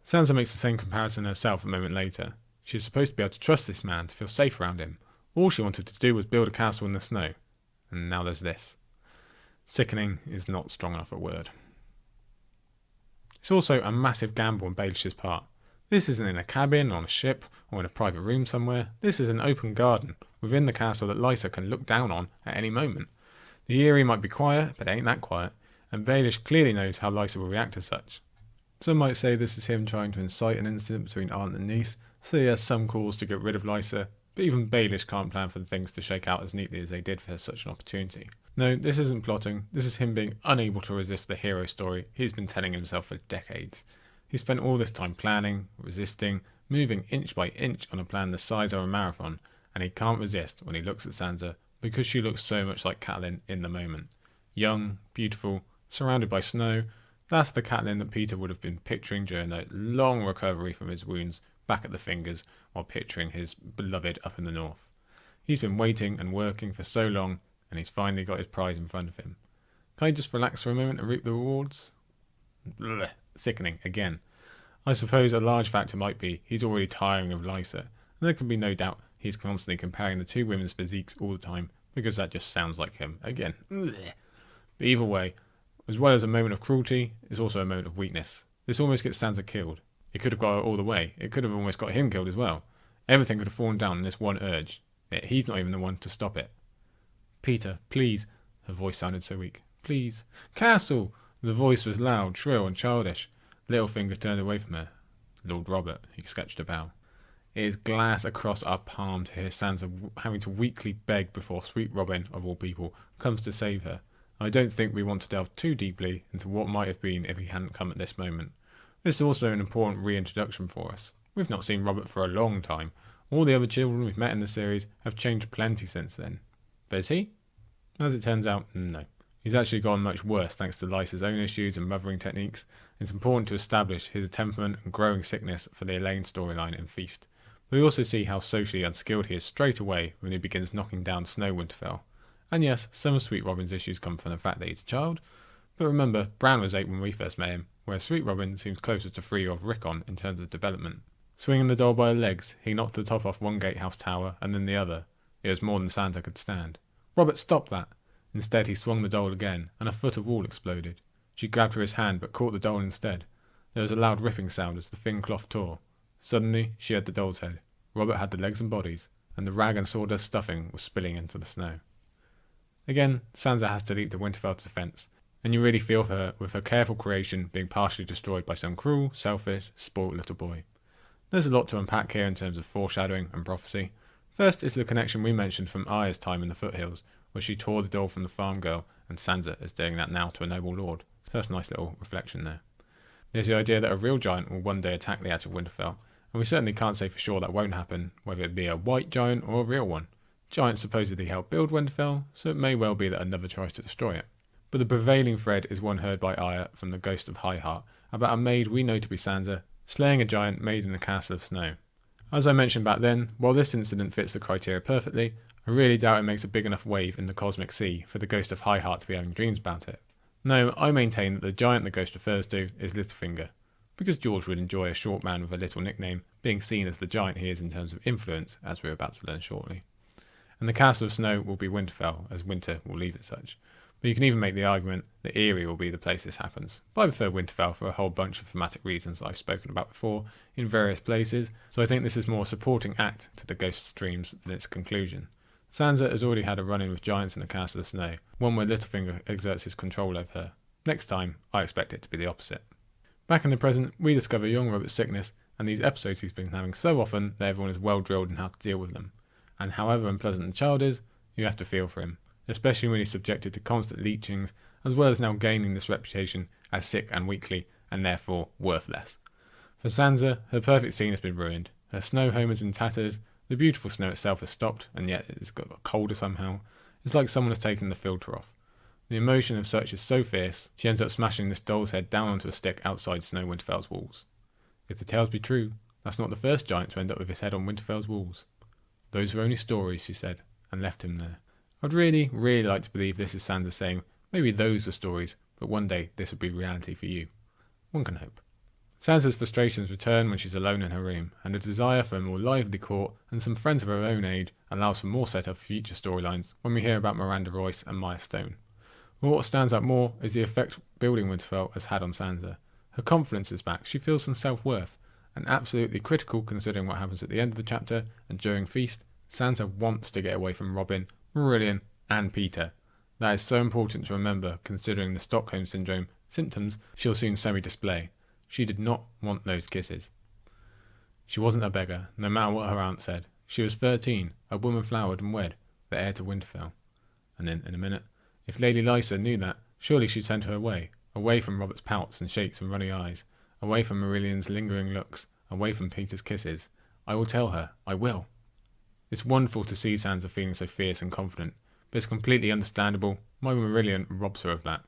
Sansa makes the same comparison herself a moment later. She is supposed to be able to trust this man to feel safe around him. All she wanted to do was build a castle in the snow. And now there's this. Sickening is not strong enough a word. It's also a massive gamble on Baelish's part. This isn't in a cabin, on a ship, or in a private room somewhere. This is an open garden, within the castle that Lysa can look down on at any moment. The Eyrie might be quiet, but it ain't that quiet, and Baelish clearly knows how Lysa will react to such. Some might say this is him trying to incite an incident between aunt and niece, so he has some cause to get rid of Lysa, but even Baelish can't plan for things to shake out as neatly as they did for such an opportunity. No, this isn't plotting, this is him being unable to resist the hero story he's been telling himself for decades. He spent all this time planning, resisting, moving inch by inch on a plan the size of a marathon, and he can't resist when he looks at Sansa because she looks so much like Catelyn in the moment. Young, beautiful, surrounded by snow, that's the Catelyn that Peter would have been picturing during that long recovery from his wounds back at the Fingers while picturing his beloved up in the north. He's been waiting and working for so long, and he's finally got his prize in front of him. Can I just relax for a moment and reap the rewards? Blech. Sickening again. I suppose a large factor might be he's already tiring of Lysa, and there can be no doubt he's constantly comparing the two women's physiques all the time, because that just sounds like him again. But either way, as well as a moment of cruelty, it's also a moment of weakness. This almost gets Sansa killed. It could have got her all the way. It could have almost got him killed as well. Everything could have fallen down in this one urge, yet he's not even the one to stop it. "Peter, please." Her voice sounded so weak. "Please. Castle!" The voice was loud, shrill, and childish. Littlefinger turned away from her. "Lord Robert," he sketched a bow. It is glass across our palm to hear Sansa having to weakly beg before sweet Robin, of all people, comes to save her. I don't think we want to delve too deeply into what might have been if he hadn't come at this moment. This is also an important reintroduction for us. We've not seen Robert for a long time. All the other children we've met in the series have changed plenty since then. But is he? As it turns out, no. He's actually gotten much worse thanks to Lysa's own issues and mothering techniques. It's important to establish his temperament and growing sickness for the Elaine storyline in Feast. We also see how socially unskilled he is straight away when he begins knocking down Snow Winterfell. And yes, some of Sweet Robin's issues come from the fact that he's a child. But remember, Bran was 8 when we first met him, whereas Sweet Robin seems closer to 3-year-old Rickon in terms of development. Swinging the doll by her legs, he knocked the top off one gatehouse tower and then the other. It was more than Sansa could stand. Robert, stop that! Instead, he swung the doll again, and a foot of wall exploded. She grabbed for his hand, but caught the doll instead. There was a loud ripping sound as the thin cloth tore. Suddenly, she had the doll's head. Robert had the legs and bodies, and the rag and sawdust stuffing was spilling into the snow. Again, Sansa has to leap to Winterfell's defence, and you really feel for her with her careful creation being partially destroyed by some cruel, selfish, spoilt little boy. There's a lot to unpack here in terms of foreshadowing and prophecy. First is the connection we mentioned from Arya's time in the foothills, where she tore the doll from the farm girl, and Sansa is doing that now to a noble lord. So that's a nice little reflection there. There's the idea that a real giant will one day attack the actual Winterfell, and we certainly can't say for sure that won't happen, whether it be a white giant or a real one. Giants supposedly helped build Winterfell, so it may well be that another tries to destroy it. But the prevailing thread is one heard by Arya from the Ghost of High Heart, about a maid we know to be Sansa, slaying a giant made in a castle of snow. As I mentioned back then, while this incident fits the criteria perfectly, I really doubt it makes a big enough wave in the cosmic sea for the Ghost of High Heart to be having dreams about it. No, I maintain that the giant the ghost refers to is Littlefinger, because George would enjoy a short man with a little nickname being seen as the giant he is in terms of influence, as we're about to learn shortly. And the Castle of Snow will be Winterfell, as winter will leave it such. But you can even make the argument that Eyrie will be the place this happens. But I prefer Winterfell for a whole bunch of thematic reasons that I've spoken about before in various places, so I think this is more a supporting act to the Ghost streams than its conclusion. Sansa has already had a run-in with giants in the Castle of Snow, one where Littlefinger exerts his control over her. Next time, I expect it to be the opposite. Back in the present, we discover young Robert's sickness, and these episodes he's been having so often that everyone is well drilled in how to deal with them. And however unpleasant the child is, you have to feel for him, especially when he's subjected to constant leechings, as well as now gaining this reputation as sick and weakly, and therefore worthless. For Sansa, her perfect scene has been ruined. Her snow home is in tatters, the beautiful snow itself has stopped, and yet it's got colder somehow. It's like someone has taken the filter off. The emotion of such is so fierce, she ends up smashing this doll's head down onto a stick outside Snow Winterfell's walls. If the tales be true, that's not the first giant to end up with his head on Winterfell's walls. Those were only stories, she said, and left him there. I'd really like to believe this is Sansa saying, maybe those were stories, but one day this will be reality for you. One can hope. Sansa's frustrations return when she's alone in her room, and a desire for a more lively court and some friends of her own age allows for more setup for future storylines when we hear about Miranda Royce and Maya Stone. But what stands out more is the effect building Winterfell has had on Sansa. Her confidence is back, she feels some self-worth, and absolutely critical considering what happens at the end of the chapter and during Feast, Sansa wants to get away from Robin, Marillion, and Peter. That is so important to remember considering the Stockholm Syndrome symptoms she'll soon semi-display. She did not want those kisses. She wasn't a beggar, no matter what her aunt said. She was 13, a woman flowered and wed, the heir to Winterfell. And then, in a minute, if Lady Lysa knew that, surely she'd send her away from Robert's pouts and shakes and runny eyes, away from Marillion's lingering looks, away from Peter's kisses. I will tell her, I will. It's wonderful to see Sansa feeling so fierce and confident, but it's completely understandable why Marillion robs her of that.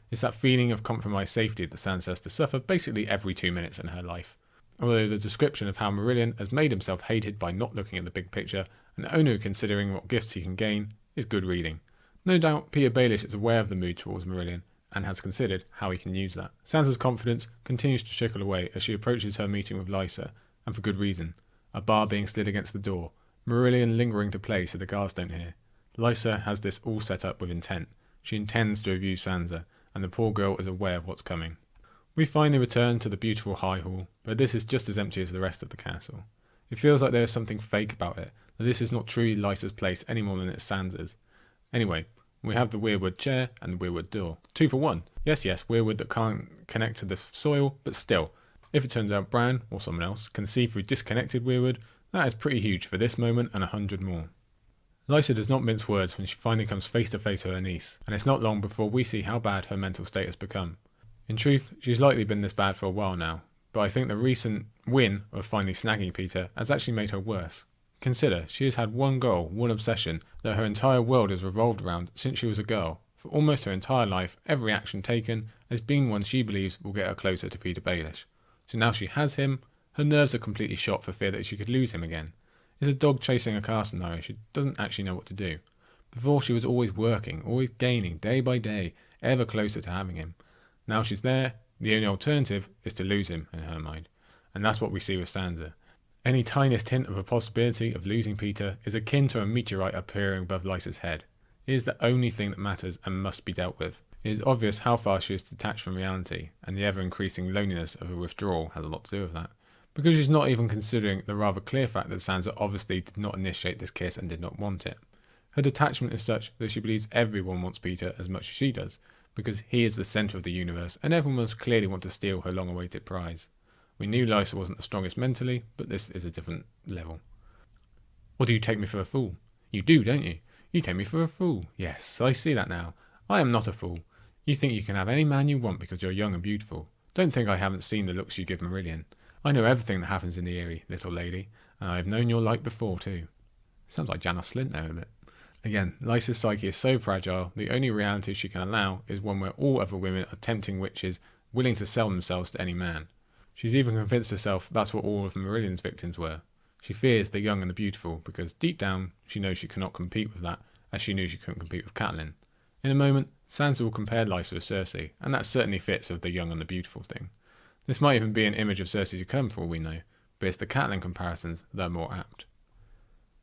It's that feeling of compromised safety that Sansa has to suffer basically every 2 minutes in her life. Although the description of how Marillion has made himself hated by not looking at the big picture and only considering what gifts he can gain is good reading. No doubt Peter Baelish is aware of the mood towards Marillion and has considered how he can use that. Sansa's confidence continues to trickle away as she approaches her meeting with Lysa, and for good reason. A bar being slid against the door, Marillion lingering to play so the guards don't hear. Lysa has this all set up with intent. She intends to abuse Sansa, and the poor girl is aware of what's coming. We finally return to the beautiful High Hall, but this is just as empty as the rest of the castle. It feels like there is something fake about it, that this is not truly Lysa's place any more than it's Sansa's. Anyway, we have the weirwood chair and the weirwood door. 2 for 1. Yes, weirwood that can't connect to the soil, but still. If it turns out Bran, or someone else, can see through disconnected weirwood, that is pretty huge for this moment and 100 more. Lysa does not mince words when she finally comes face to face with her niece, and it's not long before we see how bad her mental state has become. In truth, she's likely been this bad for a while now, but I think the recent win of finally snagging Peter has actually made her worse. Consider, she has had one goal, one obsession, that her entire world has revolved around since she was a girl. For almost her entire life, every action taken has been one she believes will get her closer to Peter Baelish. So now she has him, her nerves are completely shot for fear that she could lose him again. It's a dog chasing a car scenario. She doesn't actually know what to do. Before she was always working, always gaining, day by day, ever closer to having him. Now she's there, the only alternative is to lose him in her mind. And that's what we see with Sansa. Any tiniest hint of a possibility of losing Peter is akin to a meteorite appearing above Lysa's head. It is the only thing that matters and must be dealt with. It is obvious how far she is detached from reality, and the ever-increasing loneliness of her withdrawal has a lot to do with that. Because she's not even considering the rather clear fact that Sansa obviously did not initiate this kiss and did not want it. Her detachment is such that she believes everyone wants Peter as much as she does, because he is the centre of the universe and everyone must clearly want to steal her long-awaited prize. We knew Lysa wasn't the strongest mentally, but this is a different level. Or do you take me for a fool? You do, don't you? You take me for a fool. Yes, I see that now. I am not a fool. You think you can have any man you want because you're young and beautiful. Don't think I haven't seen the looks you give Marillion. I know everything that happens in the Eyrie, little lady, and I have known your like before too. Sounds like Janos Slint there a bit. Again, Lysa's psyche is so fragile, the only reality she can allow is one where all other women are tempting witches, willing to sell themselves to any man. She's even convinced herself that's what all of Marillion's victims were. She fears the young and the beautiful, because deep down she knows she cannot compete with that, as she knew she couldn't compete with Catelyn. In a moment, Sansa will compare Lysa with Cersei, and that certainly fits with the young and the beautiful thing. This might even be an image of Cersei to come for all we know, but it's the Catelyn comparisons that are more apt.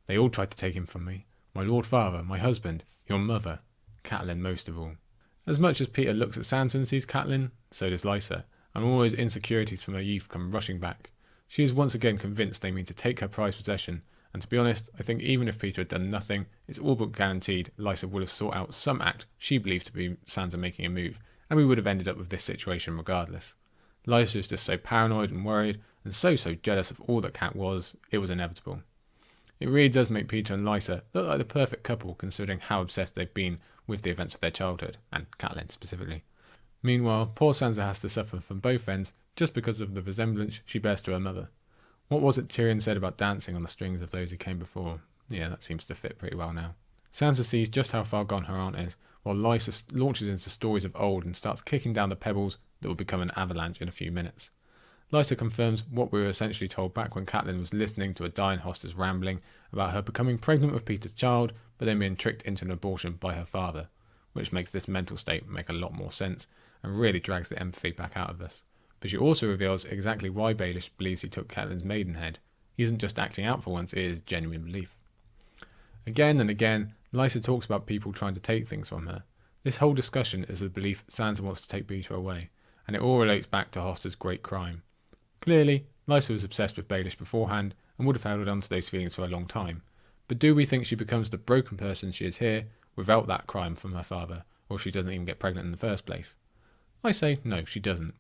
They all tried to take him from me. My lord father, my husband, your mother, Catelyn most of all. As much as Peter looks at Sansa and sees Catelyn, so does Lysa, and all those insecurities from her youth come rushing back. She is once again convinced they mean to take her prized possession, and to be honest, I think even if Peter had done nothing, it's all but guaranteed Lysa would have sought out some act she believed to be Sansa making a move, and we would have ended up with this situation regardless. Lysa is just so paranoid and worried, and so jealous of all that Cat was, it was inevitable. It really does make Peter and Lysa look like the perfect couple considering how obsessed they've been with the events of their childhood, and Catelyn specifically. Meanwhile, poor Sansa has to suffer from both ends just because of the resemblance she bears to her mother. What was it Tyrion said about dancing on the strings of those who came before? Yeah, that seems to fit pretty well now. Sansa sees just how far gone her aunt is, while Lysa launches into stories of old and starts kicking down the pebbles that will become an avalanche in a few minutes. Lysa confirms what we were essentially told back when Catelyn was listening to a dying hostess rambling about her becoming pregnant with Peter's child, but then being tricked into an abortion by her father, which makes this mental state make a lot more sense and really drags the empathy back out of us. But she also reveals exactly why Baelish believes he took Catelyn's maidenhead. He isn't just acting out for once, it is genuine belief. Again and again, Lysa talks about people trying to take things from her. This whole discussion is the belief Sansa wants to take Peter away, and it all relates back to Hoster's great crime. Clearly, Lysa was obsessed with Baelish beforehand and would have held on to those feelings for a long time. But do we think she becomes the broken person she is here without that crime from her father, or she doesn't even get pregnant in the first place? I say no, she doesn't.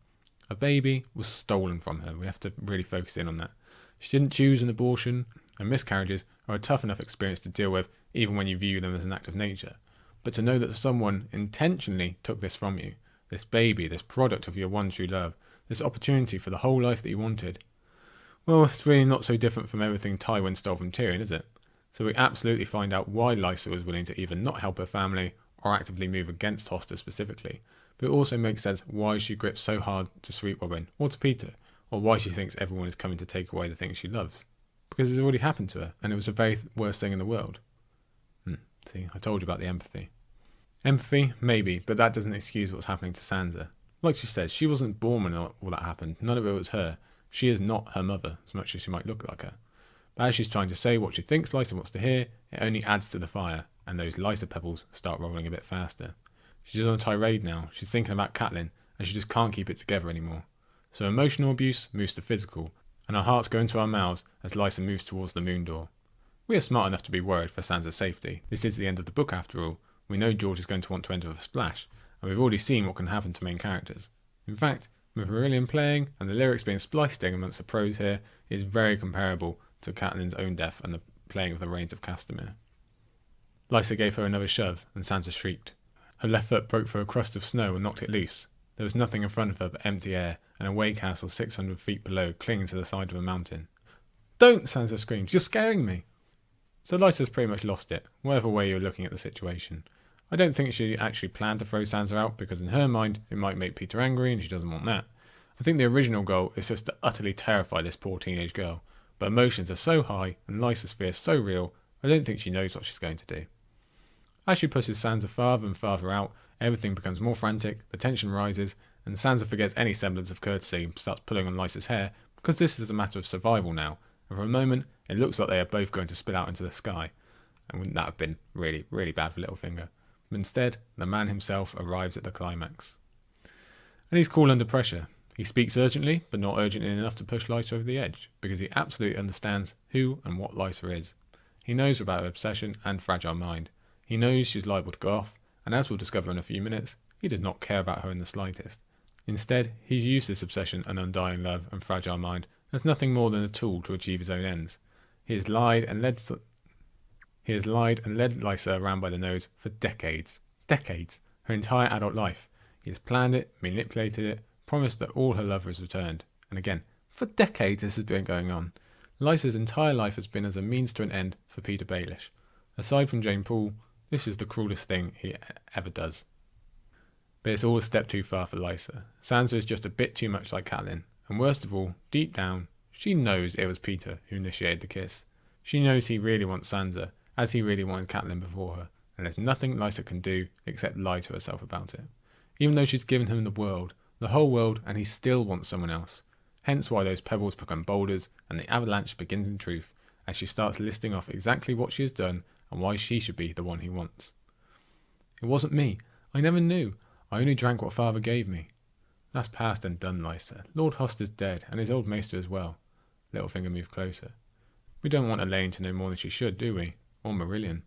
A baby was stolen from her. We have to really focus in on that. She didn't choose an abortion, and miscarriages are a tough enough experience to deal with even when you view them as an act of nature. But to know that someone intentionally took this from you, this baby, this product of your one true love, this opportunity for the whole life that you wanted, well, it's really not so different from everything Tywin stole from Tyrion, is it? So we absolutely find out why Lysa was willing to either not help her family or actively move against Hoster specifically. But it also makes sense why she grips so hard to Sweet Robin or to Peter, or why she thinks everyone is coming to take away the things she loves. Because it's already happened to her, and it was the very worst thing in the world. See, I told you about the empathy. Empathy, maybe, but that doesn't excuse what's happening to Sansa. Like she says, she wasn't born when all that happened. None of it was her. She is not her mother, as much as she might look like her. But as she's trying to say what she thinks Lysa wants to hear, it only adds to the fire, and those Lysa pebbles start rolling a bit faster. She's on a tirade now. She's thinking about Catelyn, and she just can't keep it together anymore. So emotional abuse moves to physical, and our hearts go into our mouths as Lysa moves towards the moon door. We are smart enough to be worried for Sansa's safety. This is the end of the book after all. We know George is going to want to end with a splash, and we've already seen what can happen to main characters. In fact, with Aurelian playing and the lyrics being spliced in amongst the prose here, is very comparable to Catelyn's own death and the playing of the Reigns of Castamere. Lysa gave her another shove, and Sansa shrieked. Her left foot broke through a crust of snow and knocked it loose. There was nothing in front of her but empty air, and a way castle 600 feet below clinging to the side of a mountain. "Don't!" Sansa screamed. "You're scaring me!" So Lysa's pretty much lost it, whatever way you're looking at the situation. I don't think she actually planned to throw Sansa out, because in her mind it might make Peter angry and she doesn't want that. I think the original goal is just to utterly terrify this poor teenage girl, but emotions are so high and Lysa's fear so real, I don't think she knows what she's going to do. As she pushes Sansa farther and farther out, everything becomes more frantic, the tension rises, and Sansa forgets any semblance of courtesy and starts pulling on Lysa's hair, because this is a matter of survival now, and for a moment it looks like they are both going to spill out into the sky. And wouldn't that have been really, really bad for Littlefinger? But instead, the man himself arrives at the climax. And he's cool under pressure. He speaks urgently, but not urgently enough to push Lysa over the edge, because he absolutely understands who and what Lysa is. He knows about her obsession and fragile mind. He knows she's liable to go off, and as we'll discover in a few minutes, he does not care about her in the slightest. Instead, he's used this obsession and undying love and fragile mind as nothing more than a tool to achieve his own ends. He has lied and led Lysa around by the nose for decades. Decades. Her entire adult life. He has planned it, manipulated it, promised that all her love was returned. And again, for decades this has been going on. Lysa's entire life has been as a means to an end for Peter Baelish. Aside from Jane Poole, this is the cruelest thing he ever does. But it's all a step too far for Lysa. Sansa is just a bit too much like Catelyn, and worst of all, deep down, she knows it was Peter who initiated the kiss. She knows he really wants Sansa, as he really wanted Catelyn before her, and there's nothing Lysa can do except lie to herself about it. Even though she's given him the whole world, and he still wants someone else. Hence why those pebbles become boulders, and the avalanche begins in truth, as she starts listing off exactly what she has done and why she should be the one he wants. It wasn't me. I never knew. I only drank what father gave me. That's past and done, Lysa. Lord Hoster's dead, and his old maester as well. Littlefinger moved closer. We don't want Elaine to know more than she should, do we? Or Marillion.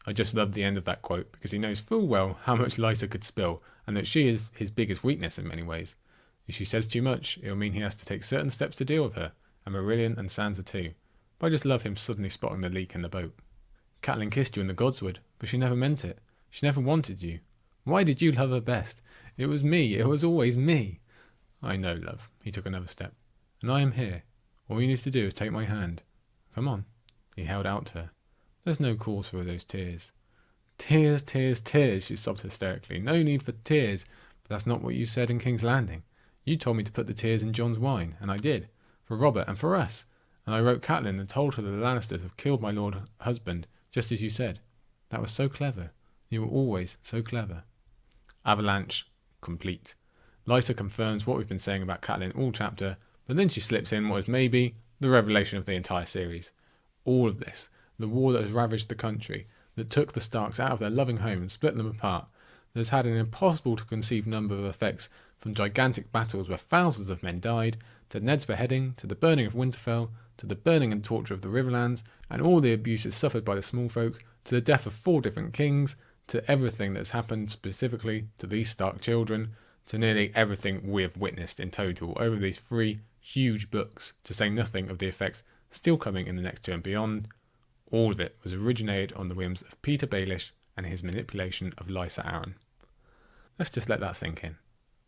I just love the end of that quote, because he knows full well how much Lysa could spill, and that she is his biggest weakness in many ways. If she says too much, it'll mean he has to take certain steps to deal with her, and Marillion and Sansa too. But I just love him suddenly spotting the leak in the boat. Catelyn kissed you in the Godswood, but she never meant it. She never wanted you. Why did you love her best? It was me. It was always me. I know, love. He took another step. And I am here. All you need to do is take my hand. Come on. He held out to her. There's no cause for those tears. Tears, tears, tears, she sobbed hysterically. No need for tears. But that's not what you said in King's Landing. You told me to put the tears in Jon's wine, and I did. For Robert and for us. And I wrote Catelyn and told her that the Lannisters have killed my lord husband, just as you said. That was so clever. You were always so clever. Avalanche complete. Lysa confirms what we've been saying about Catelyn all chapter, but then she slips in what is maybe the revelation of the entire series. All of this, the war that has ravaged the country, that took the Starks out of their loving home and split them apart, that has had an impossible to conceive number of effects, from gigantic battles where thousands of men died, to Ned's beheading, to the burning of Winterfell, to the burning and torture of the Riverlands, and all the abuses suffered by the small folk, to the death of 4 different kings, to everything that's happened specifically to these Stark children, to nearly everything we have witnessed in total over these 3 huge books, to say nothing of the effects still coming in the next 2 and beyond. All of it was originated on the whims of Peter Baelish and his manipulation of Lysa Arryn. Let's just let that sink in.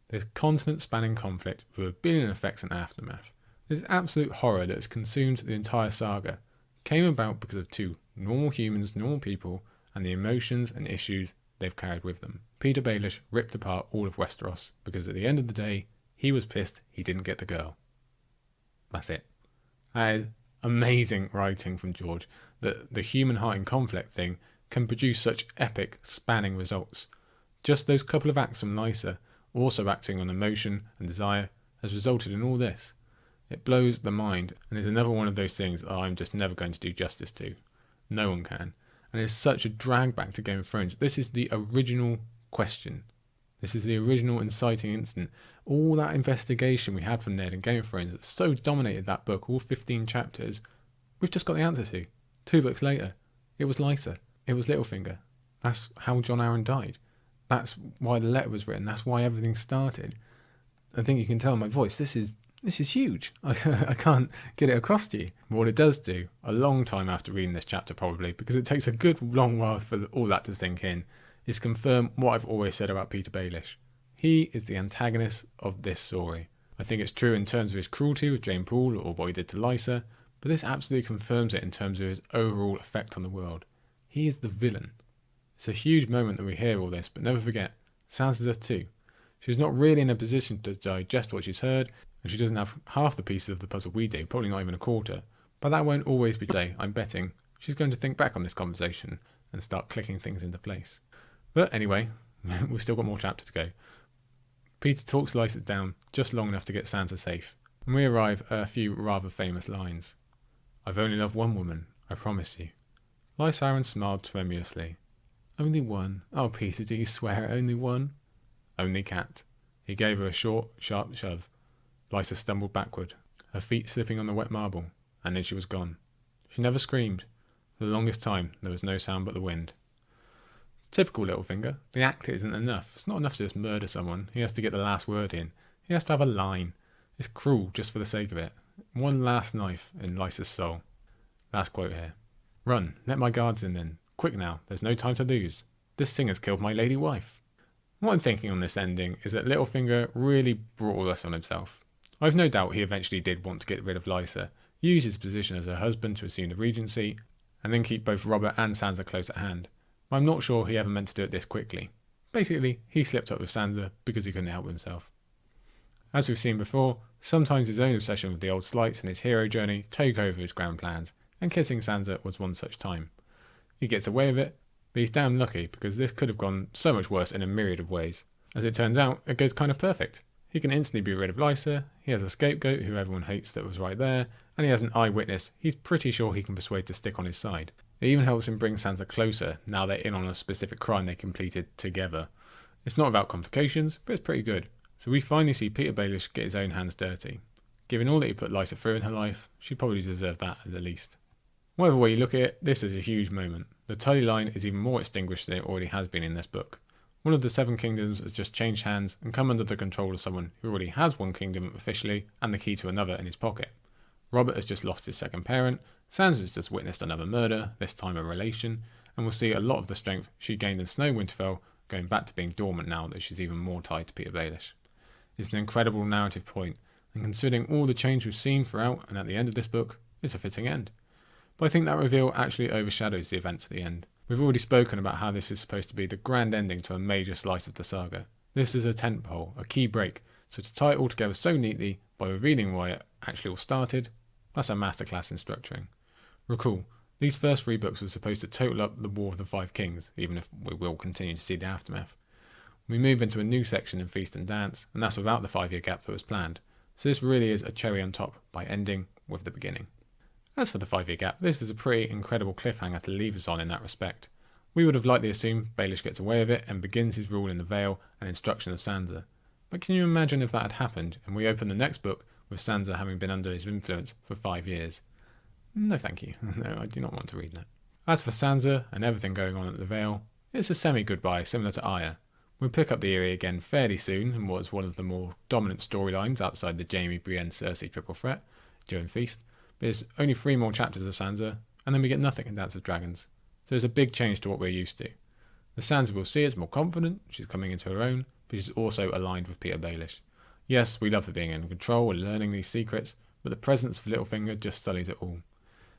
This continent-spanning conflict with a billion effects and aftermath, this absolute horror that has consumed the entire saga, came about because of 2 normal humans, normal people, and the emotions and issues they've carried with them. Peter Baelish ripped apart all of Westeros because at the end of the day, he was pissed he didn't get the girl. That's it. That is amazing writing from George, that the human heart in conflict thing can produce such epic, spanning results. Just those couple of acts from Lysa, also acting on emotion and desire, has resulted in all this. It blows the mind, and is another one of those things that I'm just never going to do justice to. No one can. And it's such a drag back to Game of Thrones. This is the original question. This is the original inciting incident. All that investigation we had from Ned in Game of Thrones that so dominated that book, all 15 chapters, we've just got the answer to. 2 books later. It was Lysa. It was Littlefinger. That's how Jon Arryn died. That's why the letter was written. That's why everything started. I think you can tell in my voice, this is huge. I can't get it across to you. But what it does do, a long time after reading this chapter probably, because it takes a good long while for all that to sink in, is confirm what I've always said about Peter Baelish. He is the antagonist of this story. I think it's true in terms of his cruelty with Jane Poole or what he did to Lysa, but this absolutely confirms it in terms of his overall effect on the world. He is the villain. It's a huge moment that we hear all this, but never forget, Sansa does too. She's not really in a position to digest what she's heard, and she doesn't have half the pieces of the puzzle we do, probably not even a quarter. But that won't always be today. I'm betting she's going to think back on this conversation and start clicking things into place. But anyway, we've still got more chapter to go. Peter talks Lysa down just long enough to get Sansa safe, and we arrive at a few rather famous lines. I've only loved one woman, I promise you. Lysa Arryn smiled tremulously. Only one? Oh, Peter, do you swear only one? Only Cat. He gave her a short, sharp shove. Lysa stumbled backward, her feet slipping on the wet marble, and then she was gone. She never screamed. For the longest time, there was no sound but the wind. Typical Littlefinger. The act isn't enough. It's not enough to just murder someone. He has to get the last word in. He has to have a line. It's cruel just for the sake of it. One last knife in Lysa's soul. Last quote here. Run, let my guards in then. Quick now, there's no time to lose. This thing has killed my lady wife. What I'm thinking on this ending is that Littlefinger really brought all this on himself. I've no doubt he eventually did want to get rid of Lysa, use his position as her husband to assume the regency, and then keep both Robert and Sansa close at hand. But I'm not sure he ever meant to do it this quickly. Basically, he slipped up with Sansa because he couldn't help himself. As we've seen before, sometimes his own obsession with the old slights and his hero journey take over his grand plans, and kissing Sansa was one such time. He gets away with it, but he's damn lucky because this could have gone so much worse in a myriad of ways. As it turns out, it goes kind of perfect. He can instantly be rid of Lysa, he has a scapegoat who everyone hates that was right there, and he has an eyewitness he's pretty sure he can persuade to stick on his side. It even helps him bring Sansa closer now they're in on a specific crime they completed together. It's not without complications, but it's pretty good. So we finally see Peter Baelish get his own hands dirty. Given all that he put Lysa through in her life, she probably deserved that at the least. Whatever way you look at it, this is a huge moment. The Tully line is even more extinguished than it already has been in this book. One of the 7 kingdoms has just changed hands and come under the control of someone who already has one kingdom officially and the key to another in his pocket. Robert has just lost his second parent, Sansa has just witnessed another murder, this time a relation, and we'll see a lot of the strength she gained in Snow Winterfell going back to being dormant now that she's even more tied to Peter Baelish. It's an incredible narrative point, and considering all the change we've seen throughout and at the end of this book, it's a fitting end. But I think that reveal actually overshadows the events at the end. We've already spoken about how this is supposed to be the grand ending to a major slice of the saga. This is a tentpole, a key break, so to tie it all together so neatly by revealing why it actually all started, that's a masterclass in structuring. Recall, these first 3 books were supposed to total up the War of the Five Kings, even if we will continue to see the aftermath. We move into a new section in Feast and Dance, and that's without the 5-year gap that was planned, so this really is a cherry on top by ending with the beginning. As for the 5-year gap, this is a pretty incredible cliffhanger to leave us on in that respect. We would have likely assumed Baelish gets away with it and begins his rule in the Vale and instruction of Sansa. But can you imagine if that had happened and we open the next book with Sansa having been under his influence for 5 years? No thank you. No, I do not want to read that. As for Sansa and everything going on at the Vale, it's a semi-goodbye similar to Arya. We'll pick up the Eyrie again fairly soon in what is one of the more dominant storylines outside the Jaime, Brienne, Cersei triple threat during Feast, but it's only 3 more chapters of Sansa, and then we get nothing in Dance of Dragons. So it's a big change to what we're used to. The Sansa we'll see is more confident, she's coming into her own, but she's also aligned with Peter Baelish. Yes, we love her being in control and learning these secrets, but the presence of Littlefinger just sullies it all.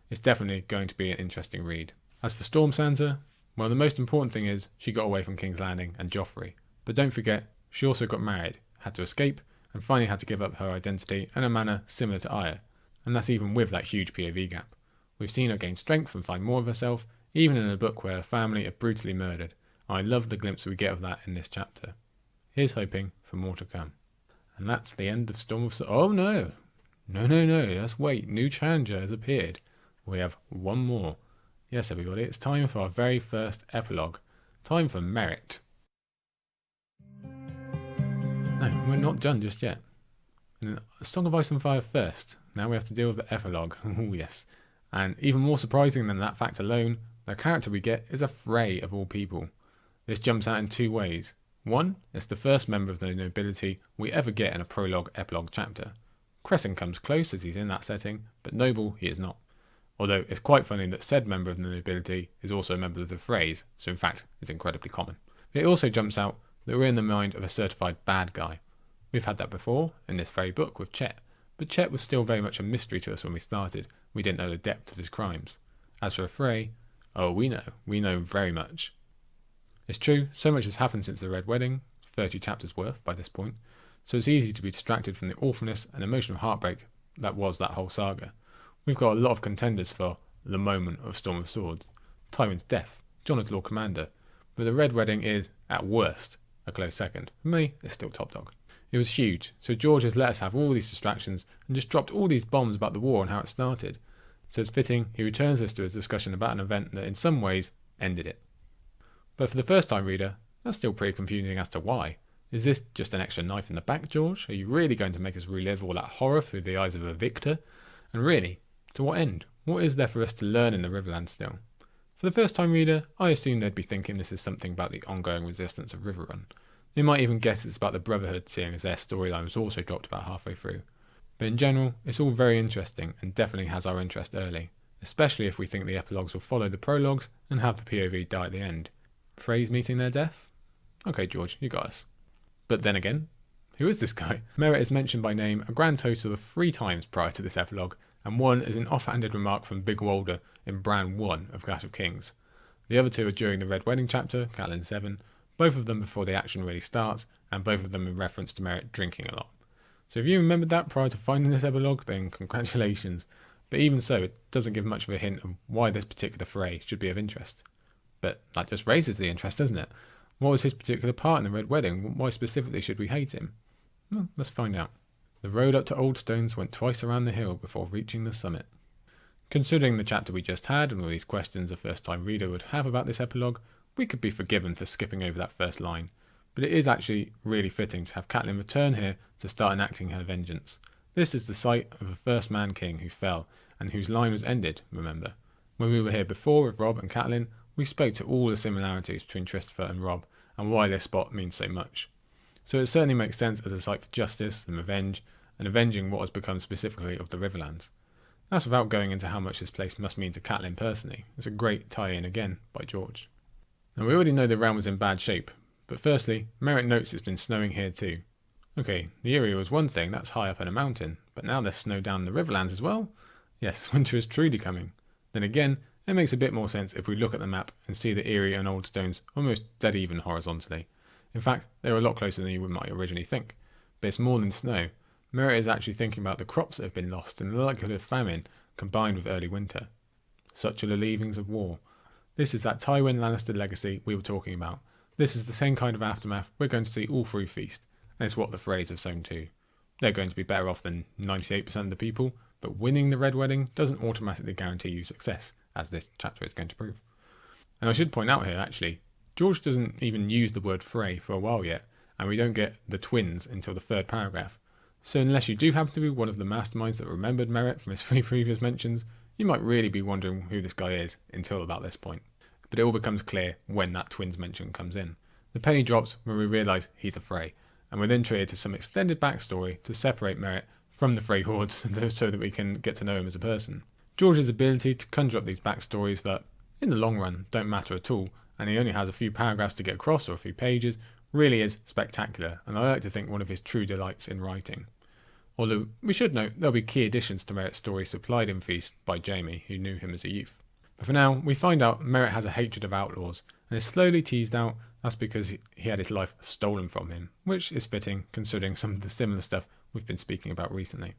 It's definitely going to be an interesting read. As for Storm Sansa, well, the most important thing is she got away from King's Landing and Joffrey. But don't forget, she also got married, had to escape, and finally had to give up her identity in a manner similar to Arya. And that's even with that huge POV gap. We've seen her gain strength and find more of herself, even in a book where her family are brutally murdered. I love the glimpse we get of that in this chapter. Here's hoping for more to come. And that's the end of Storm of Swords. Oh no! No, let's wait. New challenger has appeared. We have one more. Yes, everybody, it's time for our very first epilogue. Time for Merrett. No, we're not done just yet. And A Song of Ice and Fire first. Now we have to deal with the epilogue. Oh yes. And even more surprising than that fact alone, the character we get is a Frey of all people. This jumps out in 2 ways. One, it's the first member of the nobility we ever get in a prologue epilogue chapter. Crescent comes close as he's in that setting, but noble he is not. Although it's quite funny that said member of the nobility is also a member of the Freys, so in fact it's incredibly common. It also jumps out that we're in the mind of a certified bad guy. We've had that before in this very book with Chet, but Chet was still very much a mystery to us when we started. We didn't know the depth of his crimes. As for a Frey, oh we know very much. It's true, so much has happened since the Red Wedding, 30 chapters worth by this point, so it's easy to be distracted from the awfulness and emotional heartbreak that was that whole saga. We've got a lot of contenders for the moment of Storm of Swords. Tywin's death, Jon as Lord Commander, but the Red Wedding is, at worst, a close second. For me, it's still top dog. It was huge, so George has let us have all these distractions and just dropped all these bombs about the war and how it started. So it's fitting he returns us to a discussion about an event that in some ways ended it. But for the first time reader, that's still pretty confusing as to why. Is this just an extra knife in the back, George? Are you really going to make us relive all that horror through the eyes of a victor? And really, to what end? What is there for us to learn in the Riverland still? For the first time reader, I assume they'd be thinking this is something about the ongoing resistance of Riverrun. They might even guess it's about the Brotherhood, seeing as their storyline was also dropped about halfway through. But in general, it's all very interesting and definitely has our interest early, especially if we think the epilogues will follow the prologues and have the POV die at the end. Freys meeting their death? Okay, George, you got us. But then again, who is this guy? Merrett is mentioned by name a grand total of 3 times prior to this epilogue, and one is an offhanded remark from Big Walder in Bran 1 of Clash of Kings. The other 2 are during the Red Wedding chapter, Catelyn 7, both of them before the action really starts, and both of them in reference to Merrett drinking a lot. So if you remembered that prior to finding this epilogue, then congratulations. But even so, it doesn't give much of a hint of why this particular Frey should be of interest. But that just raises the interest, doesn't it? What was his particular part in the Red Wedding? Why specifically should we hate him? Well, let's find out. The road up to Old Stones went twice around the hill before reaching the summit. Considering the chapter we just had and all these questions a first-time reader would have about this epilogue, we could be forgiven for skipping over that first line. but it is actually really fitting to have Catelyn return here to start enacting her vengeance. This is the site of a first man king who fell, and whose line was ended, remember. When we were here before with Robb and Catelyn, we spoke to all the similarities between Christopher and Robb, and why this spot means so much. So it certainly makes sense as a site for justice and revenge, and avenging what has become specifically of the Riverlands. That's without going into how much this place must mean to Catelyn personally. It's a great tie-in again by George. Now we already know the realm was in bad shape, but firstly, Merrett notes it's been snowing here too. Okay, the area was one thing, that's high up in a mountain, but now there's snow down in the Riverlands as well? Yes, winter is truly coming. Then again, it makes a bit more sense if we look at the map and see the Eyrie and Old Stones almost dead even horizontally. In fact, they're a lot closer than you might originally think. But it's more than snow. Merrett is actually thinking about the crops that have been lost and the likelihood of famine combined with early winter. Such are the leavings of war. This is that Tywin Lannister legacy we were talking about. This is the same kind of aftermath we're going to see all through Feast, and it's what the Freys have sown too. They're going to be better off than 98% of the people, but winning the Red Wedding doesn't automatically guarantee you success, as this chapter is going to prove. And I should point out here, actually, George doesn't even use the word Frey for a while yet, and we don't get the twins until the third paragraph. So unless you do happen to be one of the masterminds that remembered Merrett from his 3 previous mentions, you might really be wondering who this guy is until about this point. But it all becomes clear when that twins mention comes in. The penny drops when we realise he's a Frey, and we're then treated to some extended backstory to separate Merrett from the Frey hordes so that we can get to know him as a person. George's ability to conjure up these backstories that, in the long run, don't matter at all, and he only has a few paragraphs to get across or a few pages, really is spectacular, and I like to think one of his true delights in writing. Although we should note there'll be key additions to Merrett's story supplied in Feast by Jaime, who knew him as a youth. But for now, we find out Merrett has a hatred of outlaws, and is slowly teased out that's because he had his life stolen from him, which is fitting considering some of the similar stuff we've been speaking about recently.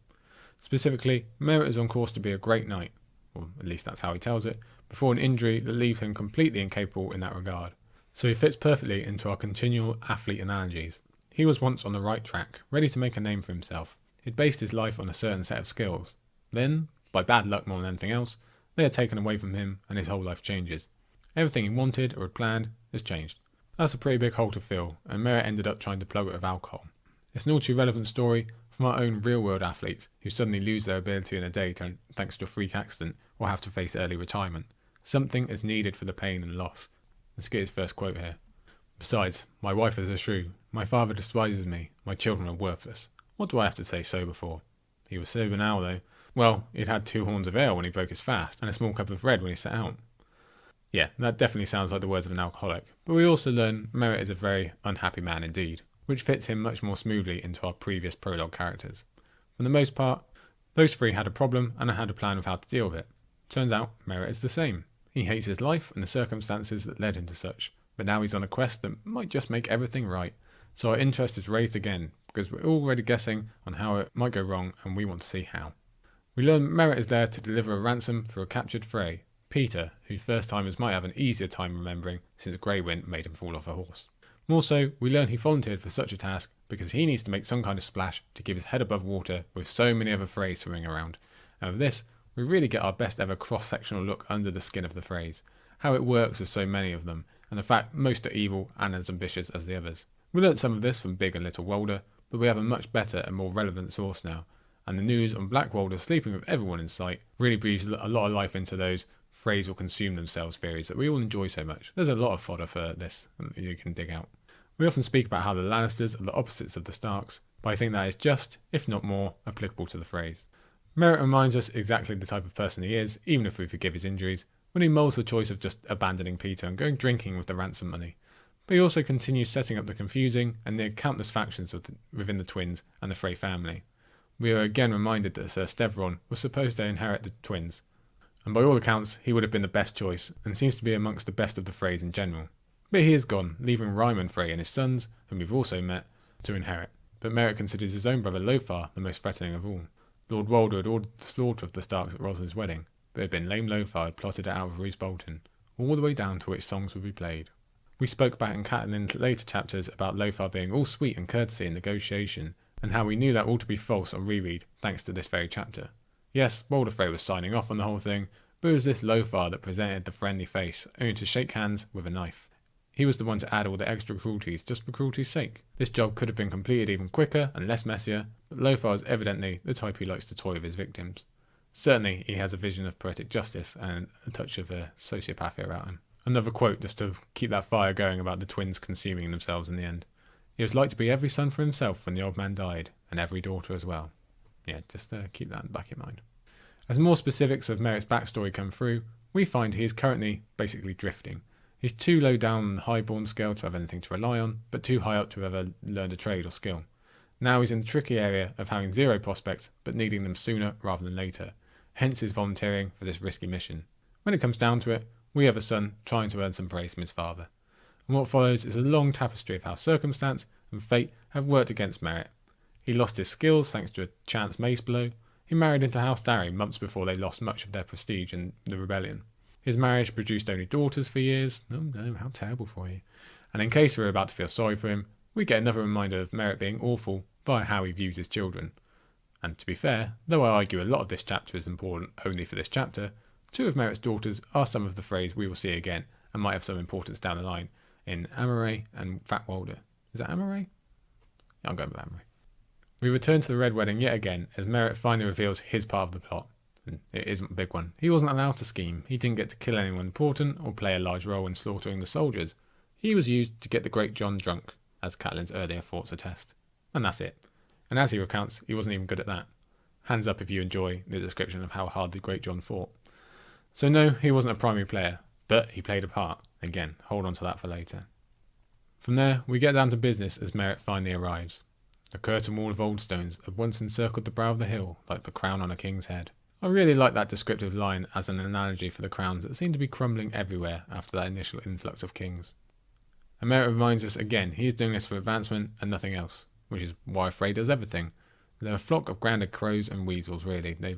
Specifically, Merrett is on course to be a great knight, or at least that's how he tells it, before an injury that leaves him completely incapable in that regard. So he fits perfectly into our continual athlete analogies. He was once on the right track, ready to make a name for himself. He'd based his life on a certain set of skills. Then, by bad luck more than anything else, they are taken away from him and his whole life changes. Everything he wanted or had planned has changed. That's a pretty big hole to fill, and Merrett ended up trying to plug it with alcohol. It's an all too relevant story from our own real world athletes who suddenly lose their ability in a day thanks to a freak accident or have to face early retirement. Something is needed for the pain and loss. Let's get his first quote here. Besides, my wife is a shrew. My father despises me. My children are worthless. What do I have to say sober for? He was sober now, though. Well, he'd had 2 horns of ale when he broke his fast, and a small cup of red when he set out. Yeah, that definitely sounds like the words of an alcoholic, but we also learn Merrett is a very unhappy man indeed, which fits him much more smoothly into our previous prologue characters. For the most part, those 3 had a problem and had a plan of how to deal with it. Turns out, Merrett is the same. He hates his life and the circumstances that led him to such, but now he's on a quest that might just make everything right. So our interest is raised again, because we're already guessing on how it might go wrong and we want to see how. We learn Merrett is there to deliver a ransom for a captured Frey, Peter, who first timers might have an easier time remembering since Grey Wind made him fall off a horse. More so, we learn he volunteered for such a task because he needs to make some kind of splash to keep his head above water with so many other Freys swimming around. And with this, we really get our best ever cross-sectional look under the skin of the Freys, how it works with so many of them, and the fact most are evil and as ambitious as the others. We learnt some of this from Big and Little Walder, but we have a much better and more relevant source now, and the news on Black Walder sleeping with everyone in sight really breathes a lot of life into those Freys will consume themselves theories that we all enjoy so much. There's a lot of fodder for this that you can dig out. We often speak about how the Lannisters are the opposites of the Starks, but I think that is just, if not more, applicable to the Freys. Merrett reminds us exactly the type of person he is, even if we forgive his injuries, when he molds the choice of just abandoning Peter and going drinking with the ransom money. But he also continues setting up the confusing and near countless factions within the twins and the Frey family. We are again reminded that Sir Stevron was supposed to inherit the twins, and by all accounts he would have been the best choice and seems to be amongst the best of the Freys in general. But he is gone, leaving Ryman Frey and his sons, whom we've also met, to inherit. But Merrett considers his own brother Lothar the most threatening of all. Lord Walder had ordered the slaughter of the Starks at Roslyn's wedding, but it had been lame Lothar had plotted it out with Roose Bolton, all the way down to which songs would be played. We spoke back in Catelyn's later chapters about Lothar being all sweet and courtesy in negotiation, and how we knew that all to be false on reread thanks to this very chapter. Yes, Walder Frey was signing off on the whole thing, but it was this Lothar that presented the friendly face, only to shake hands with a knife. He was the one to add all the extra cruelties just for cruelty's sake. This job could have been completed even quicker and less messier, but Lothar is evidently the type who likes to toy with his victims. Certainly, he has a vision of poetic justice and a touch of a sociopath about him. Another quote just to keep that fire going about the twins consuming themselves in the end. It was like to be every son for himself when the old man died, and every daughter as well. Yeah, just keep that back in mind. As more specifics of Merrett's backstory come through, we find he is currently basically drifting. He's too low down on the highborn scale to have anything to rely on, but too high up to have ever learned a trade or skill. Now he's in the tricky area of having zero prospects, but needing them sooner rather than later. Hence his volunteering for this risky mission. When it comes down to it, we have a son trying to earn some praise from his father. And what follows is a long tapestry of how circumstance and fate have worked against Merrett. He lost his skills thanks to a chance mace blow. He married into House Darry months before they lost much of their prestige in the rebellion. His marriage produced only daughters for years. Oh no, how terrible for you. And in case we're about to feel sorry for him, we get another reminder of Merrett being awful via how he views his children. And to be fair, though I argue a lot of this chapter is important only for this chapter, two of Merrett's daughters are some of the Freys we will see again and might have some importance down the line in Amoray and Fatwalder. Is that Amoray? Yeah, I'm going with Amoray. We return to the Red Wedding yet again as Merrett finally reveals his part of the plot. And it isn't a big one. He wasn't allowed to scheme. He didn't get to kill anyone important or play a large role in slaughtering the soldiers. He was used to get the great Jon drunk, as Catelyn's earlier thoughts attest. And that's it. And as he recounts, he wasn't even good at that. Hands up if you enjoy the description of how hard the great Jon fought. So no, he wasn't a primary player, but he played a part. Again, hold on to that for later. From there, we get down to business as Merrett finally arrives. A curtain wall of old stones had once encircled the brow of the hill like the crown on a king's head. I really like that descriptive line as an analogy for the crowns that seem to be crumbling everywhere after that initial influx of kings. And Merrett reminds us again he is doing this for advancement and nothing else, which is why Frey does everything. They're a flock of grounded crows and weasels, really. They're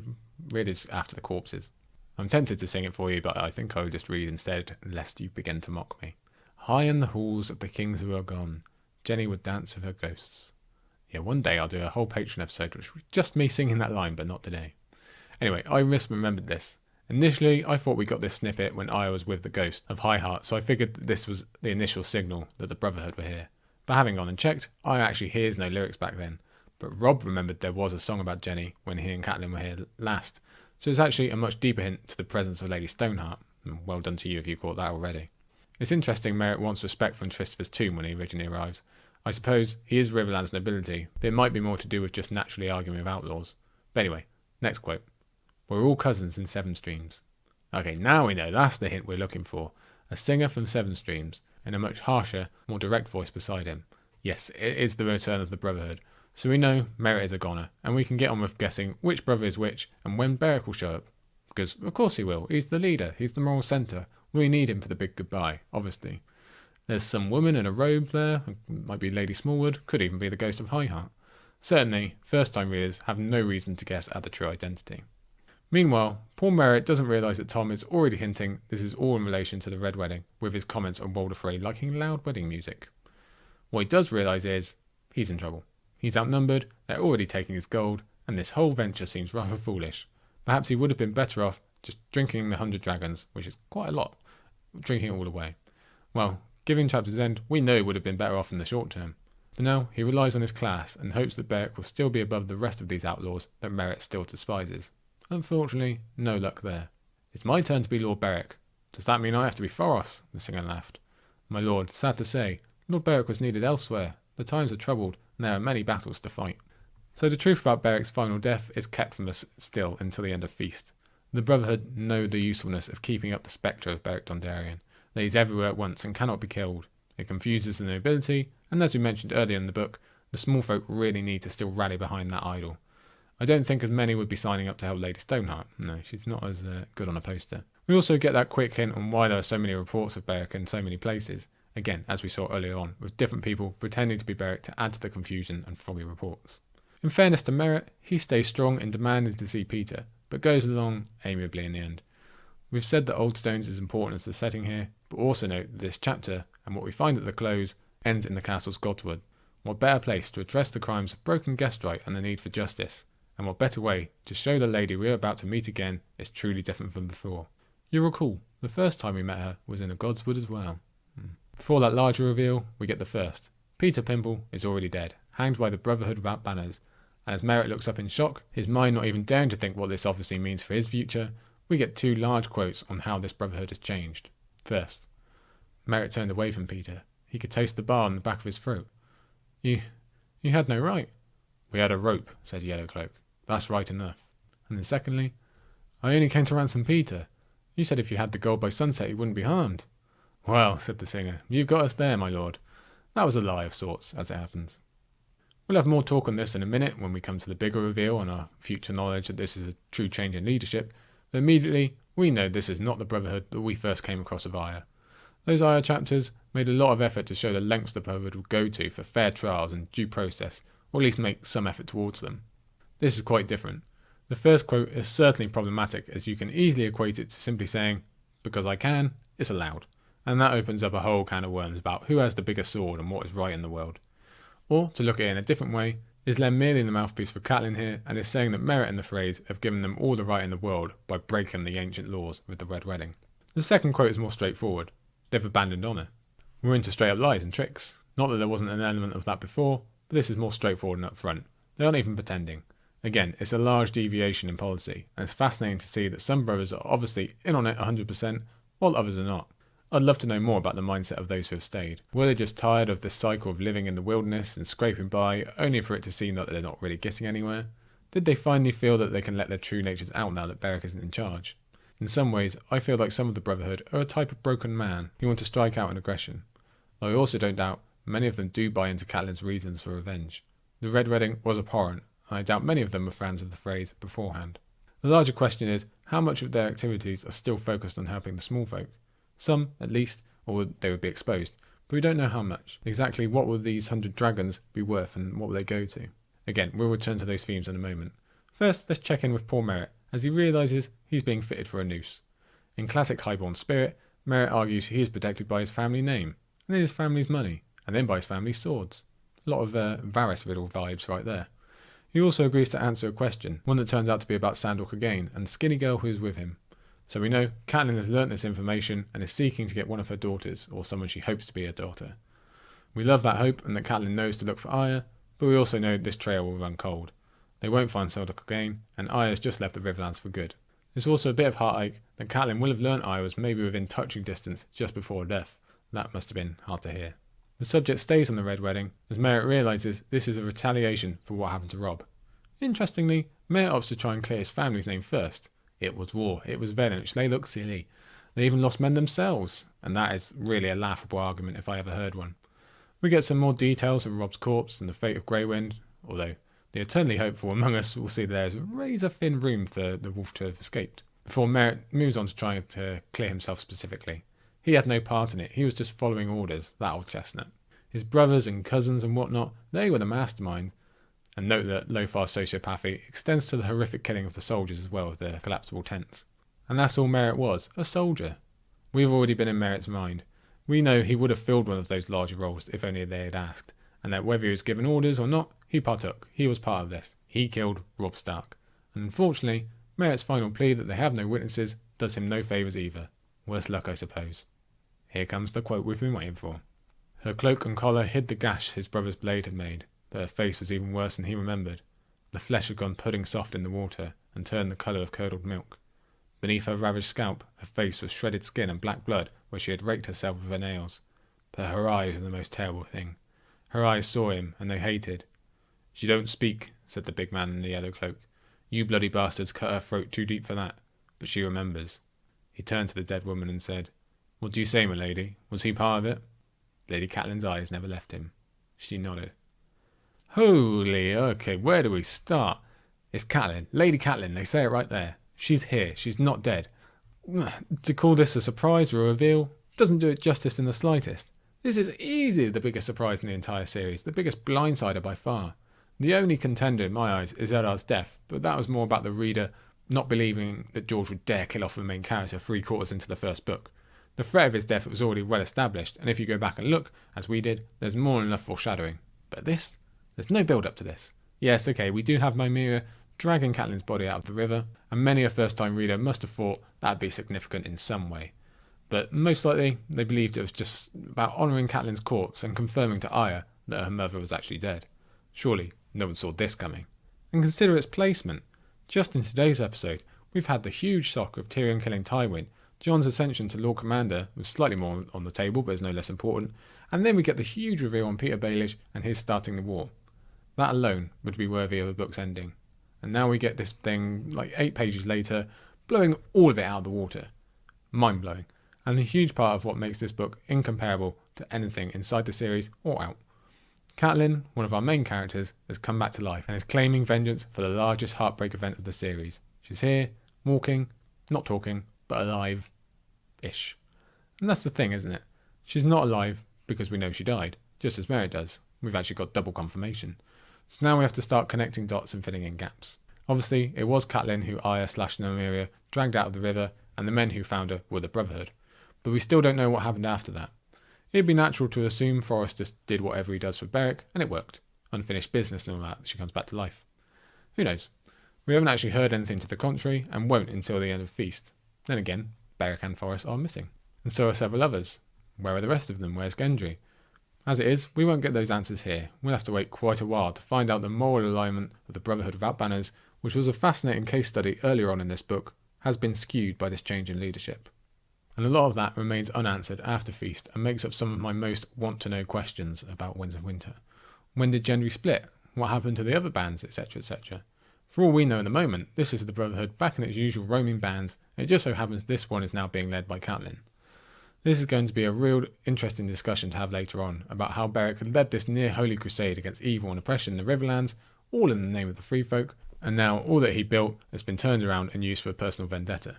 really after the corpses. I'm tempted to sing it for you, but I think I'll just read instead, lest you begin to mock me. High in the halls of the kings who are gone, Jenny would dance with her ghosts. Yeah, one day I'll do a whole Patreon episode which was just me singing that line, but not today. Anyway, I misremembered this. Initially, I thought we got this snippet when I was with the ghost of High Heart, so I figured that this was the initial signal that the Brotherhood were here. But having gone and checked, I actually hears no lyrics back then. But Rob remembered there was a song about Jenny when he and Catelyn were here last, so it's actually a much deeper hint to the presence of Lady Stoneheart. Well done to you if you caught that already. It's interesting Merrett wants respect from Tristev's tomb when he originally arrives. I suppose he is Riverland's nobility, but it might be more to do with just naturally arguing with outlaws. But anyway, next quote. We're all cousins in Seven Streams. Okay, now we know that's the hint we're looking for. A singer from Seven Streams, and a much harsher, more direct voice beside him. Yes, it is the return of the Brotherhood. So we know Merrett is a goner, and we can get on with guessing which brother is which and when Beric will show up. Because, of course he will. He's the leader. He's the moral centre. We need him for the big goodbye, obviously. There's some woman in a robe there. Might be Lady Smallwood. Could even be the ghost of Highheart. Certainly, first-time readers have no reason to guess at the true identity. Meanwhile, Paul Merrett doesn't realise that Tom is already hinting this is all in relation to the Red Wedding, with his comments on Walder Frey liking loud wedding music. What he does realise is, he's in trouble. He's outnumbered, they're already taking his gold, and this whole venture seems rather foolish. Perhaps he would have been better off just drinking the 100 dragons, which is quite a lot, drinking it all away. Well, given chapter's end, we know he would have been better off in the short term. For now, he relies on his class and hopes that Beric will still be above the rest of these outlaws that Merrett still despises. Unfortunately, no luck there. It's my turn to be Lord Beric. Does that mean I have to be Thoros? The singer laughed. My lord, sad to say, Lord Beric was needed elsewhere. The times are troubled, and there are many battles to fight. So the truth about Beric's final death is kept from us still until the end of Feast. The Brotherhood know the usefulness of keeping up the spectre of Beric Dondarrion. That he's everywhere at once and cannot be killed. It confuses the nobility, and as we mentioned earlier in the book, the small folk really need to still rally behind that idol. I don't think as many would be signing up to help Lady Stoneheart. No, she's not as good on a poster. We also get that quick hint on why there are so many reports of Beric in so many places. Again, as we saw earlier on, with different people pretending to be Beric to add to the confusion and foggy reports. In fairness to Merrett, he stays strong in demanding to see Peter, but goes along amiably in the end. We've said that Old Stones is important as the setting here, but also note that this chapter, and what we find at the close, ends in the castle's Godwood. What better place to address the crimes of broken guest right and the need for justice? And what better way to show the lady we're about to meet again is truly different from before. You'll recall, the first time we met her was in a Godswood as well. Before that larger reveal, we get the first. Peter Pimple is already dead, hanged by the Brotherhood without banners, and as Merrett looks up in shock, his mind not even daring to think what this obviously means for his future, we get two large quotes on how this Brotherhood has changed. First, Merrett turned away from Peter. He could taste the bar on the back of his throat. You had no right. We had a rope, said Yellowcloak. That's right enough. And then secondly, I only came to ransom Peter. You said if you had the gold by sunset he wouldn't be harmed. Well, said the singer, you've got us there, my lord. That was a lie of sorts, as it happens. We'll have more talk on this in a minute when we come to the bigger reveal on our future knowledge that this is a true change in leadership, but immediately we know this is not the Brotherhood that we first came across of Aya. Those Aya chapters made a lot of effort to show the lengths the Brotherhood would go to for fair trials and due process, or at least make some effort towards them. This is quite different. The first quote is certainly problematic, as you can easily equate it to simply saying, because I can, it's allowed. And that opens up a whole can of worms about who has the bigger sword and what is right in the world. Or, to look at it in a different way, is Len merely the mouthpiece for Catelyn here and is saying that Merrett and the Freys have given them all the right in the world by breaking the ancient laws with the Red Wedding. The second quote is more straightforward. They've abandoned honour. We're into straight up lies and tricks. Not that there wasn't an element of that before, but this is more straightforward and up front. They aren't even pretending. Again, it's a large deviation in policy, and it's fascinating to see that some brothers are obviously in on it 100%, while others are not. I'd love to know more about the mindset of those who have stayed. Were they just tired of this cycle of living in the wilderness and scraping by, only for it to seem that they're not really getting anywhere? Did they finally feel that they can let their true natures out now that Beric isn't in charge? In some ways, I feel like some of the Brotherhood are a type of broken man who want to strike out in aggression. Though I also don't doubt many of them do buy into Catelyn's reasons for revenge. The Red Wedding was abhorrent, and I doubt many of them were fans of the phrase beforehand. The larger question is, how much of their activities are still focused on helping the small folk? Some, at least, or they would be exposed, but we don't know how much. Exactly what will these 100 dragons be worth and what will they go to? Again, we'll return to those themes in a moment. First, let's check in with poor Merrett, as he realises he's being fitted for a noose. In classic highborn spirit, Merrett argues he is protected by his family name, and then his family's money, and then by his family's swords. A lot of Varys riddle vibes right there. He also agrees to answer a question, one that turns out to be about Sandor Clegane and the skinny girl who is with him. So we know Catelyn has learnt this information and is seeking to get one of her daughters, or someone she hopes to be her daughter. We love that hope and that Catelyn knows to look for Arya, but we also know this trail will run cold. They won't find Sandor Clegane, and Arya's just left the Riverlands for good. There's also a bit of heartache that Catelyn will have learnt Arya was maybe within touching distance just before her death. That must have been hard to hear. The subject stays on the Red Wedding, as Merrett realises this is a retaliation for what happened to Robb. Interestingly, Merrett opts to try and clear his family's name first. It was war, it was vengeance, they look silly. They even lost men themselves, and that is really a laughable argument if I ever heard one. We get some more details of Robb's corpse and the fate of Greywind, although the eternally hopeful among us will see there is razor-thin room for the wolf to have escaped, before Merrett moves on to trying to clear himself specifically. He had no part in it, he was just following orders, that old chestnut. His brothers and cousins and whatnot, they were the mastermind. And note that Lofar's sociopathy extends to the horrific killing of the soldiers as well as the collapsible tents. And that's all Merrett was, a soldier. We've already been in Merrett's mind. We know he would have filled one of those larger roles if only they had asked, and that whether he was given orders or not, he partook. He was part of this. He killed Robb Stark. And unfortunately, Merrett's final plea that they have no witnesses does him no favours either. Worse luck, I suppose. Here comes the quote we've been waiting for. Her cloak and collar hid the gash his brother's blade had made, but her face was even worse than he remembered. The flesh had gone pudding soft in the water and turned the colour of curdled milk. Beneath her ravaged scalp, her face was shredded skin and black blood where she had raked herself with her nails. But her eyes were the most terrible thing. Her eyes saw him, and they hated. She don't speak, said the big man in the yellow cloak. You bloody bastards cut her throat too deep for that. But she remembers. He turned to the dead woman and said, What do you say, my lady? Was he part of it? Lady Catelyn's eyes never left him. She nodded. Holy, okay, where do we start? It's Catelyn, Lady Catelyn, they say it right there. She's here, she's not dead. To call this a surprise or a reveal doesn't do it justice in the slightest. This is easily the biggest surprise in the entire series, the biggest blindsider by far. The only contender in my eyes is Eddard's death, but that was more about the reader not believing that George would dare kill off the main character 3/4 into the first book. The threat of his death was already well established, and if you go back and look, as we did, there's more than enough foreshadowing. But this? There's no build up to this. Yes, okay, we do have Nymeria dragging Catelyn's body out of the river, and many a first-time reader must have thought that'd be significant in some way. but most likely they believed it was just about honouring Catelyn's corpse and confirming to Arya that her mother was actually dead. Surely no one saw this coming. And consider its placement. Just in today's episode, we've had the huge shock of Tyrion killing Tywin, Jon's ascension to Lord Commander was slightly more on the table but is no less important, and then we get the huge reveal on Peter Baelish and his starting the war. That alone would be worthy of a book's ending. And now we get this thing, like 8 pages later, blowing all of it out of the water. Mind-blowing. And a huge part of what makes this book incomparable to anything inside the series or out. Catelyn, one of our main characters, has come back to life and is claiming vengeance for the largest heartbreak event of the series. She's here, walking, not talking, but alive-ish. And that's the thing, isn't it? She's not alive because we know she died, just as Merrett does. We've actually got double confirmation. So now we have to start connecting dots and filling in gaps. Obviously, it was Catelyn who Arya/Nymeria dragged out of the river, and the men who found her were the Brotherhood. But we still don't know what happened after that. It'd be natural to assume Forrest just did whatever he does for Beric, and it worked. Unfinished business and all that, she comes back to life. Who knows? We haven't actually heard anything to the contrary, and won't until the end of Feast. Then again, Beric and Forrest are missing. And so are several others. Where are the rest of them? Where's Gendry? As it is, we won't get those answers here. We'll have to wait quite a while to find out the moral alignment of the Brotherhood without banners, which was a fascinating case study earlier on in this book, has been skewed by this change in leadership. And a lot of that remains unanswered after Feast and makes up some of my most want-to-know questions about Winds of Winter. When did Gendry split? What happened to the other bands, etc., etc.? For all we know in the moment, this is the Brotherhood back in its usual roaming bands, and it just so happens this one is now being led by Catelyn. This is going to be a real interesting discussion to have later on about how Beric had led this near-holy crusade against evil and oppression in the Riverlands, all in the name of the Free Folk, and now all that he built has been turned around and used for a personal vendetta.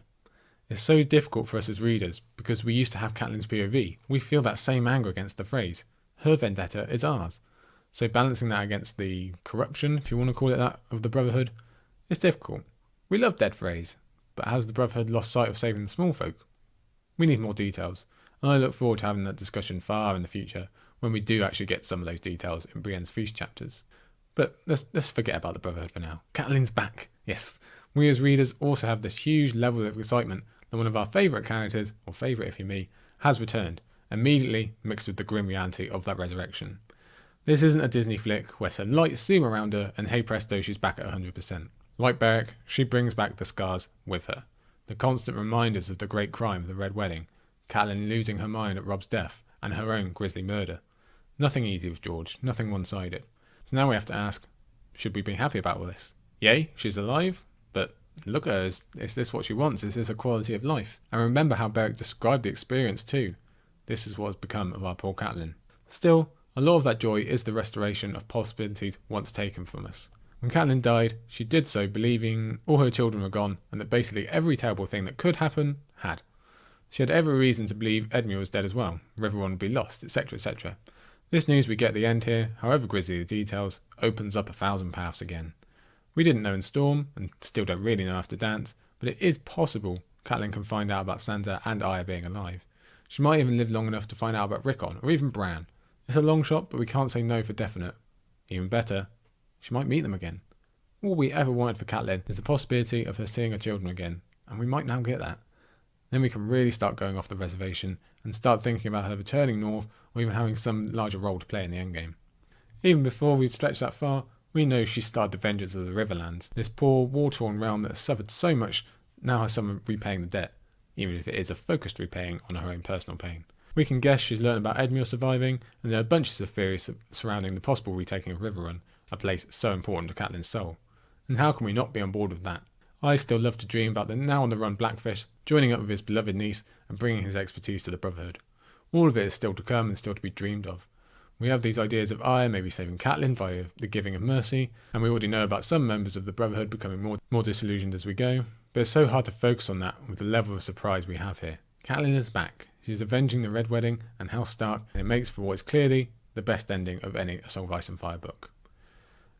It's so difficult for us as readers because we used to have Catelyn's POV. We feel that same anger against the Freys. Her vendetta is ours. So balancing that against the corruption, if you want to call it that, of the Brotherhood, it's difficult. We love dead Freys, but has the Brotherhood lost sight of saving the small folk? We need more details, and I look forward to having that discussion far in the future when we do actually get some of those details in Brienne's Feast chapters. But let's forget about the Brotherhood for now. Catelyn's back, yes. We as readers also have this huge level of excitement that one of our favourite characters, or favourite if you me, has returned, immediately mixed with the grim reality of that resurrection. This isn't a Disney flick where some lights zoom around her and hey presto she's back at 100%. Like Beric, she brings back the scars with her. The constant reminders of the great crime of the Red Wedding, Catelyn losing her mind at Robb's death, and her own grisly murder. Nothing easy with George, nothing one-sided. So now we have to ask, should we be happy about all this? Yay, she's alive, but look at her, is this what she wants? Is this a quality of life? And remember how Beric described the experience too. This is what has become of our poor Catelyn. Still, a lot of that joy is the restoration of possibilities once taken from us. When Catelyn died, she did so believing all her children were gone and that basically every terrible thing that could happen had. She had every reason to believe Edmure was dead as well, Riverrun would be lost, etc., etc. This news we get at the end here, however grisly the details, opens up 1,000 paths again. We didn't know in Storm, and still don't really know after Dance, but it is possible Catelyn can find out about Sansa and Arya being alive. She might even live long enough to find out about Rickon, or even Bran. It's a long shot, but we can't say no for definite. Even better, she might meet them again. All we ever wanted for Catelyn is the possibility of her seeing her children again, and we might now get that. Then we can really start going off the reservation and start thinking about her returning north or even having some larger role to play in the endgame. Even before we stretch that far, we know she started the vengeance of the Riverlands. This poor, war-torn realm that has suffered so much now has someone repaying the debt, even if it is a focused repaying on her own personal pain. We can guess she's learned about Edmure surviving, and there are bunches of theories surrounding the possible retaking of Riverrun, a place so important to Catelyn's soul. And how can we not be on board with that? I still love to dream about the now-on-the-run Blackfish joining up with his beloved niece and bringing his expertise to the Brotherhood. All of it is still to come and still to be dreamed of. We have these ideas of Arya maybe saving Catelyn via the giving of mercy, and we already know about some members of the Brotherhood becoming more disillusioned as we go, but it's so hard to focus on that with the level of surprise we have here. Catelyn is back. She's avenging the Red Wedding and House Stark, and it makes for what is clearly the best ending of any A Song of Ice and Fire book.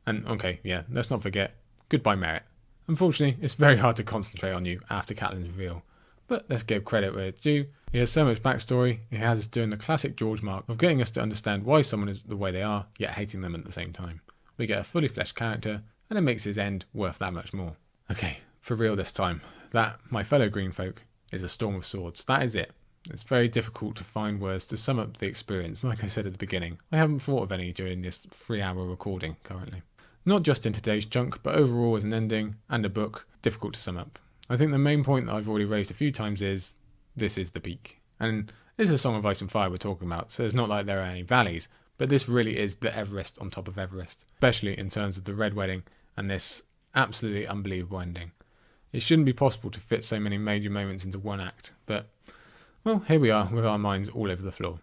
And okay, yeah, let's not forget, goodbye Merrett. Unfortunately, it's very hard to concentrate on you after Catelyn's reveal, but let's give credit where it's due. He has so much backstory, he has us doing the classic George mark of getting us to understand why someone is the way they are, yet hating them at the same time. We get a fully fleshed character, and it makes his end worth that much more. Okay, for real this time, that, my fellow green folk, is a storm of swords. That is it. It's very difficult to find words to sum up the experience. Like I said at the beginning, I haven't thought of any during this 3-hour recording currently. Not just in today's chunk, but overall as an ending and a book, difficult to sum up. I think the main point that I've already raised a few times is, this is the peak. And this is a Song of Ice and Fire we're talking about, so it's not like there are any valleys, but this really is the Everest on top of Everest, especially in terms of the Red Wedding and this absolutely unbelievable ending. It shouldn't be possible to fit so many major moments into one act, but, well, here we are with our minds all over the floor.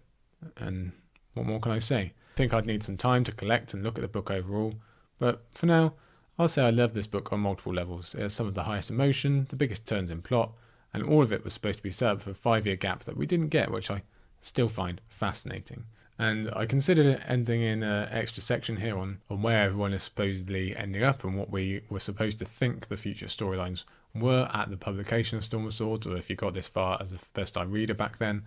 And what more can I say? I think I'd need some time to collect and look at the book overall, but for now, I'll say I love this book on multiple levels. It has some of the highest emotion, the biggest turns in plot, and all of it was supposed to be set up for a 5-year gap that we didn't get, which I still find fascinating. And I considered it ending in an extra section here on where everyone is supposedly ending up and what we were supposed to think the future storylines were at the publication of Storm of Swords, or if you got this far as a first-time reader back then.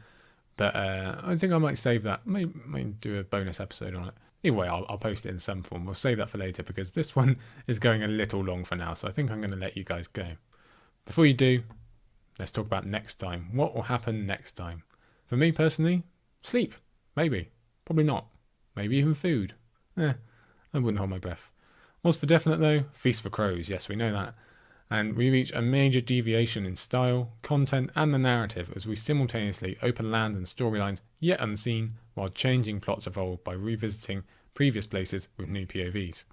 But I think I might save that, might do a bonus episode on it. Either way, I'll post it in some form. We'll save that for later because this one is going a little long for now, so I think I'm going to let you guys go. Before you do, let's talk about next time. What will happen next time? For me personally, sleep. Maybe. Probably not. Maybe even food. I wouldn't hold my breath. What's for definite though? Feast for Crows. Yes, we know that. And we reach a major deviation in style, content and the narrative as we simultaneously open land and storylines yet unseen while changing plots evolve by revisiting previous places with new POVs.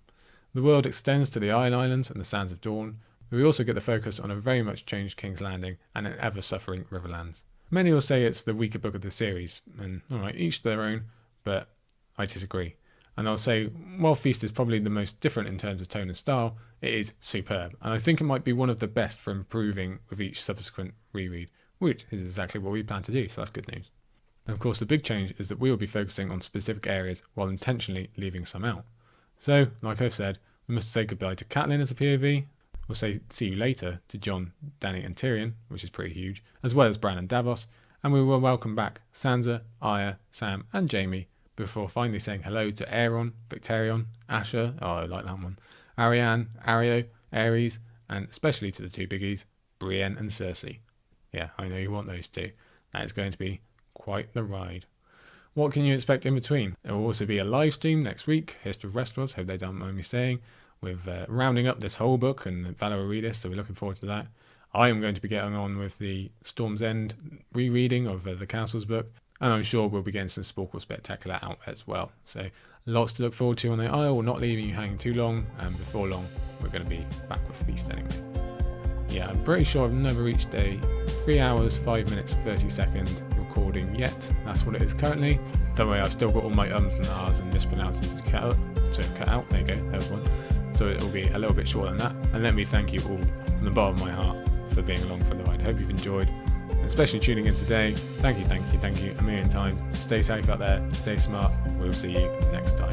The world extends to the Iron Islands and the Sands of Dawn, but we also get the focus on a very much changed King's Landing and an ever-suffering Riverlands. Many will say it's the weaker book of the series, and alright, each their own, but I disagree. And I'll say, while Feast is probably the most different in terms of tone and style, it is superb, and I think it might be one of the best for improving with each subsequent reread, which is exactly what we plan to do, so that's good news. And of course the big change is that we will be focusing on specific areas while intentionally leaving some out. So, like I've said, we must say goodbye to Catelyn as a POV, we'll say see you later to Jon, Dany and Tyrion, which is pretty huge, as well as Bran and Davos, and we will welcome back Sansa, Arya, Sam and Jaime, before finally saying hello to Aeron, Victarion, Asher, oh I like that one, Arianne, Areo, Aerys, and especially to the two biggies, Brienne and Cersei. Yeah, I know you want those two. That is going to be quite the ride. What can you expect in between? There will also be a live stream next week, History of Westeros, hope they don't mind me saying, with rounding up this whole book, and Vale will read this, so we're looking forward to that. I am going to be getting on with the Storm's End rereading of the Council's book, and I'm sure we'll be getting some Sporkle Spectacular out as well. So lots to look forward to on the Isle. We're not leaving you hanging too long, and before long we're going to be back with Feast anyway. Yeah, I'm pretty sure I've never reached a 3 hours, 5 minutes, 30 second recording yet. That's what it is currently. Don't worry, I've still got all my ums and ahs and mispronouncings to cut out. There you go, there's one. So it'll be a little bit shorter than that. And let me thank you all from the bottom of my heart for being along for the ride. I hope you've enjoyed, and especially tuning in today. Thank you a million times. Stay safe out there, stay smart. We'll see you next time.